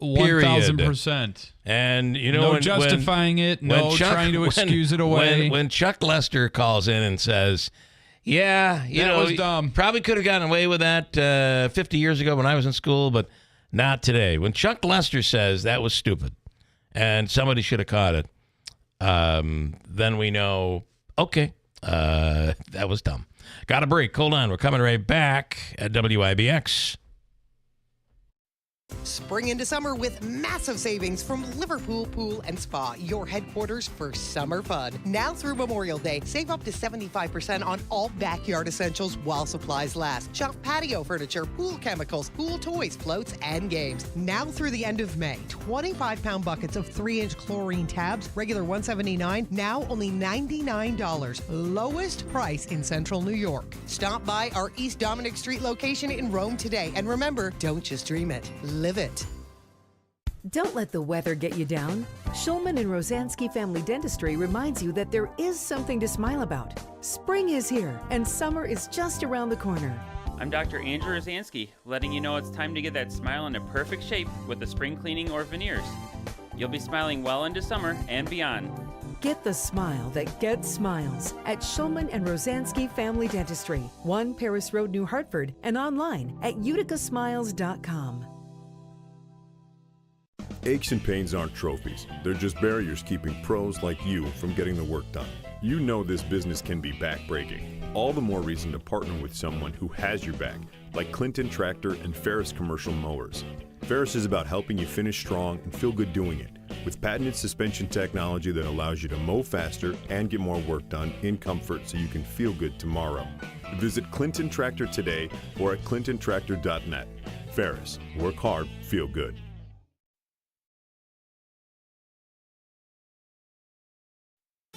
1,000%. And No justifying it, no trying to excuse it away. When Chuck Lester calls in and says, "Yeah, That was dumb. Probably could have gotten away with that 50 years ago when I was in school, but not today." When Chuck Lester says that was stupid and somebody should have caught it, then we know, okay, that was dumb. Got a break. Hold on. We're coming right back at WIBX. Spring into summer with massive savings from Liverpool Pool and Spa, your headquarters for summer fun. Now through Memorial Day, save up to 75% on all backyard essentials while supplies last. Shop patio furniture, pool chemicals, pool toys, floats, and games. Now through the end of May, 25-pound buckets of 3-inch chlorine tabs, regular $179, now only $99. Lowest price in Central New York. Stop by our East Dominic Street location in Rome today. And remember, don't just dream it. Live it. Don't let the weather get you down. Schulman and Rosansky Family Dentistry reminds you that there is something to smile about. Spring is here, and summer is just around the corner. I'm Dr. Andrew Rosansky, letting you know it's time to get that smile into perfect shape with the spring cleaning or veneers. You'll be smiling well into summer and beyond. Get the smile that gets smiles at Schulman and Rosansky Family Dentistry, 1 Paris Road, New Hartford, and online at uticasmiles.com. Aches and pains aren't trophies. They're just barriers keeping pros like you from getting the work done. You know this business can be back-breaking. All the more reason to partner with someone who has your back, like Clinton Tractor and Ferris Commercial Mowers. Ferris is about helping you finish strong and feel good doing it, with patented suspension technology that allows you to mow faster and get more work done in comfort so you can feel good tomorrow. Visit Clinton Tractor today or at clintontractor.net. Ferris, work hard, feel good.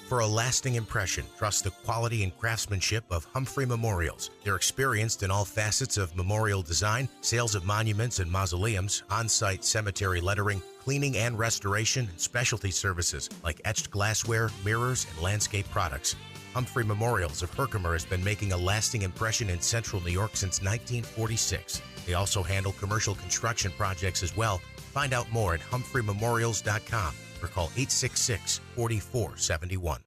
For a lasting impression, trust the quality and craftsmanship of Humphrey Memorials. They're experienced in all facets of memorial design, sales of monuments and mausoleums, on-site cemetery lettering, cleaning and restoration, and specialty services like etched glassware, mirrors, and landscape products. Humphrey Memorials of Herkimer has been making a lasting impression in central New York since 1946. They also handle commercial construction projects as well. Find out more at humphrey.memorials.com. or call 866-4471.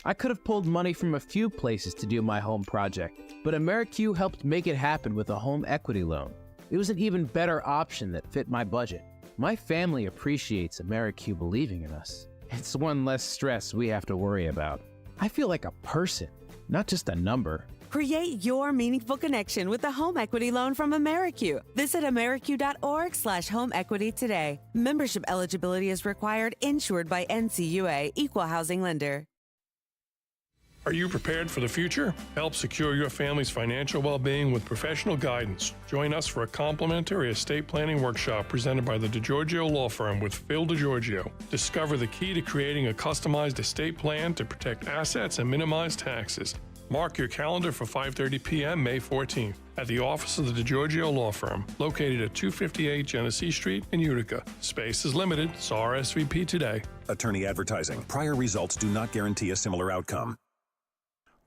I could have pulled money from a few places to do my home project, but AmeriQ helped make it happen with a home equity loan. It was an even better option that fit my budget. My family appreciates AmeriQ believing in us. It's one less stress we have to worry about. I feel like a person, not just a number. Create your meaningful connection with a home equity loan from AmeriQ. Visit ameriq.org/home equity today. Membership eligibility is required, insured by NCUA, Equal Housing Lender. Are you prepared for the future? Help secure your family's financial well-being with professional guidance. Join us for a complimentary estate planning workshop presented by the DiGiorgio Law Firm with Phil DiGiorgio. Discover the key to creating a customized estate plan to protect assets and minimize taxes. Mark your calendar for 5:30 p.m. May 14th at the office of the DiGiorgio Law Firm, located at 258 Genesee Street in Utica. Space is limited, so RSVP today. Attorney advertising. Prior results do not guarantee a similar outcome.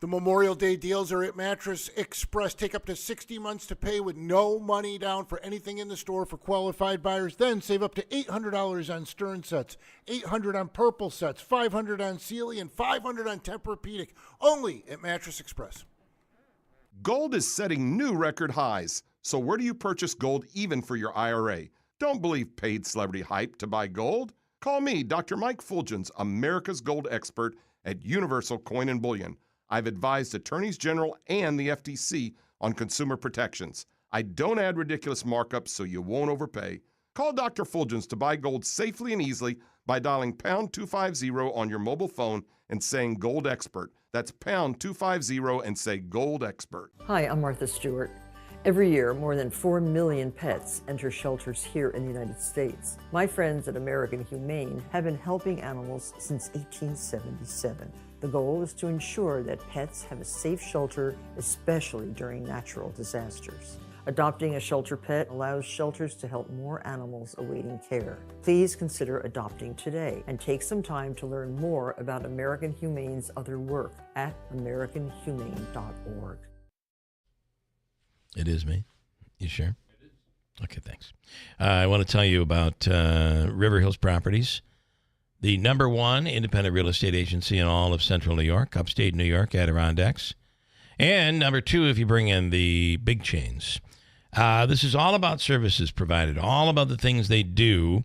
The Memorial Day deals are at Mattress Express. Take up to 60 months to pay with no money down for anything in the store for qualified buyers. Then save up to $800 on Stearns sets, $800 on Purple sets, $500 on Sealy, and $500 on Tempur-Pedic. Only at Mattress Express. Gold is setting new record highs. So where do you purchase gold even for your IRA? Don't believe paid celebrity hype to buy gold. Call me, Dr. Mike Fulgens, America's gold expert at Universal Coin and Bullion. I've advised attorneys general and the FTC on consumer protections. I don't add ridiculous markups so you won't overpay. Call Dr. Fulgens to buy gold safely and easily by dialing pound 250 on your mobile phone and saying Gold Expert. That's pound 250 and say Gold Expert. Hi, I'm Martha Stewart. Every year, more than 4 million pets enter shelters here in the United States. My friends at American Humane have been helping animals since 1877. The goal is to ensure that pets have a safe shelter, especially during natural disasters. Adopting a shelter pet allows shelters to help more animals awaiting care. Please consider adopting today and take some time to learn more about American Humane's other work at americanhumane.org. It is me. You sure? It is. Okay, thanks. I want to tell you about River Hills Properties, the #1 independent real estate agency in all of central New York, upstate New York, Adirondacks. And #2, if you bring in the big chains. This is all about services provided, all about the things they do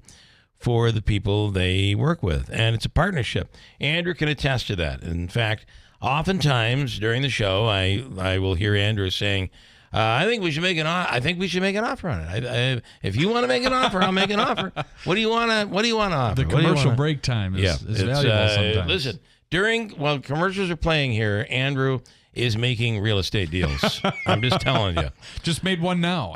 for the people they work with. And it's a partnership. Andrew can attest to that. In fact, oftentimes during the show, I will hear Andrew saying, I think we should make an offer on it. If you want to make an offer, I'll make an offer. What do you want to offer? The commercial break time is valuable sometimes. Listen, while commercials are playing here, Andrew is making real estate deals. I'm just telling you. Just made one now.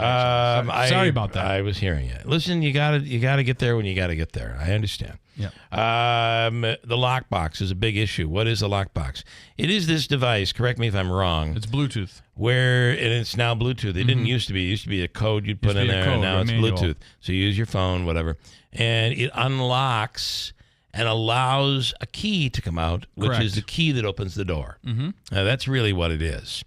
Sorry about that. I was hearing it. Listen, you gotta get there when you gotta get there. I understand. Yeah. The lockbox is a big issue. What is a lockbox? It is this device. Correct me if I'm wrong. It's Bluetooth. And it's now Bluetooth. It didn't used to be. It used to be a code you'd put in there, and now it's Bluetooth. So you use your phone, whatever, and it unlocks and allows a key to come out, which is the key that opens the door. That's really what it is.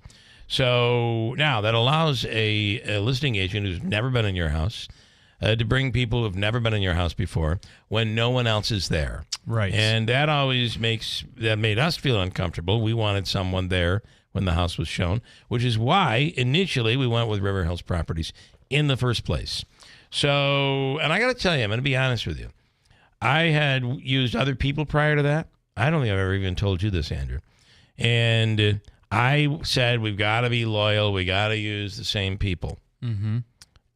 So now that allows a listing agent who's never been in your house to bring people who've never been in your house before when no one else is there. Right. And that always made us feel uncomfortable. We wanted someone there when the house was shown, which is why initially we went with River Hills Properties in the first place. So, and I got to tell you, I'm going to be honest with you. I had used other people prior to that. I don't think I've ever even told you this, Andrew. And I said, we've got to be loyal. We got to use the same people. Mm-hmm.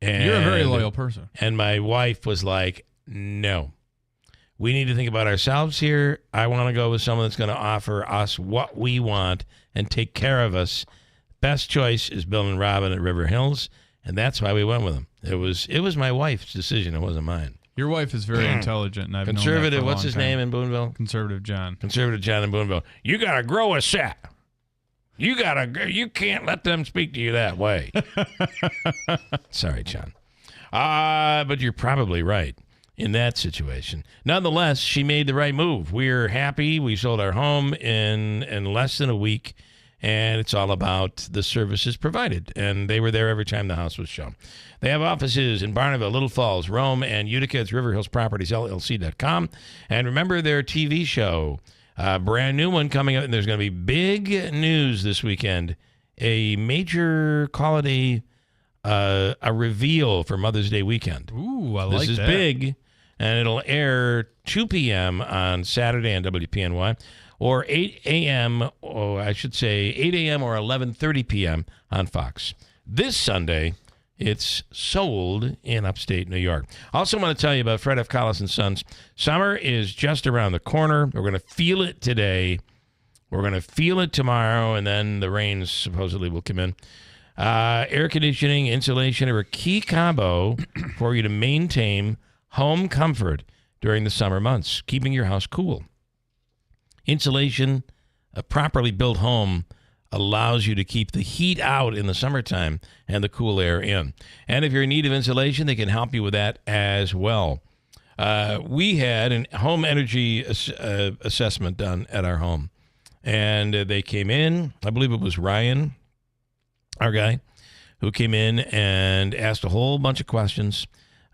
And you're a very loyal person. And my wife was like, no. We need to think about ourselves here. I want to go with someone that's going to offer us what we want and take care of us. Best choice is Bill and Robin at River Hills, and that's why we went with them. It was my wife's decision. It wasn't mine. Your wife is very intelligent, and I've known that Conservative. for a What's long his time. name in Boonville? Conservative John. Conservative John in Boonville. You got to grow a set. You can't let them speak to you that way. Sorry, John. But you're probably right in that situation. Nonetheless, she made the right move. We're happy. We sold our home in less than a week, and it's all about the services provided. And they were there every time the house was shown. They have offices in Barneville, Little Falls, Rome, and Utica. It's riverhillspropertiesllc.com. And remember their TV show, brand new one coming up, and there's going to be big news this weekend. A major, call it a reveal for Mother's Day weekend. Ooh, I like that. This is big, and it'll air 2 p.m. on Saturday on WPNY, or 8 a.m., or I should say 8 a.m. or 11:30 p.m. on Fox. This Sunday, it's sold in upstate New York. Also want to tell you about Fred F. Collis & Sons. Summer is just around the corner. We're going to feel it today. We're going to feel it tomorrow, and then the rain supposedly will come in. Air conditioning, insulation are a key combo for you to maintain home comfort during the summer months, keeping your house cool. Insulation, a properly built home, allows you to keep the heat out in the summertime and the cool air in. And if you're in need of insulation, they can help you with that as well. We had a home energy assessment done at our home. And they came in. I believe it was Ryan, our guy, who came in and asked a whole bunch of questions.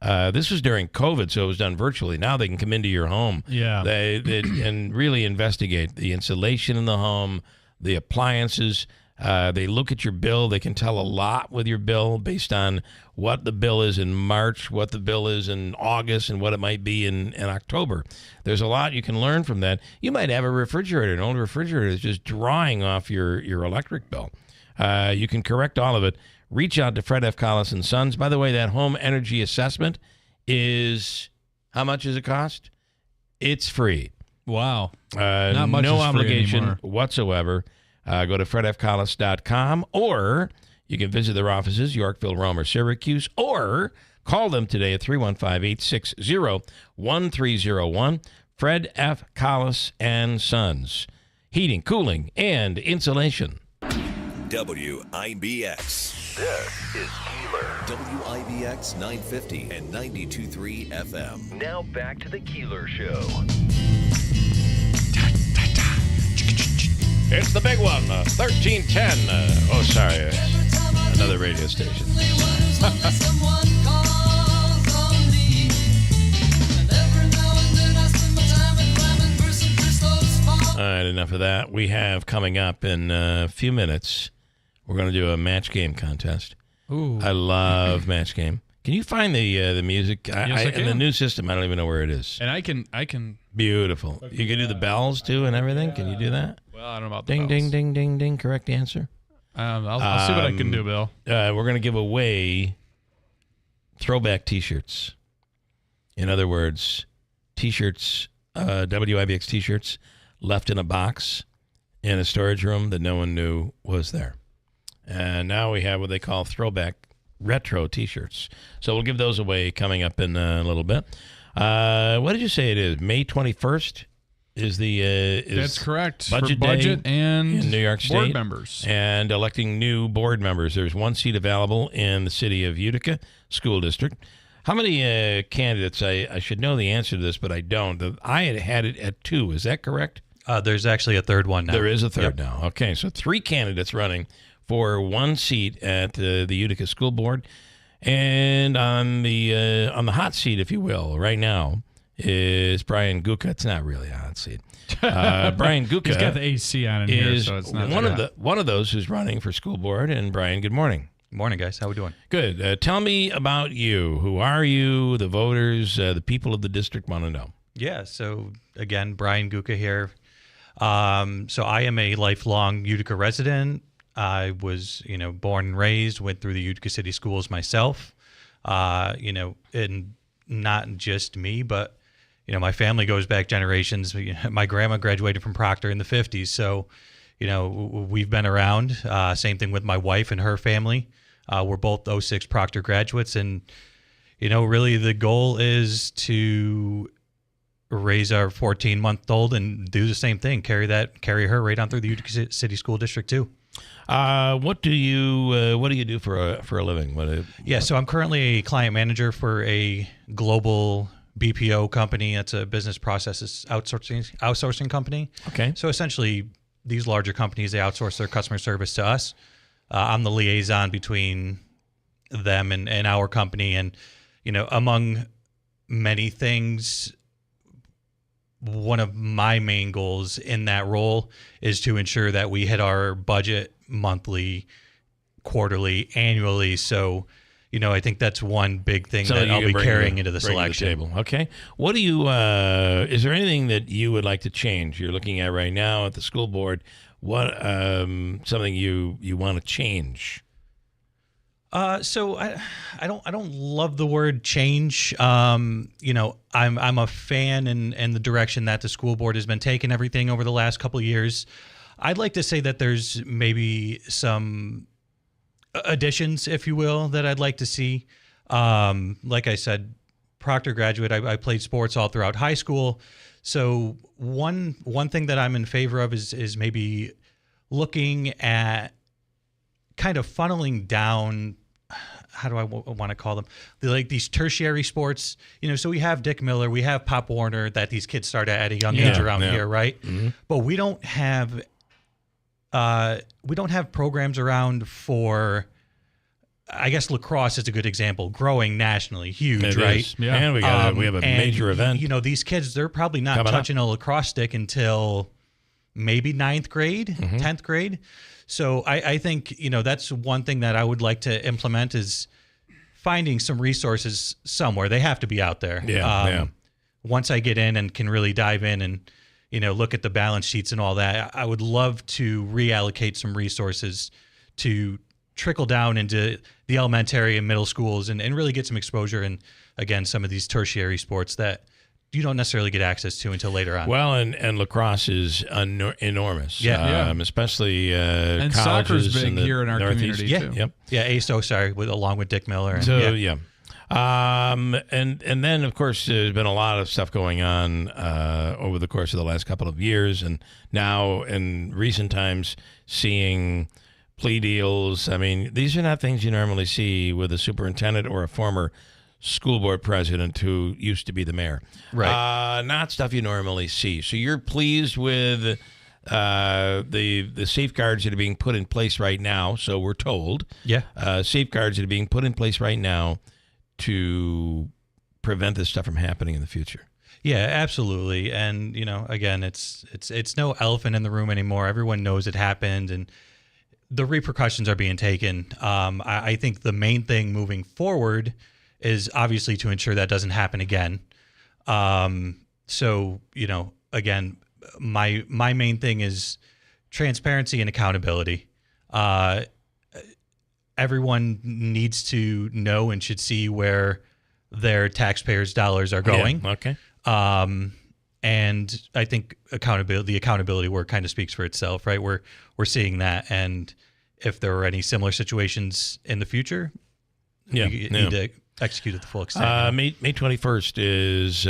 This was during COVID, so it was done virtually. Now they can come into your home. Yeah. They and really investigate the insulation in the home, the appliances. They look at your bill. They can tell a lot with your bill based on what the bill is in March, what the bill is in August, and what it might be in October. There's a lot you can learn from that. You might have a refrigerator, an old refrigerator that's just drawing off your electric bill. You can correct all of it. Reach out to Fred F. Collis & Sons. By the way, that home energy assessment is, how much does it cost? It's free. Wow. Not much no is free obligation anymore. whatsoever. Go to fredfcollis.com, or you can visit their offices, Yorkville, Rome, or Syracuse, or call them today at 315-860-1301. Fred F. Collis & Sons. Heating, cooling, and insulation. WIBX. This is Keeler. WIBX 950 and 92.3 FM. Now back to the Keeler Show. It's the big one, 1310. Sorry. Another radio station. All right, enough of that. We have coming up in a few minutes, we're going to do a match game contest. Ooh. I love match game. Can you find the music? Yes, I can. In the new system, I don't even know where it is. And I can. Beautiful. You can do the bells, too, and everything? Can you do that? Well, I don't know about the Ding, bells. ding, ding, ding, ding. Correct answer. I'll see what I can do, Bill. We're going to give away throwback T-shirts. In other words, T-shirts, WIBX T-shirts left in a box in a storage room that no one knew was there. And now we have what they call throwback retro T-shirts. So we'll give those away coming up in a little bit. What did you say it is? May 21st is the That's correct. Budget For budget Day and in New York State. board members. And electing new board members. There's one seat available in the city of Utica School District. How many candidates? I should know the answer to this, but I don't. I had it at 2. Is that correct? There's actually a third one now. There is a third now. Okay, so 3 candidates running for one seat at the Utica School Board. And on the hot seat, if you will, right now is Brian Gucca. It's not really a hot seat. Brian Gucca. He's got the AC on in here, so it's not one of those who's running for school board. And Brian, good morning. Morning, guys. How we doing? Good. Tell me about you. Who are you? The voters, the people of the district want to know. Yeah. So again, Brian Gucca here. So I am a lifelong Utica resident. I was, born and raised, went through the Utica City Schools myself. And not just me, but my family goes back generations. My grandma graduated from Proctor in the 50s, so we've been around. Same thing with my wife and her family. We're both 06 Proctor graduates, and really the goal is to raise our 14-month-old and do the same thing, carry her right on through the Utica City School District too. What do you do for a living? So I'm currently a client manager for a global BPO company. It's a business processes outsourcing company. Okay. So essentially, these larger companies, they outsource their customer service to us. I'm the liaison between them and our company, and among many things, one of my main goals in that role is to ensure that we hit our budget monthly, quarterly, annually. So, I think that's one big thing that I'll be carrying into the selection. To the table. Okay. What do you, is there anything that you would like to change? You're looking at right now at the school board. What, something you want to change? So I don't love the word change. I'm a fan in the direction that the school board has been taking everything over the last couple of years. I'd like to say that there's maybe some additions, if you will, that I'd like to see. Like I said, Proctor graduate, I played sports all throughout high school. So one thing that I'm in favor of is maybe looking at kind of funneling down, how do I want to call them? Like these tertiary sports, so we have Dick Miller, we have Pop Warner that these kids start at a young age around here, right? Mm-hmm. But we don't have we don't have programs around for, I guess lacrosse is a good example, growing nationally, huge, It right? is. Yeah. And we have a major event. You know, these kids, they're probably not touching a lacrosse stick until maybe 9th grade, 10th grade. So I think, you know, that's one thing that I would like to implement is finding some resources somewhere. They have to be out there. Yeah. Once I get in and can really dive in and, you know, look at the balance sheets and all that, I would love to reallocate some resources to trickle down into the elementary and middle schools and really get some exposure in, again, some of these tertiary sports that you don't necessarily get access to until later on. Well, and lacrosse is enormous. Yeah. Especially and colleges soccer's big here in our Northeast. community too. Yep. Yeah, ASO, sorry, along with Dick Miller. So and then of course there's been a lot of stuff going on over the course of the last couple of years, and now in recent times seeing plea deals. I mean, these are not things you normally see with a superintendent or a former school board president who used to be the mayor. Right. Not stuff you normally see. So you're pleased with the safeguards that are being put in place right now. So we're told. Yeah. Safeguards that are being put in place right now to prevent this stuff from happening in the future. Yeah, absolutely. And, you know, again, it's no elephant in the room anymore. Everyone knows it happened and the repercussions are being taken. I think the main thing moving forward is obviously to ensure that doesn't happen again. So, you know, again, my main thing is transparency and accountability. Everyone needs to know and should see where their taxpayers' dollars are going. Yeah, okay. And I think the accountability work kind of speaks for itself, right? We're seeing that, and if there are any similar situations in the future, we need to execute at the full extent. May 21st is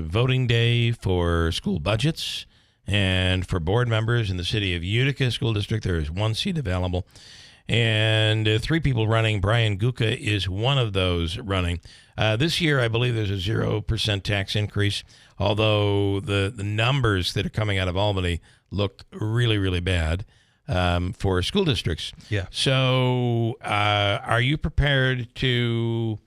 voting day for school budgets, and for board members in the city of Utica School District, there is one seat available, and 3 people running. Brian Guca is one of those running. This year, I believe there's a 0% tax increase, although the numbers that are coming out of Albany look really, really bad for school districts. Yeah. So are you prepared to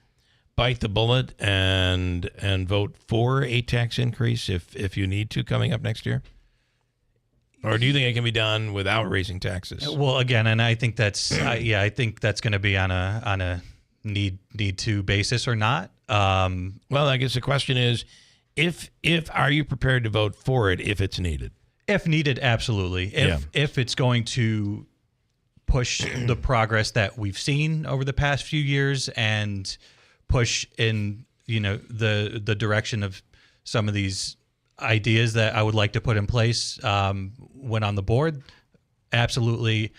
bite the bullet and vote for a tax increase if you need to coming up next year? Or do you think it can be done without raising taxes? Well, again, and I think that's I think that's going to be on a need to basis or not. Well, I guess the question is, if are you prepared to vote for it if it's needed? If needed, absolutely. If it's going to push the progress that we've seen over the past few years and push in, you know, the direction of some of these ideas that I would like to put in place when on the board, absolutely.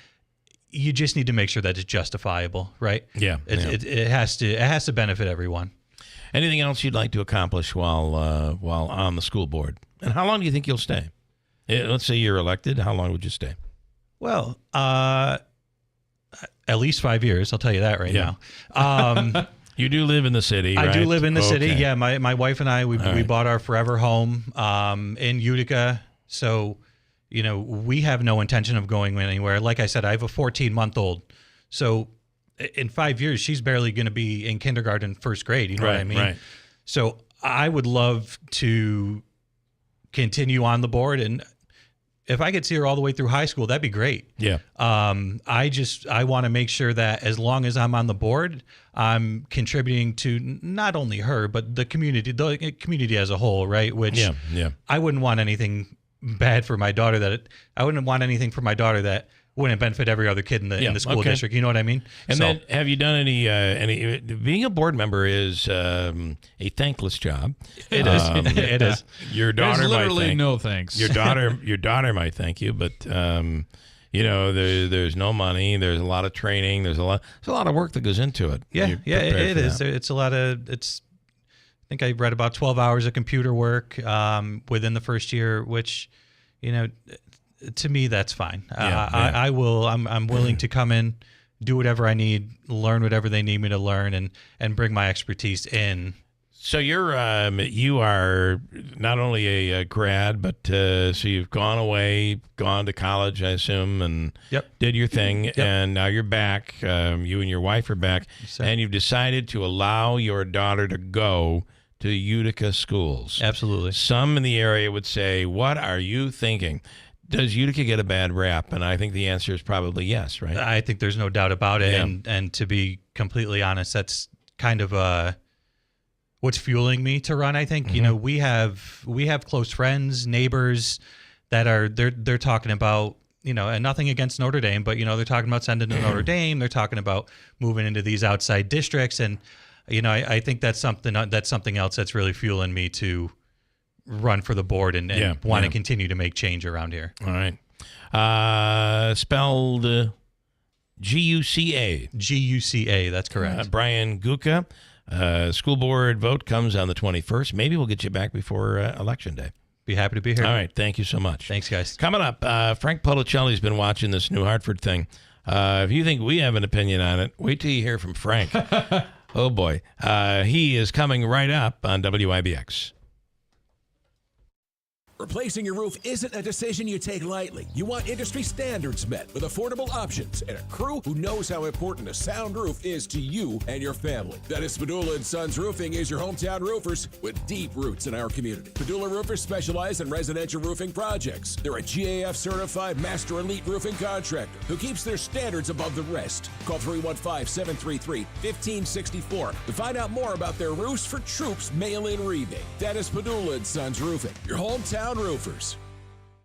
You just need to make sure that it's justifiable, right? Yeah. It has to benefit everyone. Anything else you'd like to accomplish while on the school board? And how long do you think you'll stay? Let's say you're elected. How long would you stay? Well, at least 5 years. I'll tell you that right now. You do live in the city, right? I do live in the city. Okay. Yeah, my wife and I, we bought our forever home in Utica. So, you know, we have no intention of going anywhere. Like I said, I have a 14-month-old. So in 5 years, she's barely going to be in kindergarten, first grade. You know what I mean? Right. So I would love to continue on the board. And if I could see her all the way through high school, that'd be great. Yeah. I want to make sure that as long as I'm on the board, I'm contributing to not only her, but the community as a whole, right? Which I wouldn't want anything bad for my daughter I wouldn't want anything for my daughter that wouldn't benefit every other kid in the school district. You know what I mean? And then have you done any being a board member is a thankless job. It is. It is. Your daughter There's literally might thank, no thanks. Your daughter might thank you, but you know, there's no money, there's a lot of training, there's a lot of work that goes into it. Yeah, it is. It's a lot of I think I read about 12 hours of computer work within the first year, which, you know, to me, that's fine. I'm willing to come in, do whatever I need, learn whatever they need me to learn, and bring my expertise in So you are not only a grad, but so you've gone away, gone to college, I assume, and did your thing, and now you're back. You and your wife are back, and you've decided to allow your daughter to go to Utica schools. Absolutely. Some in the area would say, "What are you thinking?" Does Utica get a bad rap? And I think the answer is probably yes, right? I think there's no doubt about it, Yeah. and to be completely honest, that's kind of what's fueling me to run. I think you know we have close friends, neighbors that are they're talking about, you know, and nothing against Notre Dame, but you know they're talking about sending to Notre Dame. They're talking about moving into these outside districts, and you know I think that's something else that's really fueling me to run for the board and want to continue to make change around here. All right, spelled G-U-C-A. G-U-C-A. That's correct. Brian Guca. School board vote comes on the 21st. Maybe we'll get you back before Election Day. Be happy to be here. All right. Thank you so much. Thanks, guys. Coming up, Frank Policelli's been watching this New Hartford thing. If you think we have an opinion on it, wait till you hear from Frank. Oh, boy. He is coming right up on WIBX. Replacing your roof isn't a decision you take lightly. You want industry standards met with affordable options and a crew who knows how important a sound roof is to you and your family. Dennis Padula & Sons Roofing is your hometown roofers with deep roots in our community. Padula Roofers specialize in residential roofing projects. They're a GAF certified master elite roofing contractor who keeps their standards above the rest. Call 315-733-1564 to find out more about their roofs for troops mail-in rebate. Dennis Padula & Sons Roofing, your hometown roofers.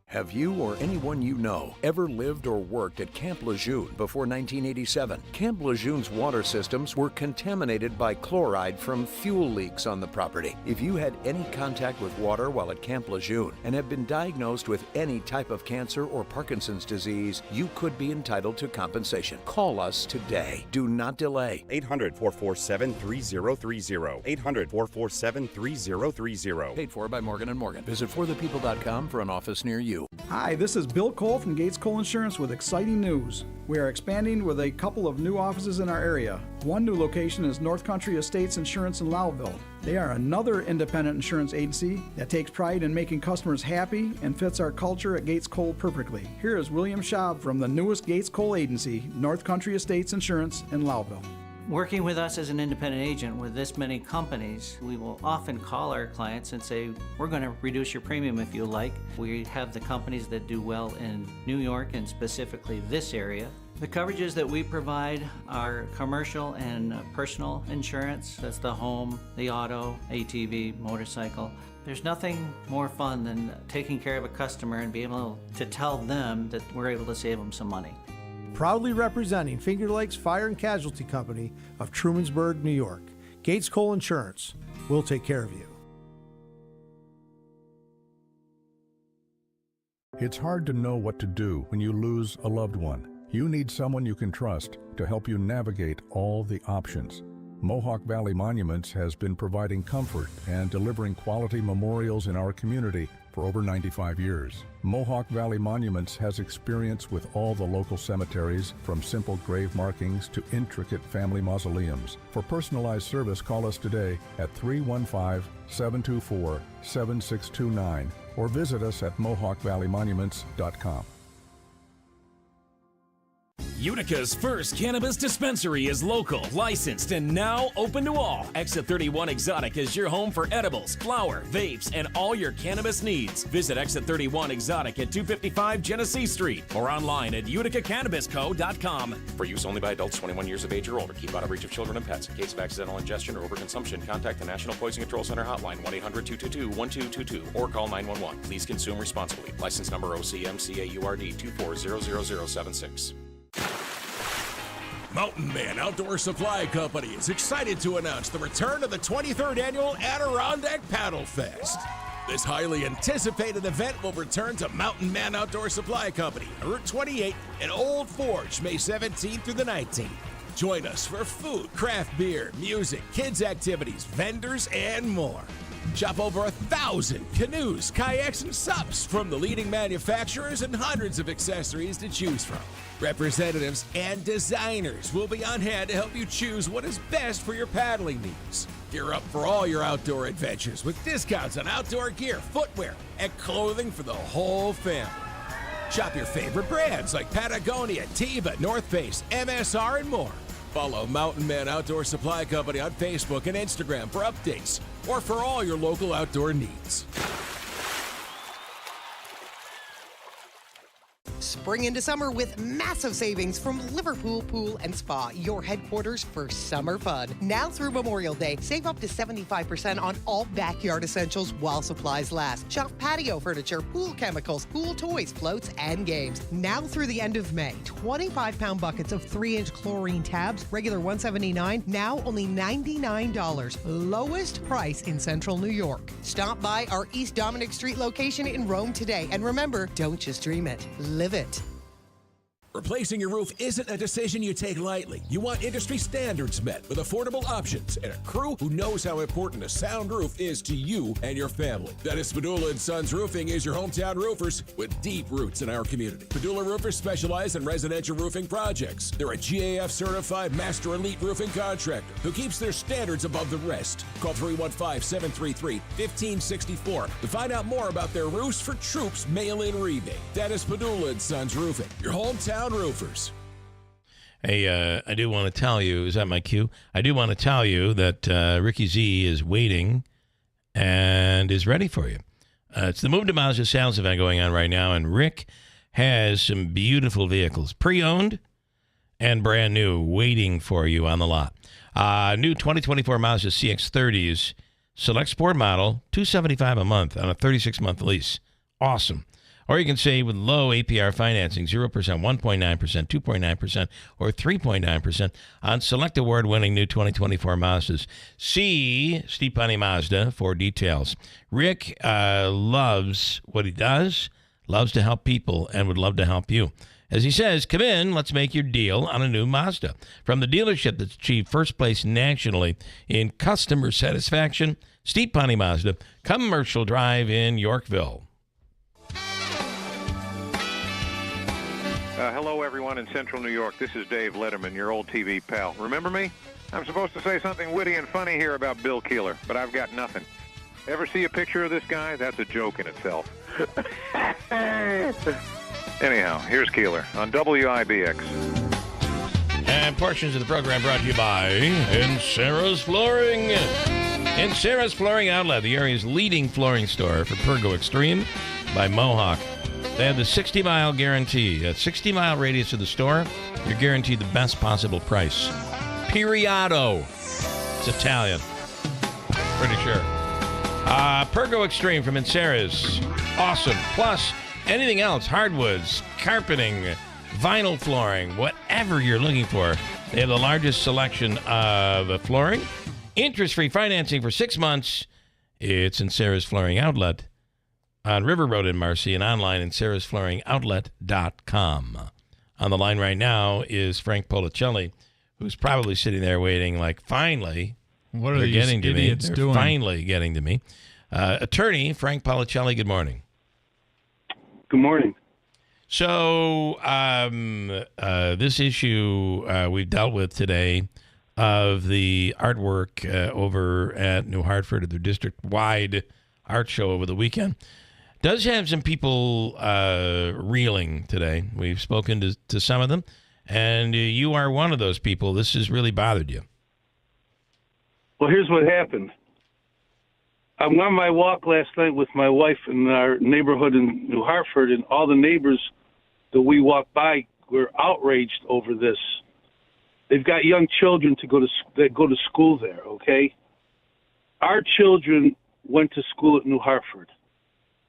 Have you or anyone you know ever lived or worked at Camp Lejeune before 1987? Camp Lejeune's water systems were contaminated by chloride from fuel leaks on the property. If you had any contact with water while at Camp Lejeune and have been diagnosed with any type of cancer or Parkinson's disease, you could be entitled to compensation. Call us today. Do not delay. 800-447-3030. 800-447-3030. Paid for by Morgan & Morgan. Visit forthepeople.com for an office near you. Hi, this is Bill Cole from Gates Cole Insurance with exciting news. We are expanding with a couple of new offices in our area. One new location is North Country Estates Insurance in Lowville. They are another independent insurance agency that takes pride in making customers happy and fits our culture at Gates Cole perfectly. Here is William Schaub from the newest Gates Cole agency, North Country Estates Insurance in Lowville. Working with us as an independent agent with this many companies, we will often call our clients and say, we're going to reduce your premium if you like. We have the companies that do well in New York and specifically this area. The coverages that we provide are commercial and personal insurance. That's the home, the auto, ATV, motorcycle. There's nothing more fun than taking care of a customer and being able to tell them that we're able to save them some money. Proudly representing Finger Lakes Fire and Casualty Company of Trumansburg, New York. Gates Cole Insurance. We'll take care of you. It's hard to know what to do when you lose a loved one. You need someone you can trust to help you navigate all the options. Mohawk Valley Monuments has been providing comfort and delivering quality memorials in our community for over 95 years. Mohawk Valley Monuments has experience with all the local cemeteries, from simple grave markings to intricate family mausoleums. For personalized service, call us today at 315-724-7629 or visit us at mohawkvalleymonuments.com. Utica's first cannabis dispensary is local, licensed, and now open to all. Exit 31 Exotic is your home for edibles, flower, vapes, and all your cannabis needs. Visit Exit 31 Exotic at 255 Genesee Street or online at uticacannabisco.com. For use only by adults 21 years of age or older. Keep out of reach of children and pets. In case of accidental ingestion or overconsumption, contact the National Poison Control Center hotline 1-800-222-1222 or call 911. Please consume responsibly. License number OCMCAURD 2400076. Mountain Man Outdoor Supply Company is excited to announce the return of the 23rd Annual Adirondack Paddle Fest. This highly anticipated event will return to Mountain Man Outdoor Supply Company, Route 28 in Old Forge, May 17th through the 19th. Join us for food, craft beer, music, kids' activities, vendors, and more. Shop over 1,000 canoes, kayaks, and SUPs from the leading manufacturers and hundreds of accessories to choose from. Representatives and designers will be on hand to help you choose what is best for your paddling needs. Gear up for all your outdoor adventures with discounts on outdoor gear, footwear, and clothing for the whole family. Shop your favorite brands like Patagonia, Teva, North Face, MSR, and more. Follow Mountain Man Outdoor Supply Company on Facebook and Instagram for updates or for all your local outdoor needs. Spring into summer with massive savings from Liverpool Pool and Spa, your headquarters for summer fun. Now through Memorial Day, save up to 75% on all backyard essentials while supplies last. Shop patio furniture, pool chemicals, pool toys, floats, and games. Now through the end of May, 25-pound buckets of 3-inch chlorine tabs, regular $179, now only $99. Lowest price in Central New York. Stop by our East Dominic Street location in Rome today. And remember, don't just dream it, live it. Replacing your roof isn't a decision you take lightly. You want industry standards met with affordable options and a crew who knows how important a sound roof is to you and your family. That is Padula & Sons Roofing is your hometown roofers with deep roots in our community. Padula Roofers specialize in residential roofing projects. They're a GAF-certified master elite roofing contractor who keeps their standards above the rest. Call 315-733-1564 to find out more about their Roofs for Troops mail-in rebate. That is Padula & Sons Roofing, your hometown roofers. Hey, I do want to tell you, is that my cue? I do want to tell you that Ricky Z is waiting and is ready for you. It's the Move to Mazda sales event going on right now, and Rick has some beautiful vehicles, pre-owned and brand new, waiting for you on the lot. New 2024 Mazda CX-30s, select sport model, $275 a month on a 36-month lease. Awesome. Or you can save with low APR financing, 0%, 1.9%, 2.9%, or 3.9% on select award-winning new 2024 Mazdas. See Steve Poney Mazda for details. Rick loves what he does, loves to help people, and would love to help you. As he says, come in, let's make your deal on a new Mazda. From the dealership that's achieved first place nationally in customer satisfaction, Steve Poney Mazda, Commercial Drive in Yorkville. Hello, everyone in Central New York. This is Dave Letterman, your old TV pal. Remember me? I'm supposed to say something witty and funny here about Bill Keeler, but I've got nothing. Ever see a picture of this guy? That's a joke in itself. Anyhow, here's Keeler on WIBX. And portions of the program brought to you by Sarah's Flooring. Sarah's Flooring Outlet, the area's leading flooring store for Pergo Extreme by Mohawk. They have the 60-mile guarantee. A 60-mile radius of the store, you're guaranteed the best possible price. Periodo. It's Italian. Pretty sure. Pergo Extreme from Incera's. Awesome. Plus, anything else, hardwoods, carpeting, vinyl flooring, whatever you're looking for, they have the largest selection of flooring. Interest-free financing for 6 months. It's Incera's Flooring Outlet on River Road in Marcy and online at sarahsflooringoutlet.com. On the line right now is Frank Policelli, who's probably sitting there waiting like, finally, what are they're these getting to me. idiots They're doing? finally getting to me. Attorney Frank Policelli, good morning. Good morning. So this issue we've dealt with today of the artwork over at New Hartford at their district-wide art show over the weekend does have some people reeling today. We've spoken to some of them, and you are one of those people. This has really bothered you. Well, here's what happened. I'm on my walk last night with my wife in our neighborhood in New Hartford, and all the neighbors that we walked by were outraged over this. They've got young children that go to school there, okay? Our children went to school at New Hartford.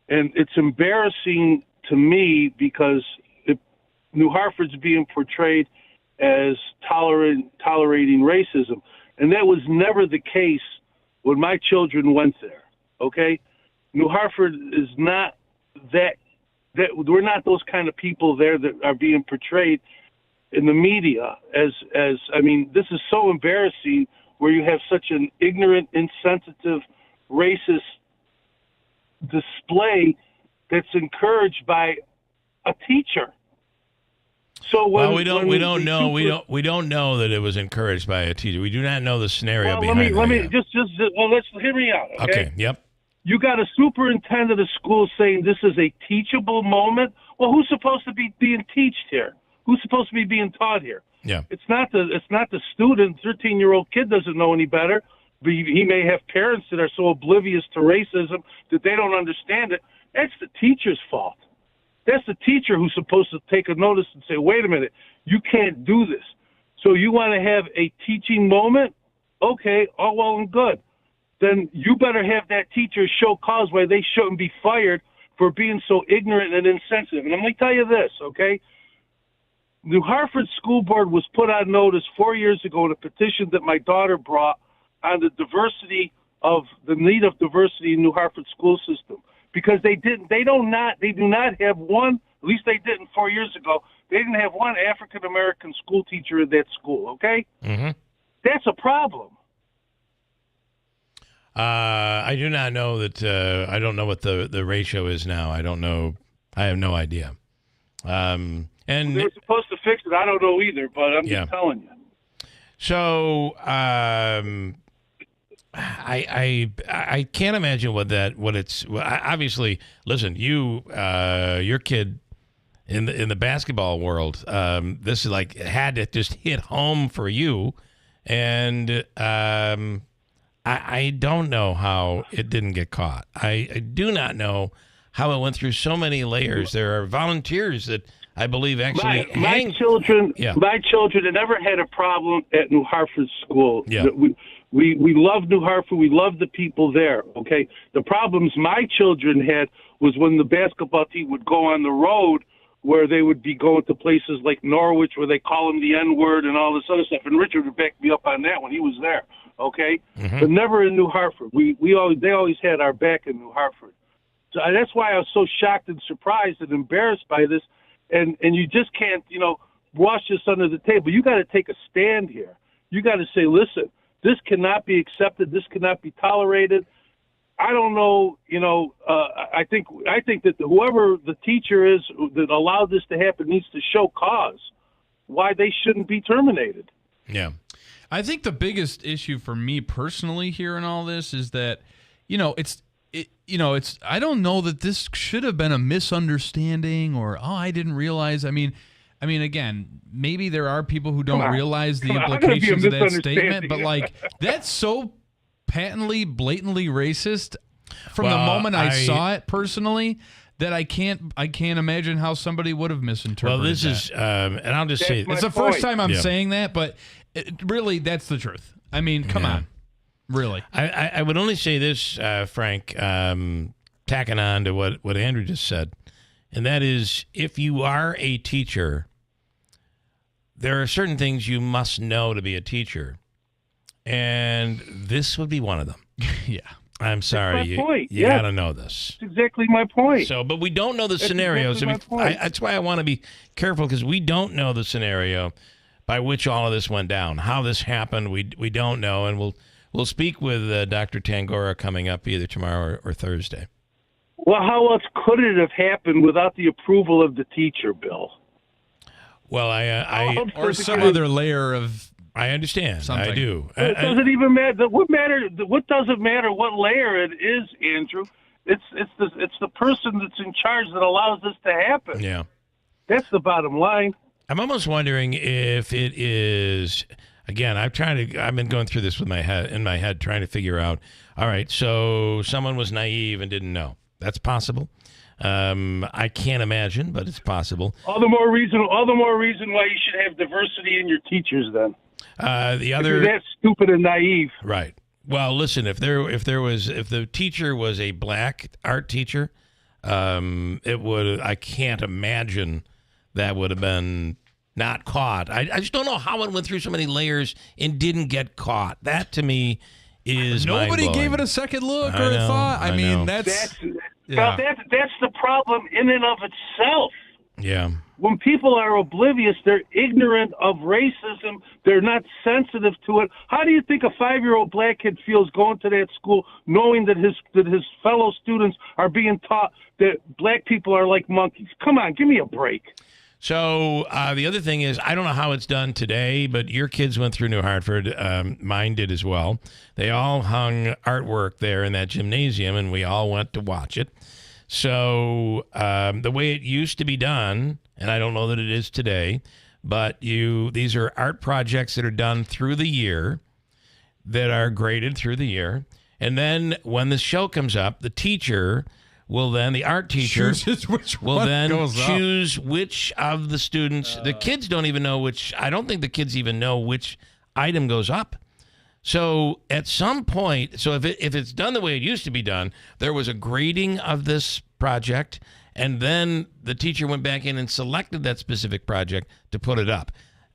And it's embarrassing to me because New Hartford's being portrayed as tolerating racism. And that was never the case when my children went there, okay? New Hartford is not that we're not those kind of people there that are being portrayed in the media as I mean, this is so embarrassing where you have such an ignorant, insensitive racist display that's encouraged by a teacher. So we don't know that it was encouraged by a teacher. We do not know the scenario behind it. Let's hear me out. Okay. Yep. You got a superintendent of school saying this is a teachable moment. Well, who's supposed to be being taught here? Who's supposed to be being taught here? Yeah. It's not the student. 13-year-old kid doesn't know any better. But he may have parents that are so oblivious to racism that they don't understand it. That's the teacher's fault. That's the teacher who's supposed to take a notice and say, wait a minute, you can't do this. So you want to have a teaching moment? Okay, all well and good. Then you better have that teacher show cause why they shouldn't be fired for being so ignorant and insensitive. And I'm going to tell you this, okay? New Hartford School Board was put on notice 4 years ago in a petition that my daughter brought on the need of diversity in New Hartford school system. Because they do not have one, at least they didn't 4 years ago, they didn't have one African-American school teacher in that school, okay? Mm-hmm. That's a problem. I do not know that, I don't know what the ratio is now. I don't know. I have no idea. And they were supposed to fix it. I don't know either, but I'm just telling you. So, I can't imagine what it's obviously. Listen, your kid in the basketball world, this is like it had to just hit home for you, and I don't know how it didn't get caught. I do not know how it went through so many layers. There are volunteers that I believe actually my children had never had a problem at New Hartford School. Yeah. We love New Hartford. We love the people there, okay? The problems my children had was when the basketball team would go on the road where they would be going to places like Norwich where they call them the N-word and all this other stuff. And Richard would back me up on that when he was there, okay? Mm-hmm. But never in New Hartford. They always had our back in New Hartford. So that's why I was so shocked and surprised and embarrassed by this. And you just can't, wash this under the table. You got to take a stand here. You got to say, listen, this cannot be accepted. This cannot be tolerated. I don't know. I think that whoever the teacher is that allowed this to happen needs to show cause why they shouldn't be terminated. Yeah. I think the biggest issue for me personally here in all this is that, I don't know that this should have been a misunderstanding or, I didn't realize. I mean, again, maybe there are people who don't realize the implications of that statement, but that's so patently, blatantly racist from the moment I saw it personally that I can't imagine how somebody would have misinterpreted. Well, this is, and I'll just say, it's the first time I'm saying that, but really, that's the truth. I mean, come on, really. I would only say this, Frank, tacking on to what Andrew just said, and that is, if you are a teacher, there are certain things you must know to be a teacher, and this would be one of them. Yeah. I'm sorry. That's my point. You got to know this. That's exactly my point. So, but we don't know the scenarios. Exactly my point. That's why I want to be careful, because we don't know the scenario by which all of this went down. How this happened, we don't know, and we'll speak with Dr. Tangora coming up either tomorrow or Thursday. Well, how else could it have happened without the approval of the teacher, Bill? Well, or some other layer of. I understand. Something. I do. It doesn't even matter. What doesn't matter what layer it is, Andrew? It's the person that's in charge that allows this to happen. Yeah, that's the bottom line. I'm almost wondering if it is. Again, I've been going through this in my head, trying to figure out. All right, so someone was naive and didn't know. That's possible. I can't imagine, but it's possible. All the more reason why you should have diversity in your teachers. Then if you're that stupid and naive, right? Well, listen, if the teacher was a black art teacher, it would. I can't imagine that would have been not caught. I just don't know how it went through so many layers and didn't get caught. That to me is nobody mind-blowing. gave it a second look or a thought. I mean, that's the problem in and of itself. Yeah. when people are oblivious, they're ignorant of racism. They're not sensitive to it. How do you think a 5-year-old black kid feels going to that school, knowing that his fellow students are being taught that black people are like monkeys? Come on, give me a break. So the other thing is, I don't know how it's done today, but your kids went through New Hartford. Mine did as well. They all hung artwork there in that gymnasium, and we all went to watch it. So the way it used to be done, and I don't know that it is today, but these are art projects that are done through the year, that are graded through the year. And then when the show comes up, the art teacher will then choose which of the students. The kids don't even know which. I don't think the kids even know which item goes up. So at some point, if it's done the way it used to be done, there was a grading of this project, and then the teacher went back in and selected that specific project to put it up.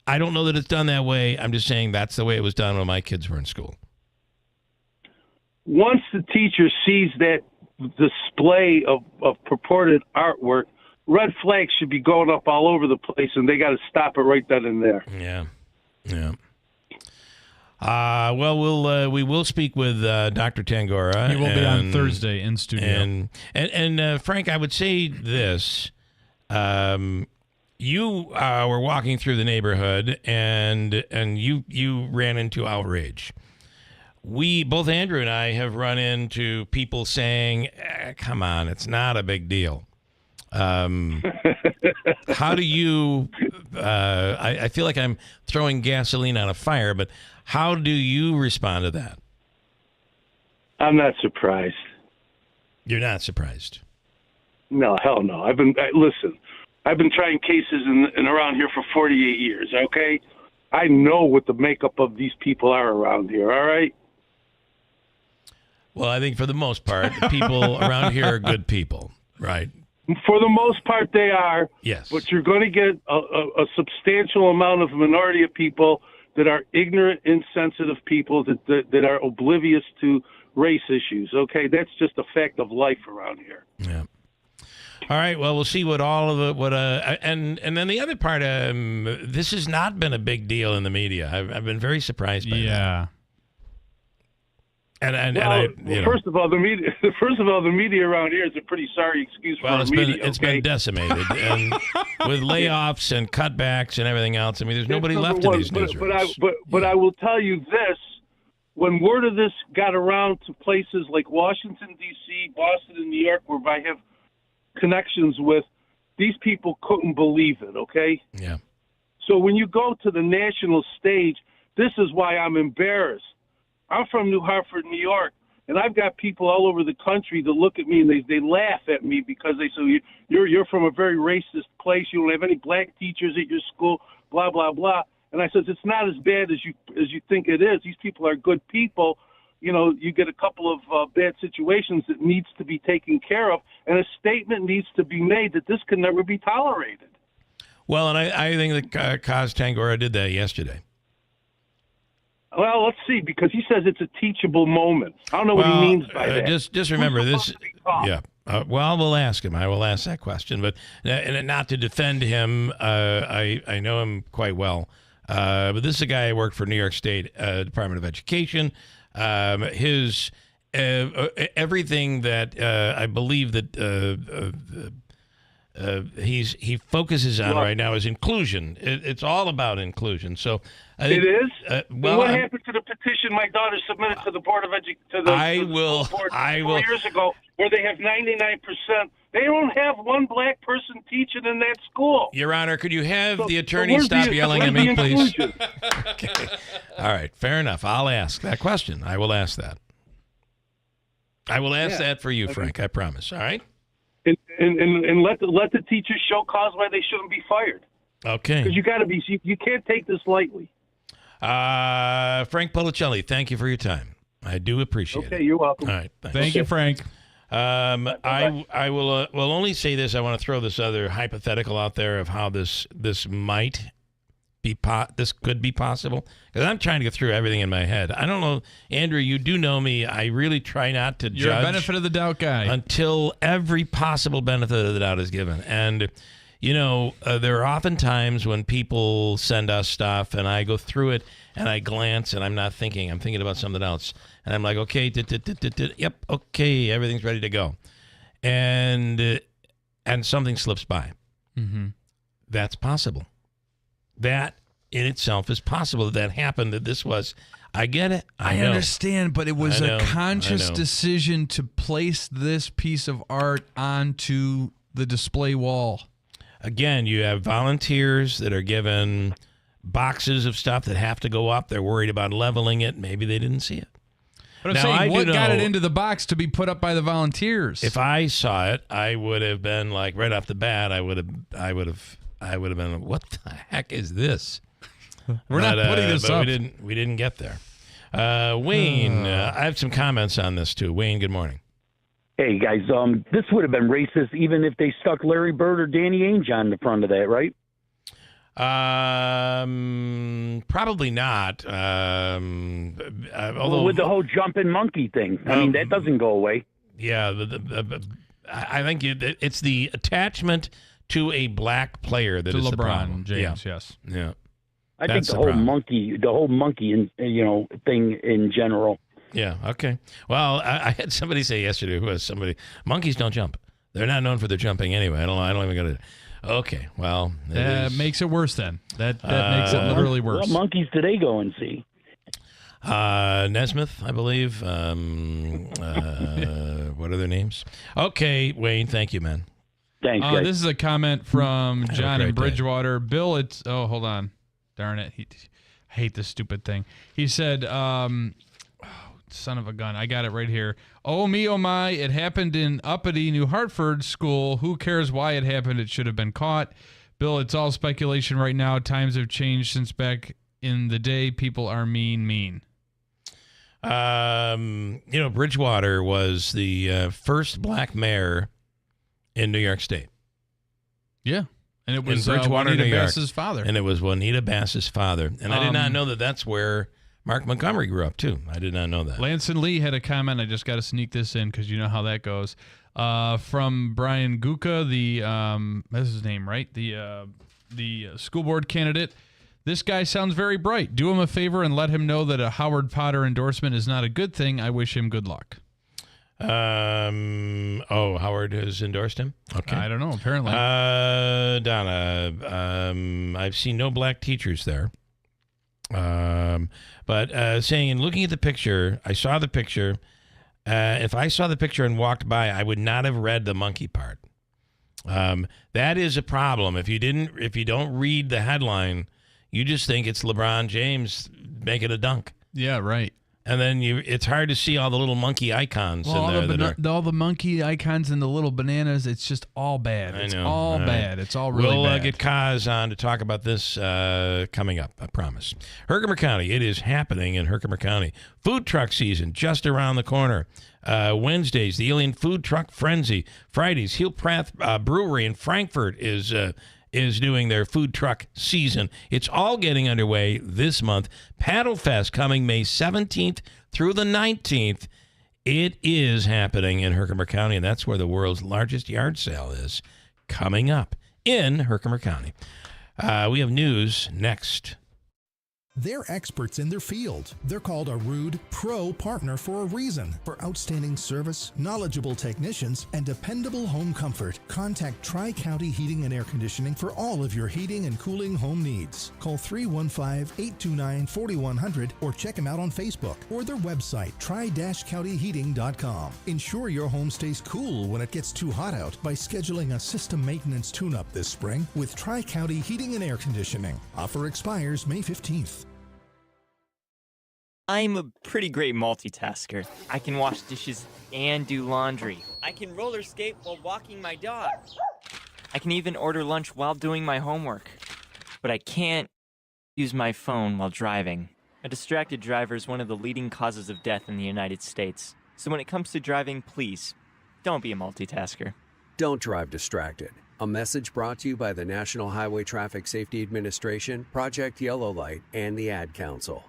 I don't know that it's done that way. I'm just saying that's the way it was done when my kids were in school. Once the teacher sees that display of purported artwork, red flags should be going up all over the place, and they got to stop it right then and there. Yeah. We will speak with Dr. Tangora. He will be on Thursday in studio. And Frank, I would say this: you were walking through the neighborhood, and you ran into outrage. Both Andrew and I have run into people saying, "Come on, it's not a big deal." How do you? I feel like I'm throwing gasoline on a fire, but how do you respond to that? I'm not surprised. You're not surprised? No, hell no. Listen. I've been trying cases in around here for 48 years. Okay, I know what the makeup of these people are around here. All right. Well, I think for the most part, the people around here are good people, right? For the most part, they are. Yes. But you're going to get a substantial amount of minority of people that are ignorant, insensitive people that are oblivious to race issues. Okay, that's just a fact of life around here. Yeah. All right. Well, we'll see what all of it. And then the other part. This has not been a big deal in the media. I've been very surprised by that. Yeah. First of all, the media around here is a pretty sorry excuse for the media. It's been decimated, and with layoffs and cutbacks and everything else. I mean, there's nobody left in these newsrooms. But I will tell you this: when word of this got around to places like Washington D.C., Boston, and New York, where I have connections with, these people couldn't believe it. Okay. Yeah. So when you go to the national stage, this is why I'm embarrassed. I'm from New Hartford, New York, and I've got people all over the country that look at me and they laugh at me because they say, you're from a very racist place. You don't have any black teachers at your school, blah, blah, blah. And I said, it's not as bad as you think it is. These people are good people. You know, you get a couple of bad situations that needs to be taken care of, and a statement needs to be made that this can never be tolerated. Well, and I think that Kaz Tangora did that yesterday. Well, let's see, because he says it's a teachable moment. I don't know what he means by that. Just remember this. Yeah. Well, we'll ask him. I will ask that question. But and not to defend him, I know him quite well. But this is a guy who worked for New York State Department of Education. His everything that I believe that he focuses on right now is inclusion. It's all about inclusion. So I think, it is. What happened to the petition my daughter submitted to the Board of Education? I will. 4 years ago, where they have 99%. They don't have one black person teaching in that school. Your Honor, could you have the attorney stop yelling at me, please? Okay. All right. Fair enough. I'll ask that question. I will ask that. I will ask that for you, Frank. I promise. All right. And let the teachers show cause why they shouldn't be fired. Okay. Because you can't take this lightly. Frank Policelli, thank you for your time. I do appreciate it. Okay, you're welcome. All right. Thanks. Thank you, Frank. I will only say this. I want to throw this other hypothetical out there of how this might be this could be possible, because I'm trying to get through everything in my head. I don't know, Andrew, you do know me. I really try not to judge. You're a benefit of the doubt guy until every possible benefit of the doubt is given. And There are often times when people send us stuff and I go through it and I glance and I'm not thinking. I'm thinking about something else. And I'm like, okay, yep, okay, everything's ready to go. And something slips by. Mm-hmm. That's possible. That in itself is possible. That happened, that this was. I get it. I know. Understand, but it was a conscious decision to place this piece of art onto the display wall. Again, you have volunteers that are given boxes of stuff that have to go up. They're worried about leveling it. Maybe they didn't see it. But I'm saying, what got it into the box to be put up by the volunteers? If I saw it, I would have been like, right off the bat, I would have been, what the heck is this? We're not putting this up. We didn't get there. Wayne, I have some comments on this too. Wayne, good morning. Hey guys, this would have been racist even if they stuck Larry Bird or Danny Ainge on the front of that, right? Probably not. Although with the whole jumping monkey thing, I mean that doesn't go away. Yeah, I think it's the attachment to a black player that is LeBron the problem. James, yes. Yeah. I think the whole monkey thing in general. Yeah. Okay. Well, I had somebody say yesterday, monkeys don't jump. They're not known for their jumping anyway. I don't even got to. Okay. Well, that makes it worse then. That makes it literally worse. What monkeys do they go and see? Nesmith, I believe. What are their names? Okay, Wayne. Thank you, man. Thanks, guys. This is a comment from John in Bridgewater. Bill, hold on. Darn it. I hate this stupid thing. He said, son of a gun. I got it right here. Oh, me, oh, my. It happened in uppity New Hartford school. Who cares why it happened? It should have been caught. Bill, it's all speculation right now. Times have changed since back in the day. People are mean. Bridgewater was the first black mayor in New York State. Yeah. And it was Bridgewater, Juanita New York. Bass's father. And it was Juanita Bass's father. And I did not know that that's where Mark Montgomery grew up, too. I did not know that. Lance and Lee had a comment. I just got to sneak this in because you know how that goes. From Brian Guka, that's his name, right? The school board candidate. This guy sounds very bright. Do him a favor and let him know that a Howard Potter endorsement is not a good thing. I wish him good luck. Howard has endorsed him? Okay. I don't know, apparently. Donna, I've seen no black teachers there. But looking at the picture, I saw the picture. If I saw the picture and walked by, I would not have read the monkey part. That is a problem. If you don't read the headline, you just think it's LeBron James making a dunk. Yeah, right. And then it's hard to see all the little monkey icons in there. All the monkey icons and the little bananas, it's just all bad. It's all bad. It's all really bad. We'll get Kaz on to talk about this coming up, I promise. Herkimer County, it is happening in Herkimer County. Food truck season just around the corner. Wednesdays, the Alien Food Truck Frenzy. Fridays, Heel Pratt Brewery in Frankfurt is doing their food truck season. It's all getting underway this month. Paddle Fest coming May 17th through the 19th. It is happening in Herkimer County, and that's where the world's largest yard sale is coming up in Herkimer County. We have news next. They're experts in their field. They're called a Ruud Pro Partner for a reason. For outstanding service, knowledgeable technicians, and dependable home comfort, contact Tri-County Heating and Air Conditioning for all of your heating and cooling home needs. Call 315-829-4100 or check them out on Facebook or their website, tri-countyheating.com. Ensure your home stays cool when it gets too hot out by scheduling a system maintenance tune-up this spring with Tri-County Heating and Air Conditioning. Offer expires May 15th. I'm a pretty great multitasker. I can wash dishes and do laundry. I can roller skate while walking my dog. I can even order lunch while doing my homework. But I can't use my phone while driving. A distracted driver is one of the leading causes of death in the United States. So when it comes to driving, please, don't be a multitasker. Don't drive distracted. A message brought to you by the National Highway Traffic Safety Administration, Project Yellow Light, and the Ad Council.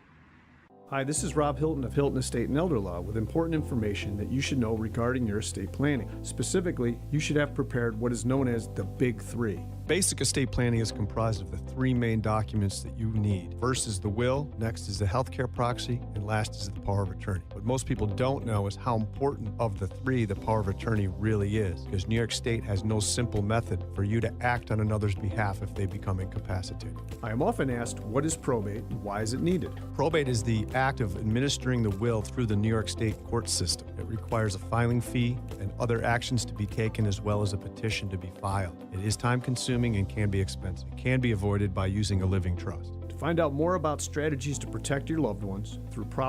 Hi, this is Rob Hilton of Hilton Estate and Elder Law with important information that you should know regarding your estate planning. Specifically, you should have prepared what is known as the Big Three. Basic estate planning is comprised of the three main documents that you need. First is the will, next is the healthcare proxy, and last is the power of attorney. What most people don't know is how important of the three the power of attorney really is, because New York State has no simple method for you to act on another's behalf if they become incapacitated. I am often asked, what is probate and why is it needed? Probate is the act of administering the will through the New York State court system. It requires a filing fee and other actions to be taken, as well as a petition to be filed. It is time-consuming and can be expensive. It can be avoided by using a living trust. To find out more about strategies to protect your loved ones through proper